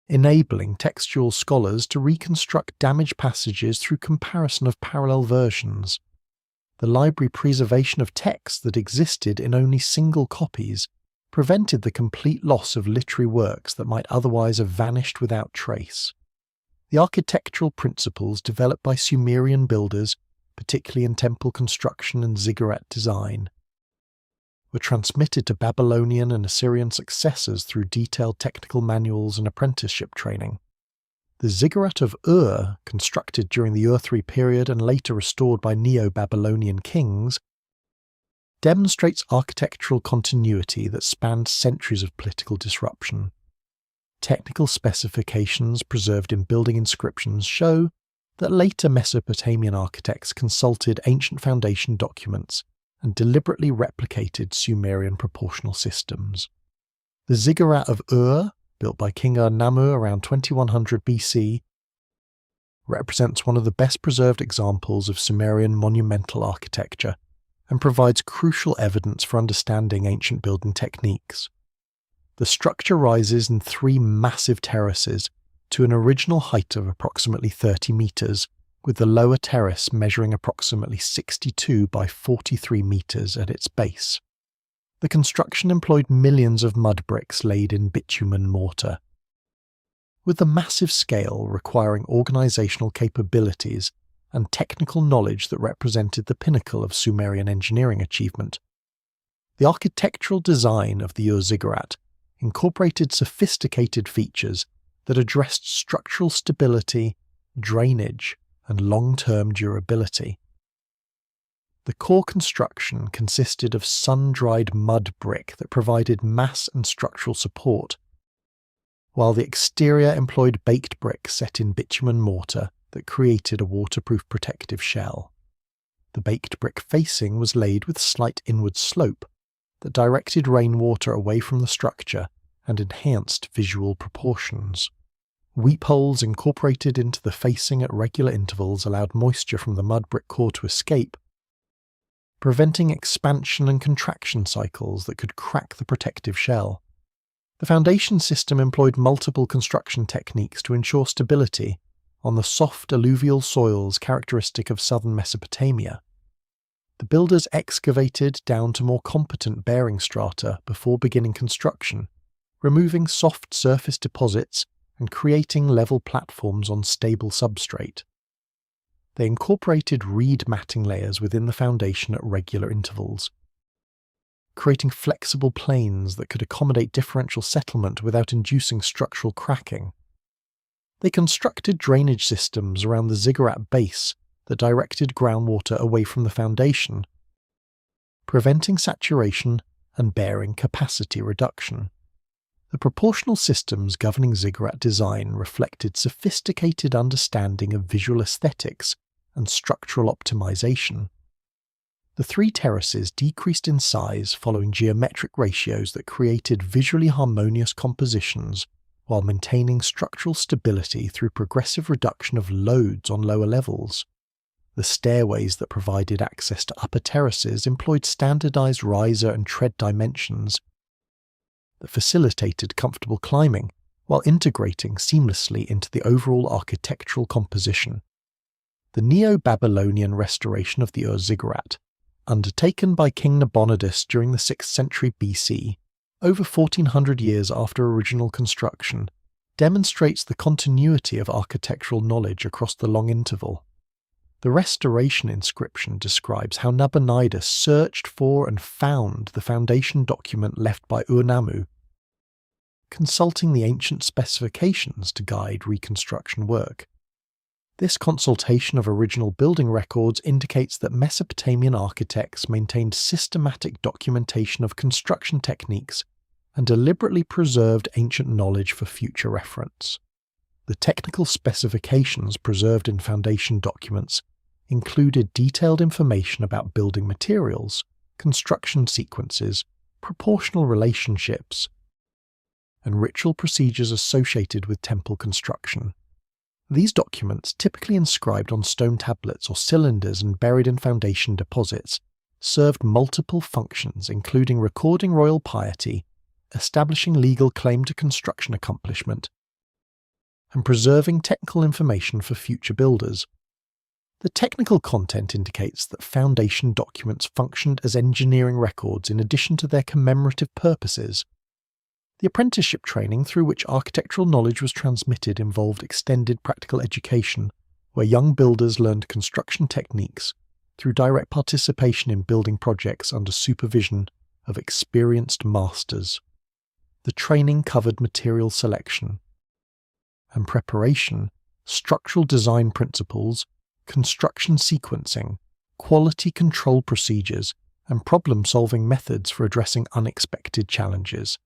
enabling textual scholars to reconstruct damaged passages through comparison of parallel versions. The library preservation of texts that existed in only single copies prevented the complete loss of literary works that might otherwise have vanished without trace. The architectural principles developed by Sumerian builders, particularly in temple construction and ziggurat design, were transmitted to Babylonian and Assyrian successors through detailed technical manuals and apprenticeship training. The ziggurat of Ur, constructed during the Ur III period and later restored by Neo-Babylonian kings, demonstrates architectural continuity that spanned centuries of political disruption. Technical specifications preserved in building inscriptions show that later Mesopotamian architects consulted ancient foundation documents and deliberately replicated Sumerian proportional systems. The ziggurat of Ur, built by King Ur-Nammu around 2100 BC, represents one of the best preserved examples of Sumerian monumental architecture and provides crucial evidence for understanding ancient building techniques. The structure rises in 3 massive terraces to an original height of approximately 30 metres, with the lower terrace measuring approximately 62 by 43 metres at its base. The construction employed millions of mud bricks laid in bitumen mortar. With the massive scale requiring organisational capabilities and technical knowledge that represented the pinnacle of Sumerian engineering achievement, the architectural design of the Ur ziggurat incorporated sophisticated features that addressed structural stability, drainage, and long-term durability. The core construction consisted of sun-dried mud brick that provided mass and structural support, while the exterior employed baked brick set in bitumen mortar that created a waterproof protective shell. The baked brick facing was laid with slight inward slope that directed rainwater away from the structure and enhanced visual proportions. Weep holes incorporated into the facing at regular intervals allowed moisture from the mud brick core to escape, preventing expansion and contraction cycles that could crack the protective shell. The foundation system employed multiple construction techniques to ensure stability on the soft alluvial soils characteristic of southern Mesopotamia. The builders excavated down to more competent bearing strata before beginning construction, removing soft surface deposits and creating level platforms on stable substrate. They incorporated reed matting layers within the foundation at regular intervals, creating flexible planes that could accommodate differential settlement without inducing structural cracking. They constructed drainage systems around the ziggurat base that directed groundwater away from the foundation, preventing saturation and bearing capacity reduction. The proportional systems governing ziggurat design reflected sophisticated understanding of visual aesthetics and structural optimization. The 3 terraces decreased in size following geometric ratios that created visually harmonious compositions while maintaining structural stability through progressive reduction of loads on lower levels. The stairways that provided access to upper terraces employed standardized riser and tread dimensions that facilitated comfortable climbing while integrating seamlessly into the overall architectural composition. The Neo-Babylonian restoration of the Ur ziggurat, undertaken by King Nabonidus during the 6th century BC, over 1400 years after original construction, demonstrates the continuity of architectural knowledge across the long interval. The restoration inscription describes how Nabonidus searched for and found the foundation document left by Ur-Nammu, consulting the ancient specifications to guide reconstruction work. This consultation of original building records indicates that Mesopotamian architects maintained systematic documentation of construction techniques and deliberately preserved ancient knowledge for future reference. The technical specifications preserved in foundation documents included detailed information about building materials, construction sequences, proportional relationships, and ritual procedures associated with temple construction. These documents, typically inscribed on stone tablets or cylinders and buried in foundation deposits, served multiple functions including recording royal piety, establishing legal claim to construction accomplishment, and preserving technical information for future builders. The technical content indicates that foundation documents functioned as engineering records in addition to their commemorative purposes. The apprenticeship training through which architectural knowledge was transmitted involved extended practical education, where young builders learned construction techniques through direct participation in building projects under supervision of experienced masters. The training covered material selection and preparation, structural design principles, construction sequencing, quality control procedures, and problem-solving methods for addressing unexpected challenges.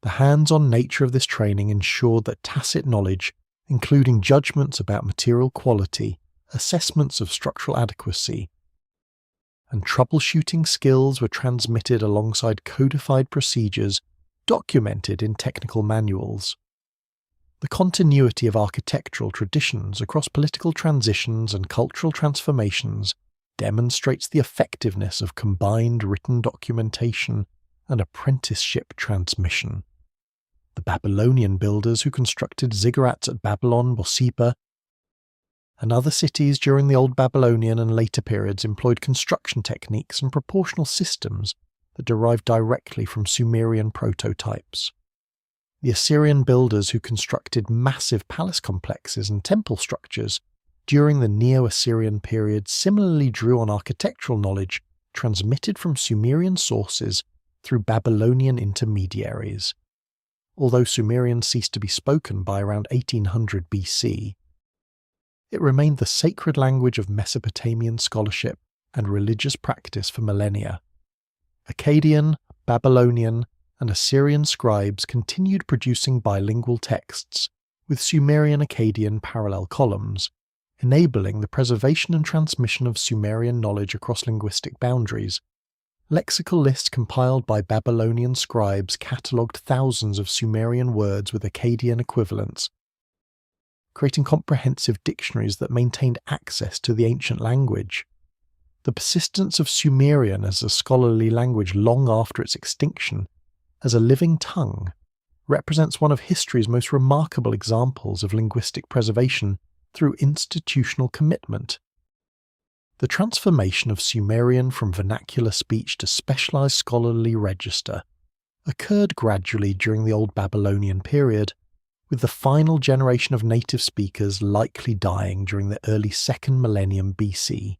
The hands-on nature of this training ensured that tacit knowledge including judgments about material quality, assessments of structural adequacy, and troubleshooting skills were transmitted alongside codified procedures documented in technical manuals. The continuity of architectural traditions across political transitions and cultural transformations demonstrates the effectiveness of combined written documentation and apprenticeship transmission. The Babylonian builders who constructed ziggurats at Babylon, Borsippa, and other cities during the Old Babylonian and later periods employed construction techniques and proportional systems that derived directly from Sumerian prototypes. The Assyrian builders who constructed massive palace complexes and temple structures during the Neo-Assyrian period similarly drew on architectural knowledge transmitted from Sumerian sources through Babylonian intermediaries. Although Sumerian ceased to be spoken by around 1800 BC, it remained the sacred language of Mesopotamian scholarship and religious practice for millennia. Akkadian, Babylonian, and Assyrian scribes continued producing bilingual texts, with Sumerian-Akkadian parallel columns, enabling the preservation and transmission of Sumerian knowledge across linguistic boundaries. Lexical lists compiled by Babylonian scribes catalogued thousands of Sumerian words with Akkadian equivalents, creating comprehensive dictionaries that maintained access to the ancient language. The persistence of Sumerian as a scholarly language long after its extinction, as a living tongue, represents one of history's most remarkable examples of linguistic preservation through institutional commitment. The transformation of Sumerian from vernacular speech to specialized scholarly register occurred gradually during the Old Babylonian period, with the final generation of native speakers likely dying during the early 2nd millennium BC.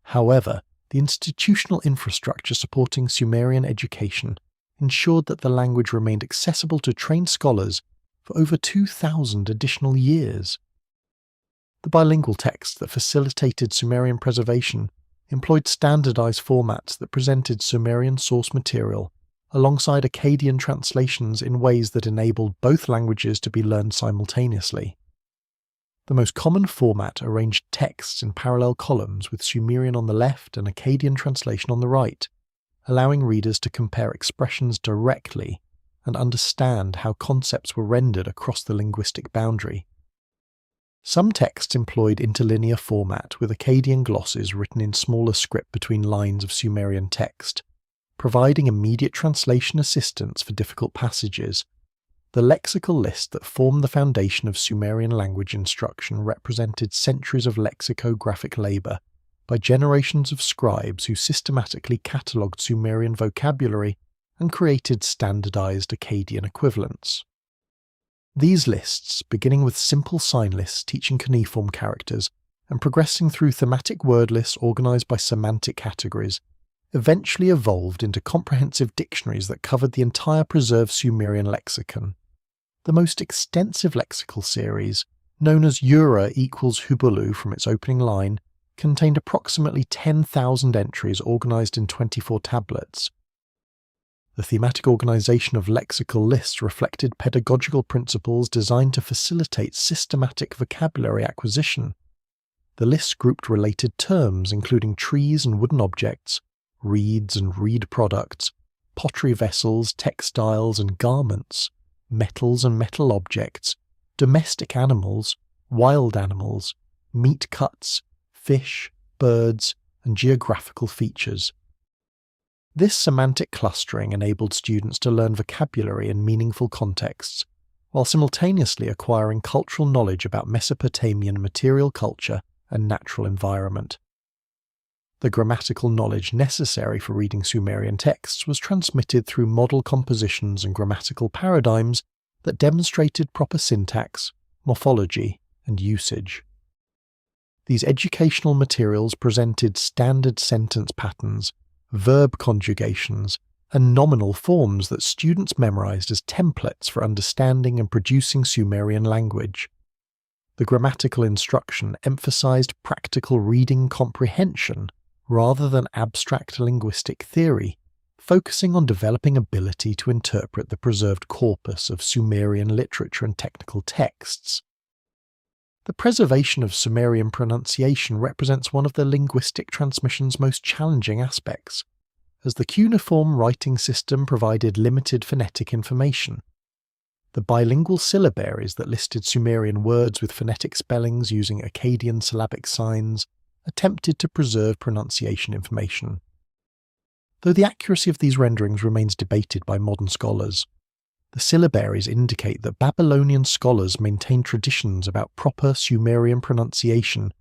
However, the institutional infrastructure supporting Sumerian education ensured that the language remained accessible to trained scholars for over 2,000 additional years. The bilingual texts that facilitated Sumerian preservation employed standardized formats that presented Sumerian source material alongside Akkadian translations in ways that enabled both languages to be learned simultaneously. The most common format arranged texts in parallel columns with Sumerian on the left and Akkadian translation on the right, allowing readers to compare expressions directly and understand how concepts were rendered across the linguistic boundary. Some texts employed interlinear format with Akkadian glosses written in smaller script between lines of Sumerian text, providing immediate translation assistance for difficult passages. The lexical list that formed the foundation of Sumerian language instruction represented centuries of lexicographic labour by generations of scribes who systematically catalogued Sumerian vocabulary and created standardized Akkadian equivalents. These lists, beginning with simple sign lists teaching cuneiform characters and progressing through thematic word lists organized by semantic categories, eventually evolved into comprehensive dictionaries that covered the entire preserved Sumerian lexicon. The most extensive lexical series, known as Ura equals Hubulu from its opening line, contained approximately 10,000 entries organized in 24 tablets. The thematic organization of lexical lists reflected pedagogical principles designed to facilitate systematic vocabulary acquisition. The lists grouped related terms including trees and wooden objects, reeds and reed products, pottery vessels, textiles and garments, metals and metal objects, domestic animals, wild animals, meat cuts, fish, birds, and geographical features. This semantic clustering enabled students to learn vocabulary in meaningful contexts, while simultaneously acquiring cultural knowledge about Mesopotamian material culture and natural environment. The grammatical knowledge necessary for reading Sumerian texts was transmitted through model compositions and grammatical paradigms that demonstrated proper syntax, morphology, and usage. These educational materials presented standard sentence patterns, verb conjugations, and nominal forms that students memorized as templates for understanding and producing Sumerian language. The grammatical instruction emphasized practical reading comprehension rather than abstract linguistic theory, focusing on developing ability to interpret the preserved corpus of Sumerian literature and technical texts. The preservation of Sumerian pronunciation represents one of the linguistic transmission's most challenging aspects, as the cuneiform writing system provided limited phonetic information. The bilingual syllabaries that listed Sumerian words with phonetic spellings using Akkadian syllabic signs attempted to preserve pronunciation information. Though the accuracy of these renderings remains debated by modern scholars, the syllabaries indicate that Babylonian scholars maintained traditions about proper Sumerian pronunciation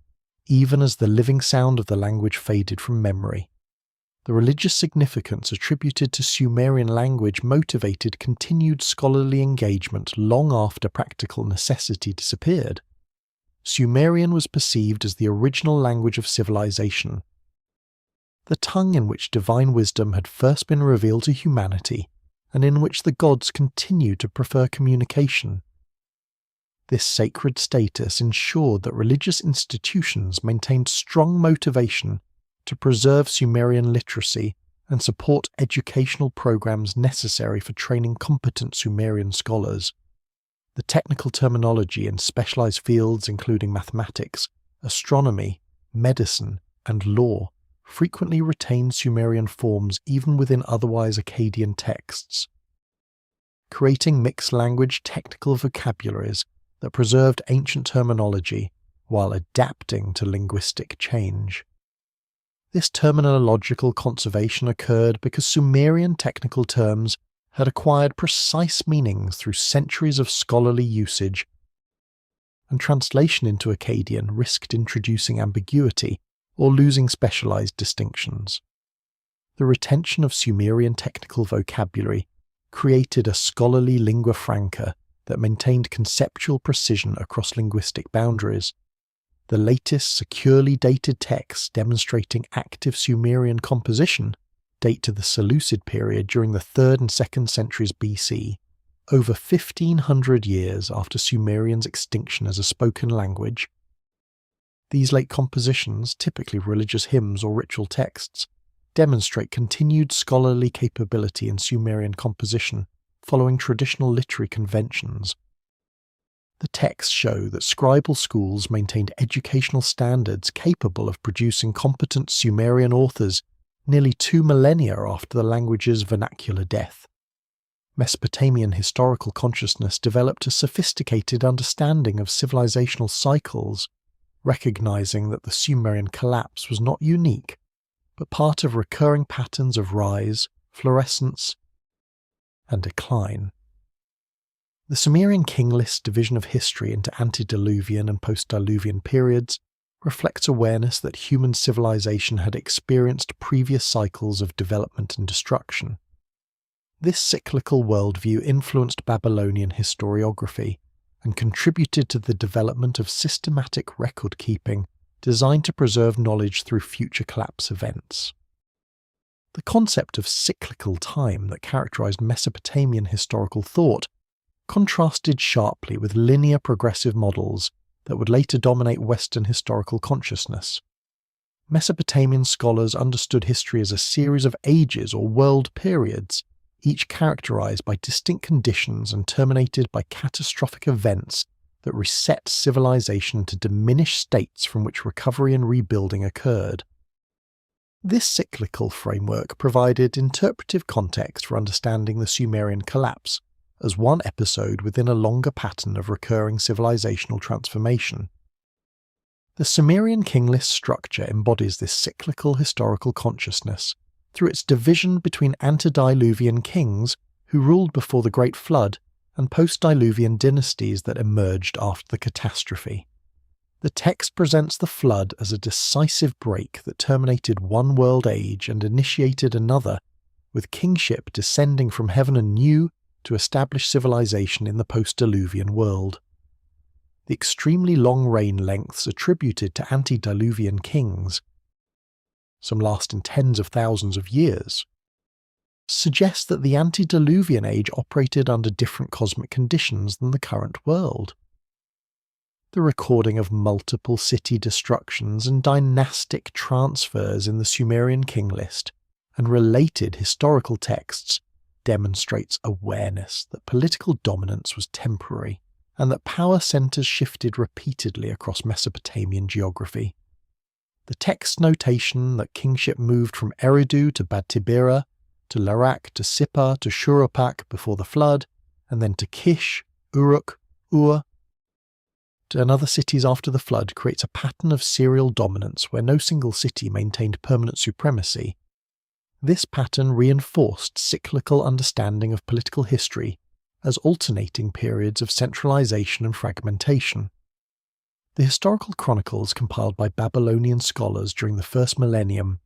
even as the living sound of the language faded from memory. The religious significance attributed to Sumerian language motivated continued scholarly engagement long after practical necessity disappeared. Sumerian was perceived as the original language of civilization, the tongue in which divine wisdom had first been revealed to humanity, and in which the gods continued to prefer communication. This sacred status ensured that religious institutions maintained strong motivation to preserve Sumerian literacy and support educational programs necessary for training competent Sumerian scholars. The technical terminology in specialized fields including mathematics, astronomy, medicine, and law frequently retained Sumerian forms even within otherwise Akkadian texts, creating mixed-language technical vocabularies that preserved ancient terminology while adapting to linguistic change. This terminological conservation occurred because Sumerian technical terms had acquired precise meanings through centuries of scholarly usage, and translation into Akkadian risked introducing ambiguity or losing specialized distinctions. The retention of Sumerian technical vocabulary created a scholarly lingua franca that maintained conceptual precision across linguistic boundaries. The latest securely dated texts demonstrating active Sumerian composition date to the Seleucid period during the 3rd and 2nd centuries BC, over 1500 years after Sumerian's extinction as a spoken language. These late compositions, typically religious hymns or ritual texts, demonstrate continued scholarly capability in Sumerian composition following traditional literary conventions. The texts show that scribal schools maintained educational standards capable of producing competent Sumerian authors nearly 2 millennia after the language's vernacular death. Mesopotamian historical consciousness developed a sophisticated understanding of civilizational cycles, recognizing that the Sumerian collapse was not unique, but part of recurring patterns of rise, fluorescence, and decline. The Sumerian king list division of history into antediluvian and post-diluvian periods reflects awareness that human civilization had experienced previous cycles of development and destruction. This cyclical worldview influenced Babylonian historiography and contributed to the development of systematic record-keeping designed to preserve knowledge through future collapse events. The concept of cyclical time that characterized Mesopotamian historical thought contrasted sharply with linear progressive models that would later dominate Western historical consciousness. Mesopotamian scholars understood history as a series of ages or world periods, each characterized by distinct conditions and terminated by catastrophic events that reset civilization to diminished states from which recovery and rebuilding occurred. This cyclical framework provided interpretive context for understanding the Sumerian collapse as one episode within a longer pattern of recurring civilizational transformation. The Sumerian king list structure embodies this cyclical historical consciousness through its division between antediluvian kings who ruled before the Great Flood and post-diluvian dynasties that emerged after the catastrophe. The text presents the flood as a decisive break that terminated one world age and initiated another, with kingship descending from heaven anew to establish civilization in the post-diluvian world. The extremely long reign lengths attributed to antediluvian kings, some lasting tens of thousands of years, suggest that the antediluvian age operated under different cosmic conditions than the current world. The recording of multiple city destructions and dynastic transfers in the Sumerian king list and related historical texts demonstrates awareness that political dominance was temporary and that power centers shifted repeatedly across Mesopotamian geography. The text notation that kingship moved from Eridu to Bad Tibira, to Larak to Sippar to Shurupak before the flood, and then to Kish, Uruk, Ur, and other cities after the flood creates a pattern of serial dominance where no single city maintained permanent supremacy. This pattern reinforced cyclical understanding of political history as alternating periods of centralization and fragmentation. The historical chronicles compiled by Babylonian scholars during the first millennium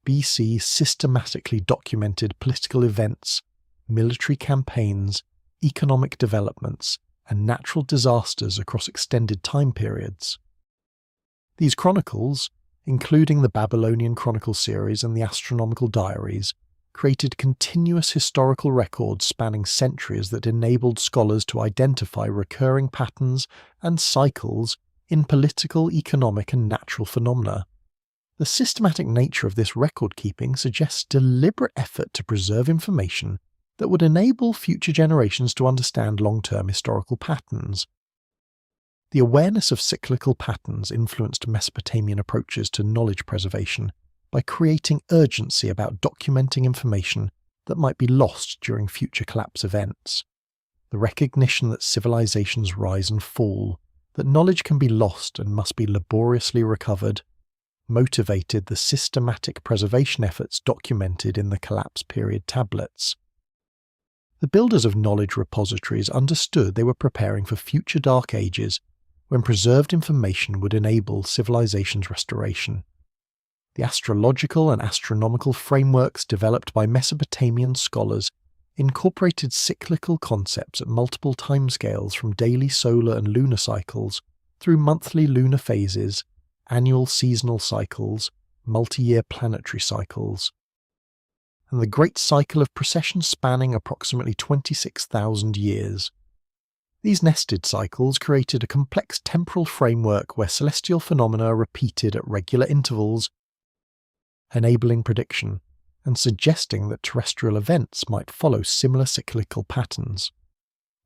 BC systematically documented political events, military campaigns, economic developments, and natural disasters across extended time periods. These chronicles, including the Babylonian Chronicle series and the Astronomical Diaries, created continuous historical records spanning centuries that enabled scholars to identify recurring patterns and cycles in political, economic, and natural phenomena. The systematic nature of this record-keeping suggests deliberate effort to preserve information that would enable future generations to understand long-term historical patterns. The awareness of cyclical patterns influenced Mesopotamian approaches to knowledge preservation by creating urgency about documenting information that might be lost during future collapse events. The recognition that civilizations rise and fall, that knowledge can be lost and must be laboriously recovered, motivated the systematic preservation efforts documented in the collapse period tablets. The builders of knowledge repositories understood they were preparing for future dark ages when preserved information would enable civilization's restoration. The astrological and astronomical frameworks developed by Mesopotamian scholars incorporated cyclical concepts at multiple timescales from daily solar and lunar cycles through monthly lunar phases, annual seasonal cycles, multi-year planetary cycles, and the great cycle of precession spanning approximately 26,000 years. These nested cycles created a complex temporal framework where celestial phenomena are repeated at regular intervals, enabling prediction and suggesting that terrestrial events might follow similar cyclical patterns.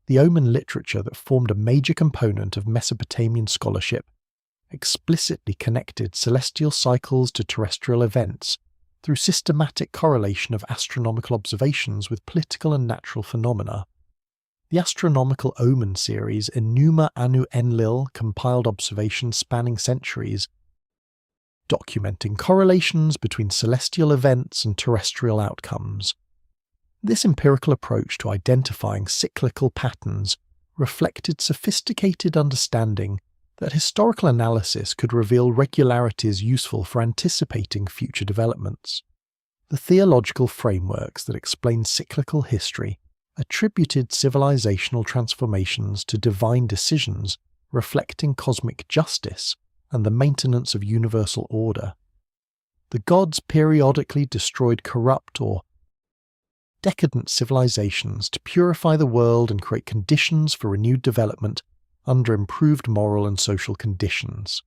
The omen literature that formed a major component of Mesopotamian scholarship explicitly connected celestial cycles to terrestrial events through systematic correlation of astronomical observations with political and natural phenomena. The astronomical omen series Enuma Anu Enlil compiled observations spanning centuries, documenting correlations between celestial events and terrestrial outcomes. This empirical approach to identifying cyclical patterns reflected sophisticated understanding that historical analysis could reveal regularities useful for anticipating future developments. The theological frameworks that explain cyclical history attributed civilizational transformations to divine decisions reflecting cosmic justice and the maintenance of universal order. The gods periodically destroyed corrupt or decadent civilizations to purify the world and create conditions for renewed development under improved moral and social conditions.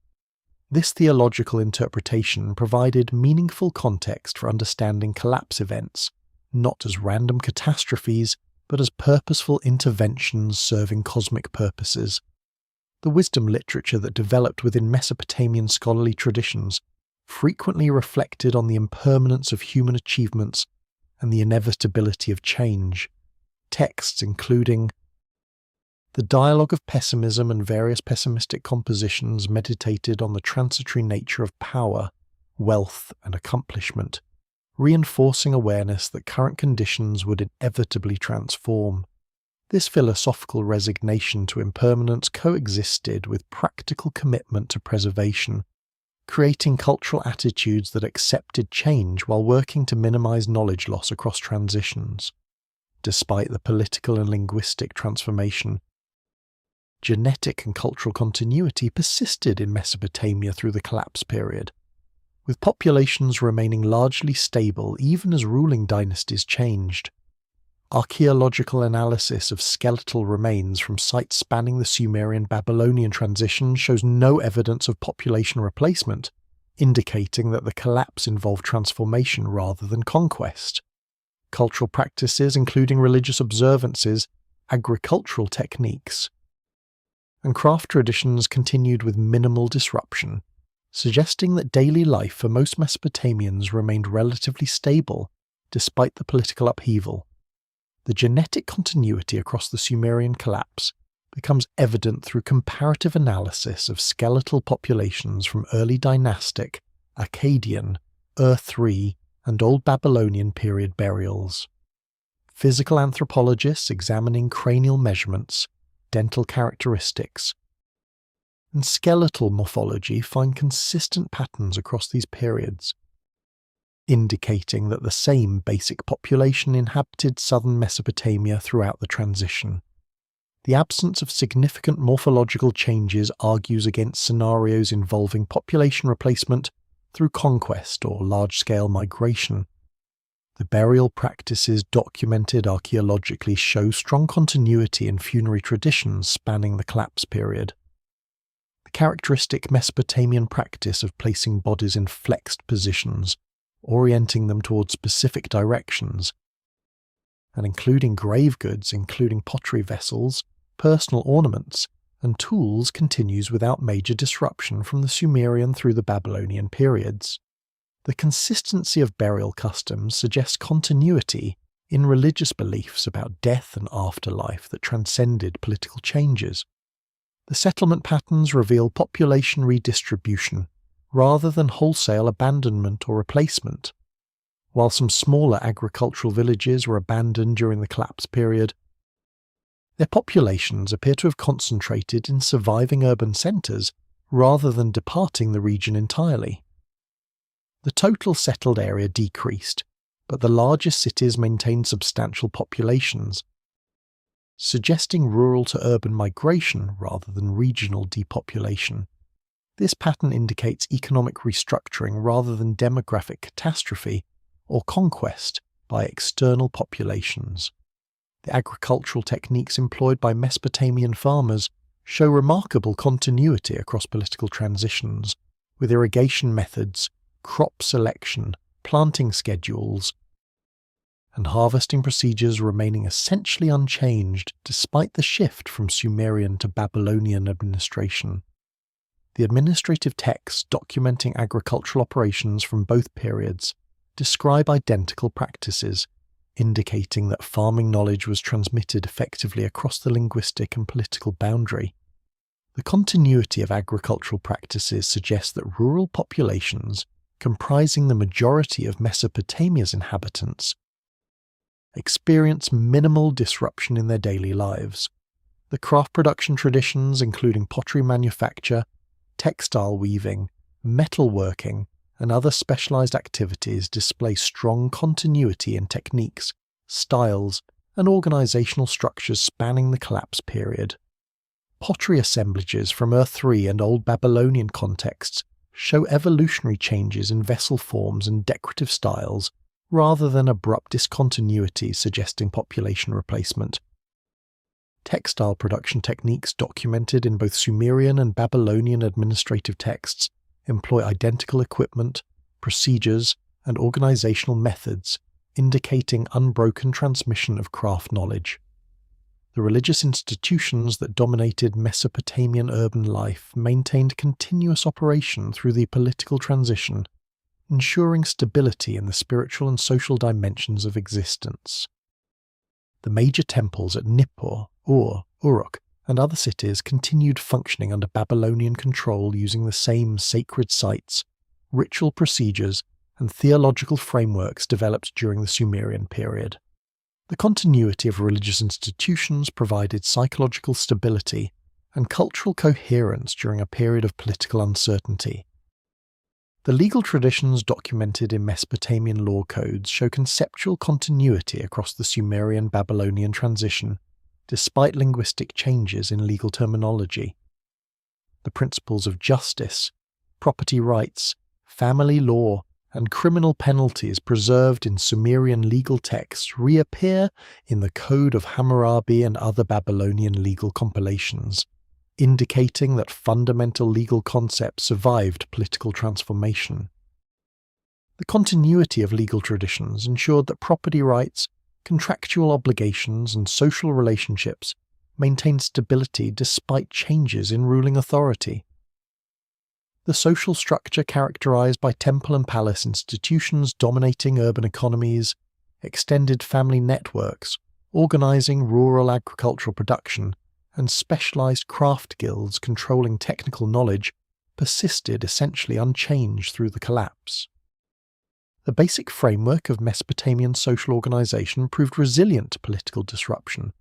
This theological interpretation provided meaningful context for understanding collapse events, not as random catastrophes, but as purposeful interventions serving cosmic purposes. The wisdom literature that developed within Mesopotamian scholarly traditions frequently reflected on the impermanence of human achievements and the inevitability of change. Texts including the Dialogue of Pessimism and various pessimistic compositions meditated on the transitory nature of power, wealth, and accomplishment, reinforcing awareness that current conditions would inevitably transform. This philosophical resignation to impermanence coexisted with practical commitment to preservation, creating cultural attitudes that accepted change while working to minimize knowledge loss across transitions. Despite the political and linguistic transformation, genetic and cultural continuity persisted in Mesopotamia through the collapse period, with populations remaining largely stable even as ruling dynasties changed. Archaeological analysis of skeletal remains from sites spanning the Sumerian-Babylonian transition shows no evidence of population replacement, indicating that the collapse involved transformation rather than conquest. Cultural practices, including religious observances, agricultural techniques, and craft traditions continued with minimal disruption, suggesting that daily life for most Mesopotamians remained relatively stable despite the political upheaval. The genetic continuity across the Sumerian collapse becomes evident through comparative analysis of skeletal populations from early dynastic, Akkadian, Ur-3, and Old Babylonian period burials. Physical anthropologists examining cranial measurements, dental characteristics, and skeletal morphology find consistent patterns across these periods, indicating that the same basic population inhabited southern Mesopotamia throughout the transition. The absence of significant morphological changes argues against scenarios involving population replacement through conquest or large-scale migration. The burial practices documented archaeologically show strong continuity in funerary traditions spanning the collapse period. The characteristic Mesopotamian practice of placing bodies in flexed positions, orienting them towards specific directions, and including grave goods, including pottery vessels, personal ornaments, and tools, continues without major disruption from the Sumerian through the Babylonian periods. The consistency of burial customs suggests continuity in religious beliefs about death and afterlife that transcended political changes. The settlement patterns reveal population redistribution rather than wholesale abandonment or replacement. While some smaller agricultural villages were abandoned during the collapse period, their populations appear to have concentrated in surviving urban centres rather than departing the region entirely. The total settled area decreased, but the largest cities maintained substantial populations, suggesting rural to urban migration rather than regional depopulation. This pattern indicates economic restructuring rather than demographic catastrophe or conquest by external populations. The agricultural techniques employed by Mesopotamian farmers show remarkable continuity across political transitions, with irrigation methods, crop selection, planting schedules, and harvesting procedures remaining essentially unchanged despite the shift from Sumerian to Babylonian administration. The administrative texts documenting agricultural operations from both periods describe identical practices, indicating that farming knowledge was transmitted effectively across the linguistic and political boundary. The continuity of agricultural practices suggests that rural populations, comprising the majority of Mesopotamia's inhabitants, experience minimal disruption in their daily lives. The craft production traditions, including pottery manufacture, textile weaving, metalworking, and other specialized activities, display strong continuity in techniques, styles, and organizational structures spanning the collapse period. Pottery assemblages from Ur-3 and Old Babylonian contexts show evolutionary changes in vessel forms and decorative styles rather than abrupt discontinuity suggesting population replacement. Textile production techniques documented in both Sumerian and Babylonian administrative texts employ identical equipment, procedures, and organizational methods, indicating unbroken transmission of craft knowledge. The religious institutions that dominated Mesopotamian urban life maintained continuous operation through the political transition, ensuring stability in the spiritual and social dimensions of existence. The major temples at Nippur, Uruk, and other cities continued functioning under Babylonian control using the same sacred sites, ritual procedures, and theological frameworks developed during the Sumerian period. The continuity of religious institutions provided psychological stability and cultural coherence during a period of political uncertainty. The legal traditions documented in Mesopotamian law codes show conceptual continuity across the Sumerian-Babylonian transition, despite linguistic changes in legal terminology. The principles of justice, property rights, family law, and criminal penalties preserved in Sumerian legal texts reappear in the Code of Hammurabi and other Babylonian legal compilations, indicating that fundamental legal concepts survived political transformation. The continuity of legal traditions ensured that property rights, contractual obligations, and social relationships maintained stability despite changes in ruling authority. The social structure characterized by temple and palace institutions dominating urban economies, extended family networks, organizing rural agricultural production, and specialized craft guilds controlling technical knowledge persisted essentially unchanged through the collapse. The basic framework of Mesopotamian social organization proved resilient to political disruption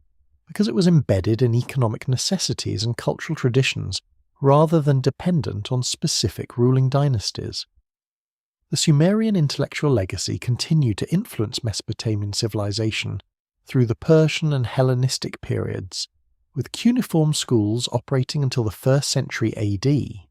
because it was embedded in economic necessities and cultural traditions rather than dependent on specific ruling dynasties. The Sumerian intellectual legacy continued to influence Mesopotamian civilization through the Persian and Hellenistic periods, with cuneiform schools operating until the 1st century AD.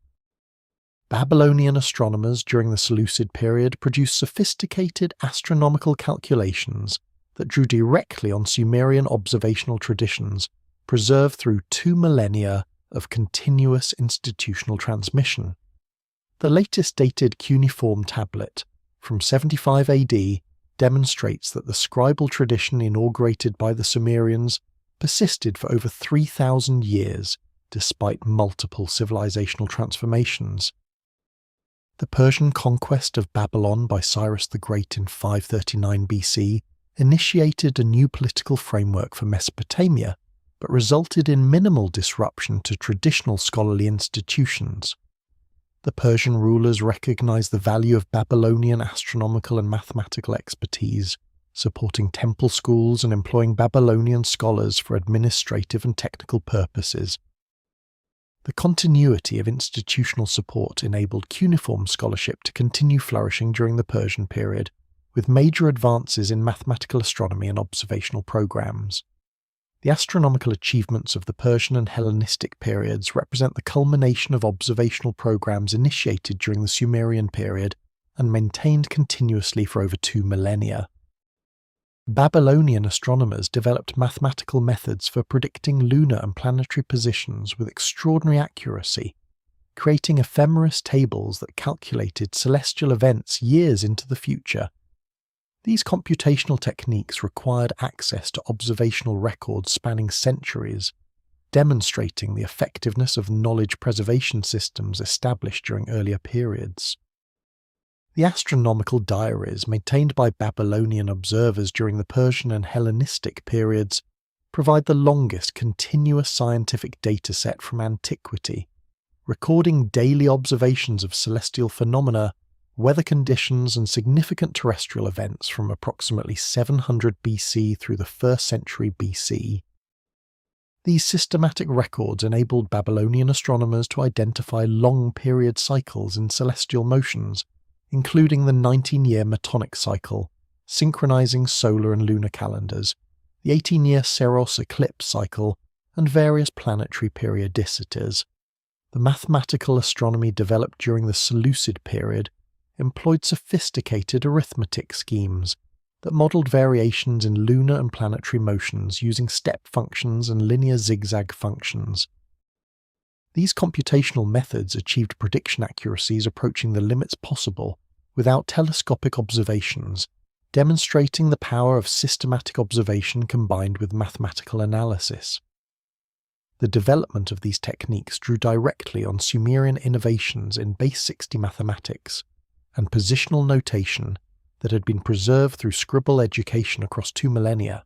Babylonian astronomers during the Seleucid period produced sophisticated astronomical calculations that drew directly on Sumerian observational traditions preserved through 2 millennia of continuous institutional transmission. The latest dated cuneiform tablet, from 75 AD, demonstrates that the scribal tradition inaugurated by the Sumerians persisted for over 3,000 years despite multiple civilizational transformations. The Persian conquest of Babylon by Cyrus the Great in 539 BC initiated a new political framework for Mesopotamia, but resulted in minimal disruption to traditional scholarly institutions. The Persian rulers recognized the value of Babylonian astronomical and mathematical expertise, supporting temple schools and employing Babylonian scholars for administrative and technical purposes. The continuity of institutional support enabled cuneiform scholarship to continue flourishing during the Persian period, with major advances in mathematical astronomy and observational programs. The astronomical achievements of the Persian and Hellenistic periods represent the culmination of observational programs initiated during the Sumerian period and maintained continuously for over 2 millennia. Babylonian astronomers developed mathematical methods for predicting lunar and planetary positions with extraordinary accuracy, creating ephemeris tables that calculated celestial events years into the future. These computational techniques required access to observational records spanning centuries, demonstrating the effectiveness of knowledge preservation systems established during earlier periods. The astronomical diaries maintained by Babylonian observers during the Persian and Hellenistic periods provide the longest continuous scientific dataset from antiquity, recording daily observations of celestial phenomena, weather conditions, and significant terrestrial events from approximately 700 BC through the 1st century BC. These systematic records enabled Babylonian astronomers to identify long-period cycles in celestial motions, including the 19-year Metonic cycle, synchronizing solar and lunar calendars, the 18-year Saros eclipse cycle, and various planetary periodicities. The mathematical astronomy developed during the Seleucid period employed sophisticated arithmetic schemes that modeled variations in lunar and planetary motions using step functions and linear zigzag functions. These computational methods achieved prediction accuracies approaching the limits possible without telescopic observations, demonstrating the power of systematic observation combined with mathematical analysis. The development of these techniques drew directly on Sumerian innovations in base 60 mathematics and positional notation that had been preserved through scribal education across 2 millennia.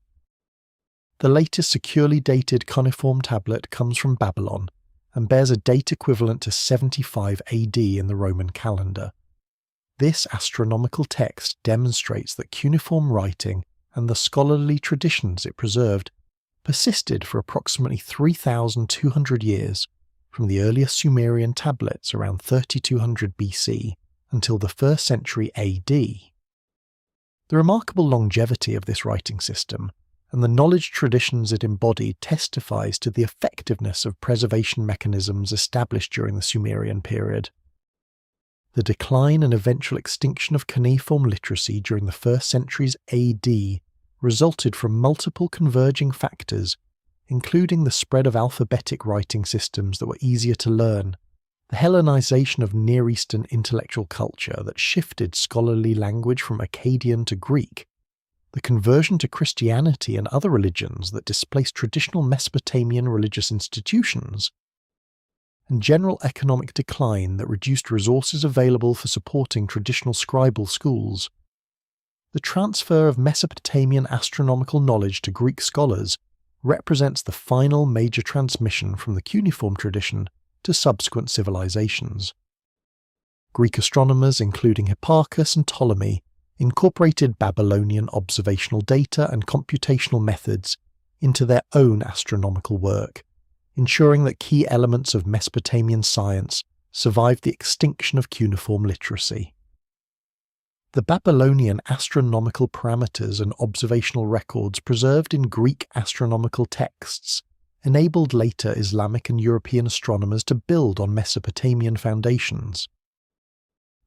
The latest securely dated cuneiform tablet comes from Babylon and bears a date equivalent to 75 AD in the Roman calendar. This astronomical text demonstrates that cuneiform writing and the scholarly traditions it preserved persisted for approximately 3,200 years, from the earliest Sumerian tablets around 3200 BC until the 1st century AD. The remarkable longevity of this writing system and the knowledge traditions it embodied testifies to the effectiveness of preservation mechanisms established during the Sumerian period. The decline and eventual extinction of cuneiform literacy during the 1st centuries AD resulted from multiple converging factors, including the spread of alphabetic writing systems that were easier to learn, the Hellenization of Near Eastern intellectual culture that shifted scholarly language from Akkadian to Greek, the conversion to Christianity and other religions that displaced traditional Mesopotamian religious institutions, and general economic decline that reduced resources available for supporting traditional scribal schools. The transfer of Mesopotamian astronomical knowledge to Greek scholars represents the final major transmission from the cuneiform tradition to subsequent civilizations. Greek astronomers, including Hipparchus and Ptolemy, incorporated Babylonian observational data and computational methods into their own astronomical work, ensuring that key elements of Mesopotamian science survived the extinction of cuneiform literacy. The Babylonian astronomical parameters and observational records preserved in Greek astronomical texts enabled later Islamic and European astronomers to build on Mesopotamian foundations.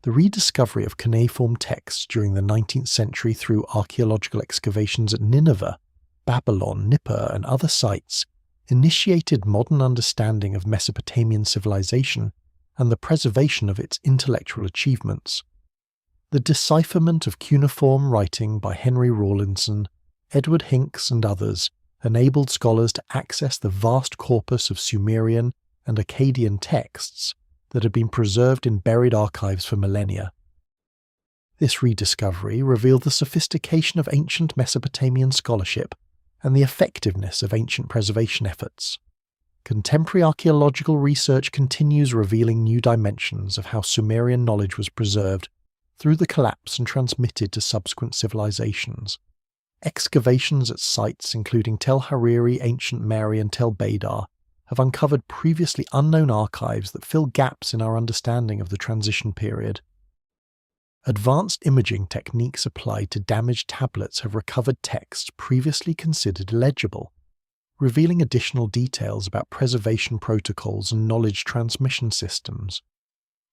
The rediscovery of cuneiform texts during the 19th century through archaeological excavations at Nineveh, Babylon, Nippur, and other sites initiated modern understanding of Mesopotamian civilization and the preservation of its intellectual achievements. The decipherment of cuneiform writing by Henry Rawlinson, Edward Hincks, and others enabled scholars to access the vast corpus of Sumerian and Akkadian texts that had been preserved in buried archives for millennia. This rediscovery revealed the sophistication of ancient Mesopotamian scholarship and the effectiveness of ancient preservation efforts. Contemporary archaeological research continues revealing new dimensions of how Sumerian knowledge was preserved through the collapse and transmitted to subsequent civilizations. Excavations at sites including Tel Hariri, Ancient Mary, and Tel Beidar have uncovered previously unknown archives that fill gaps in our understanding of the transition period. Advanced imaging techniques applied to damaged tablets have recovered texts previously considered illegible, revealing additional details about preservation protocols and knowledge transmission systems.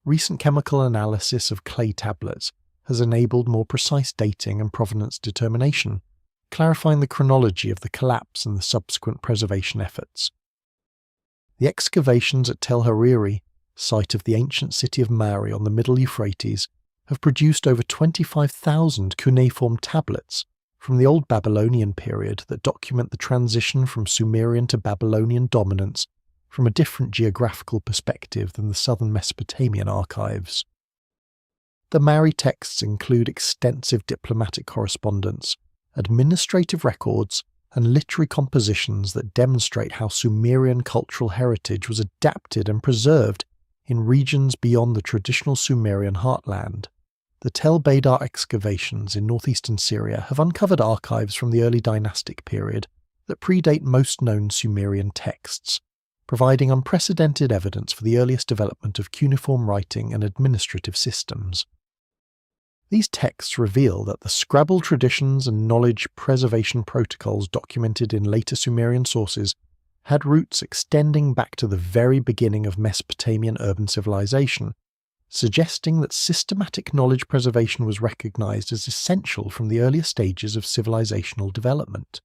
Recent chemical analysis of clay tablets has enabled more precise dating and provenance determination, clarifying the chronology of the collapse and the subsequent preservation efforts. The excavations at Tel Hariri, site of the ancient city of Mari on the Middle Euphrates, have produced over 25,000 cuneiform tablets from the Old Babylonian period that document the transition from Sumerian to Babylonian dominance from a different geographical perspective than the southern Mesopotamian archives. The Mari texts include extensive diplomatic correspondence, administrative records, and literary compositions that demonstrate how Sumerian cultural heritage was adapted and preserved in regions beyond the traditional Sumerian heartland. The Tel Beidar excavations in northeastern Syria have uncovered archives from the early dynastic period that predate most known Sumerian texts, providing unprecedented evidence for the earliest development of cuneiform writing and administrative systems. These texts reveal that the scribal traditions and knowledge preservation protocols documented in later Sumerian sources had roots extending back to the very beginning of Mesopotamian urban civilization, suggesting that systematic knowledge preservation was recognized as essential from the earlier stages of civilizational development.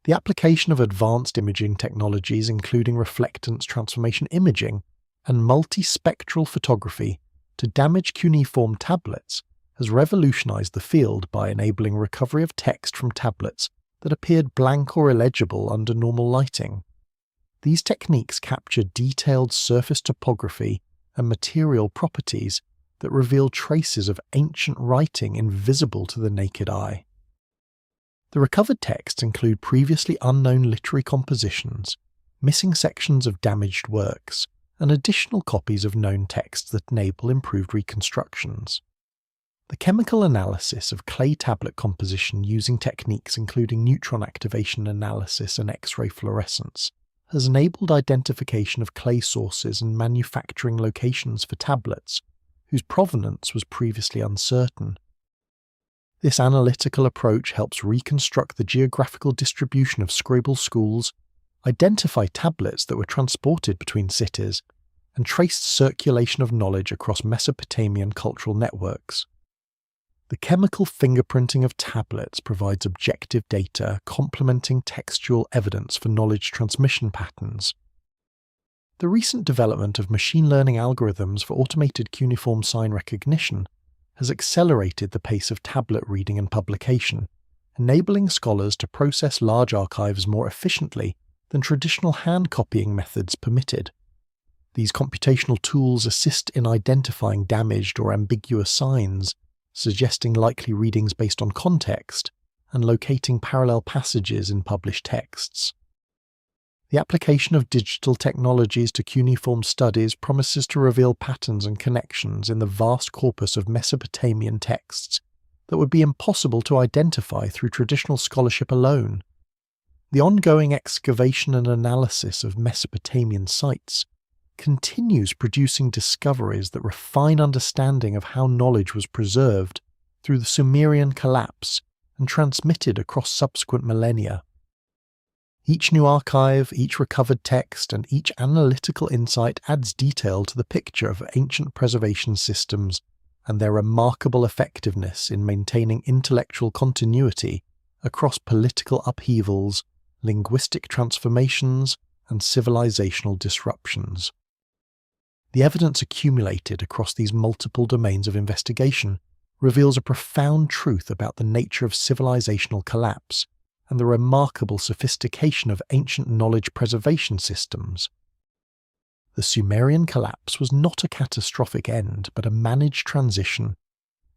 The application of advanced imaging technologies including reflectance transformation imaging and multispectral photography to damage cuneiform tablets has revolutionized the field by enabling recovery of text from tablets that appeared blank or illegible under normal lighting. These techniques capture detailed surface topography and material properties that reveal traces of ancient writing invisible to the naked eye. The recovered texts include previously unknown literary compositions, missing sections of damaged works, and additional copies of known texts that enable improved reconstructions. The chemical analysis of clay tablet composition using techniques including neutron activation analysis and X-ray fluorescence has enabled identification of clay sources and manufacturing locations for tablets, whose provenance was previously uncertain. This analytical approach helps reconstruct the geographical distribution of scribal schools, identify tablets that were transported between cities, and trace circulation of knowledge across Mesopotamian cultural networks. The chemical fingerprinting of tablets provides objective data complementing textual evidence for knowledge transmission patterns. The recent development of machine learning algorithms for automated cuneiform sign recognition has accelerated the pace of tablet reading and publication, enabling scholars to process large archives more efficiently than traditional hand-copying methods permitted. These computational tools assist in identifying damaged or ambiguous signs, suggesting likely readings based on context, and locating parallel passages in published texts. The application of digital technologies to cuneiform studies promises to reveal patterns and connections in the vast corpus of Mesopotamian texts that would be impossible to identify through traditional scholarship alone. The ongoing excavation and analysis of Mesopotamian sites continues producing discoveries that refine understanding of how knowledge was preserved through the Sumerian collapse and transmitted across subsequent millennia. Each new archive, each recovered text, and each analytical insight adds detail to the picture of ancient preservation systems and their remarkable effectiveness in maintaining intellectual continuity across political upheavals, linguistic transformations, and civilizational disruptions. The evidence accumulated across these multiple domains of investigation reveals a profound truth about the nature of civilizational collapse and the remarkable sophistication of ancient knowledge preservation systems. The Sumerian collapse was not a catastrophic end, but a managed transition,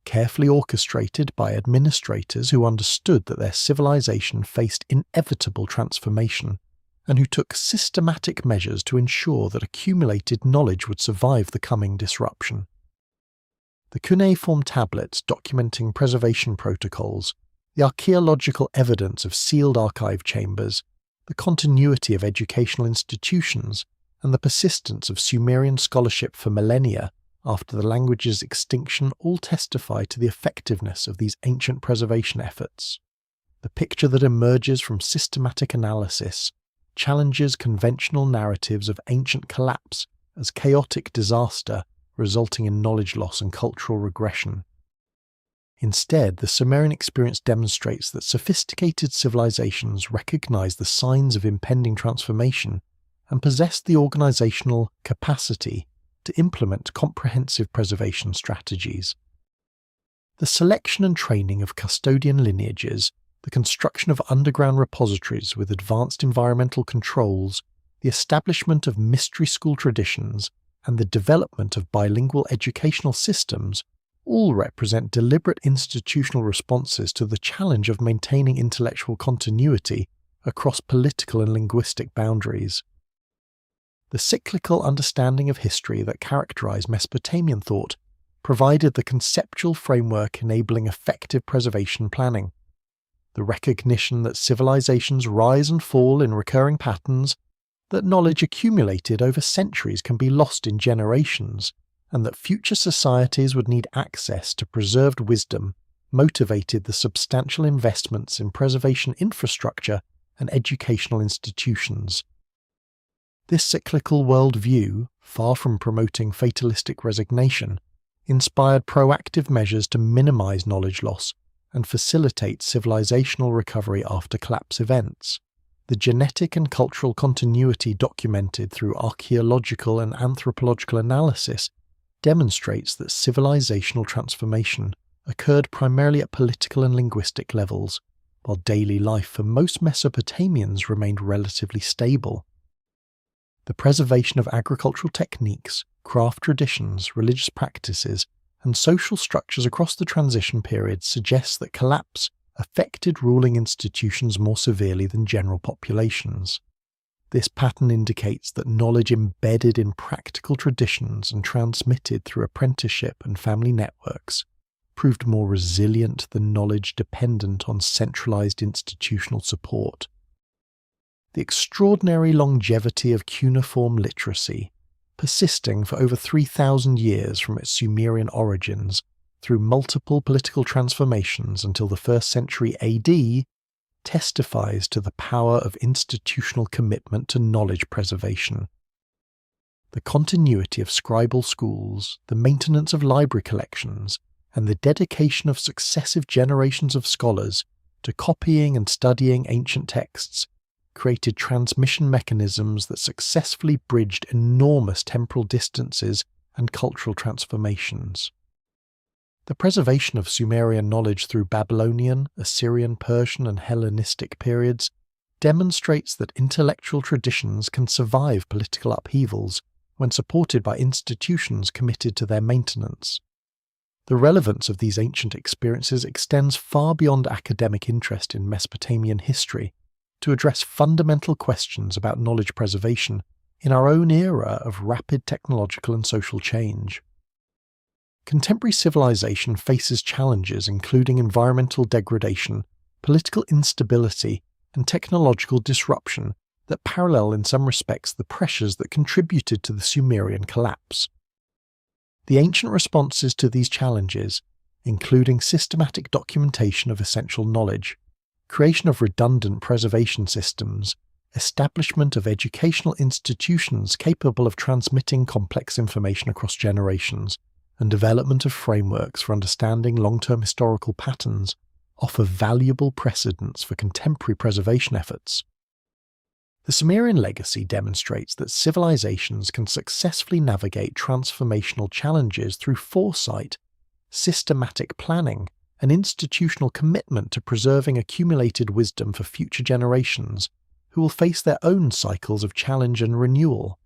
carefully orchestrated by administrators who understood that their civilization faced inevitable transformation and who took systematic measures to ensure that accumulated knowledge would survive the coming disruption. The cuneiform tablets documenting preservation protocols, the archaeological evidence of sealed archive chambers, the continuity of educational institutions, and the persistence of Sumerian scholarship for millennia after the language's extinction all testify to the effectiveness of these ancient preservation efforts. The picture that emerges from systematic analysis challenges conventional narratives of ancient collapse as chaotic disaster resulting in knowledge loss and cultural regression. Instead, the Sumerian experience demonstrates that sophisticated civilizations recognize the signs of impending transformation and possess the organizational capacity to implement comprehensive preservation strategies. The selection and training of custodian lineages, the construction of underground repositories with advanced environmental controls, the establishment of mystery school traditions, and the development of bilingual educational systems all represent deliberate institutional responses to the challenge of maintaining intellectual continuity across political and linguistic boundaries. The cyclical understanding of history that characterized Mesopotamian thought provided the conceptual framework enabling effective preservation planning. The recognition that civilizations rise and fall in recurring patterns, that knowledge accumulated over centuries can be lost in generations, and that future societies would need access to preserved wisdom motivated the substantial investments in preservation infrastructure and educational institutions. This cyclical worldview, far from promoting fatalistic resignation, inspired proactive measures to minimize knowledge loss and facilitate civilizational recovery after collapse events. The genetic and cultural continuity documented through archaeological and anthropological analysis demonstrates that civilizational transformation occurred primarily at political and linguistic levels, while daily life for most Mesopotamians remained relatively stable. The preservation of agricultural techniques, craft traditions, religious practices, and social structures across the transition period suggests that collapse affected ruling institutions more severely than general populations. This pattern indicates that knowledge embedded in practical traditions and transmitted through apprenticeship and family networks proved more resilient than knowledge dependent on centralized institutional support. The extraordinary longevity of cuneiform literacy, persisting for over 3,000 years from its Sumerian origins through multiple political transformations until the 1st century AD, testifies to the power of institutional commitment to knowledge preservation. The continuity of scribal schools, the maintenance of library collections, and the dedication of successive generations of scholars to copying and studying ancient texts created transmission mechanisms that successfully bridged enormous temporal distances and cultural transformations. The preservation of Sumerian knowledge through Babylonian, Assyrian, Persian, and Hellenistic periods demonstrates that intellectual traditions can survive political upheavals when supported by institutions committed to their maintenance. The relevance of these ancient experiences extends far beyond academic interest in Mesopotamian history to address fundamental questions about knowledge preservation in our own era of rapid technological and social change. Contemporary civilization faces challenges including environmental degradation, political instability, and technological disruption that parallel in some respects the pressures that contributed to the Sumerian collapse. The ancient responses to these challenges, including systematic documentation of essential knowledge, creation of redundant preservation systems, establishment of educational institutions capable of transmitting complex information across generations, and development of frameworks for understanding long-term historical patterns, offer valuable precedents for contemporary preservation efforts. The Sumerian legacy demonstrates that civilizations can successfully navigate transformational challenges through foresight, systematic planning, and institutional commitment to preserving accumulated wisdom for future generations who will face their own cycles of challenge and renewal.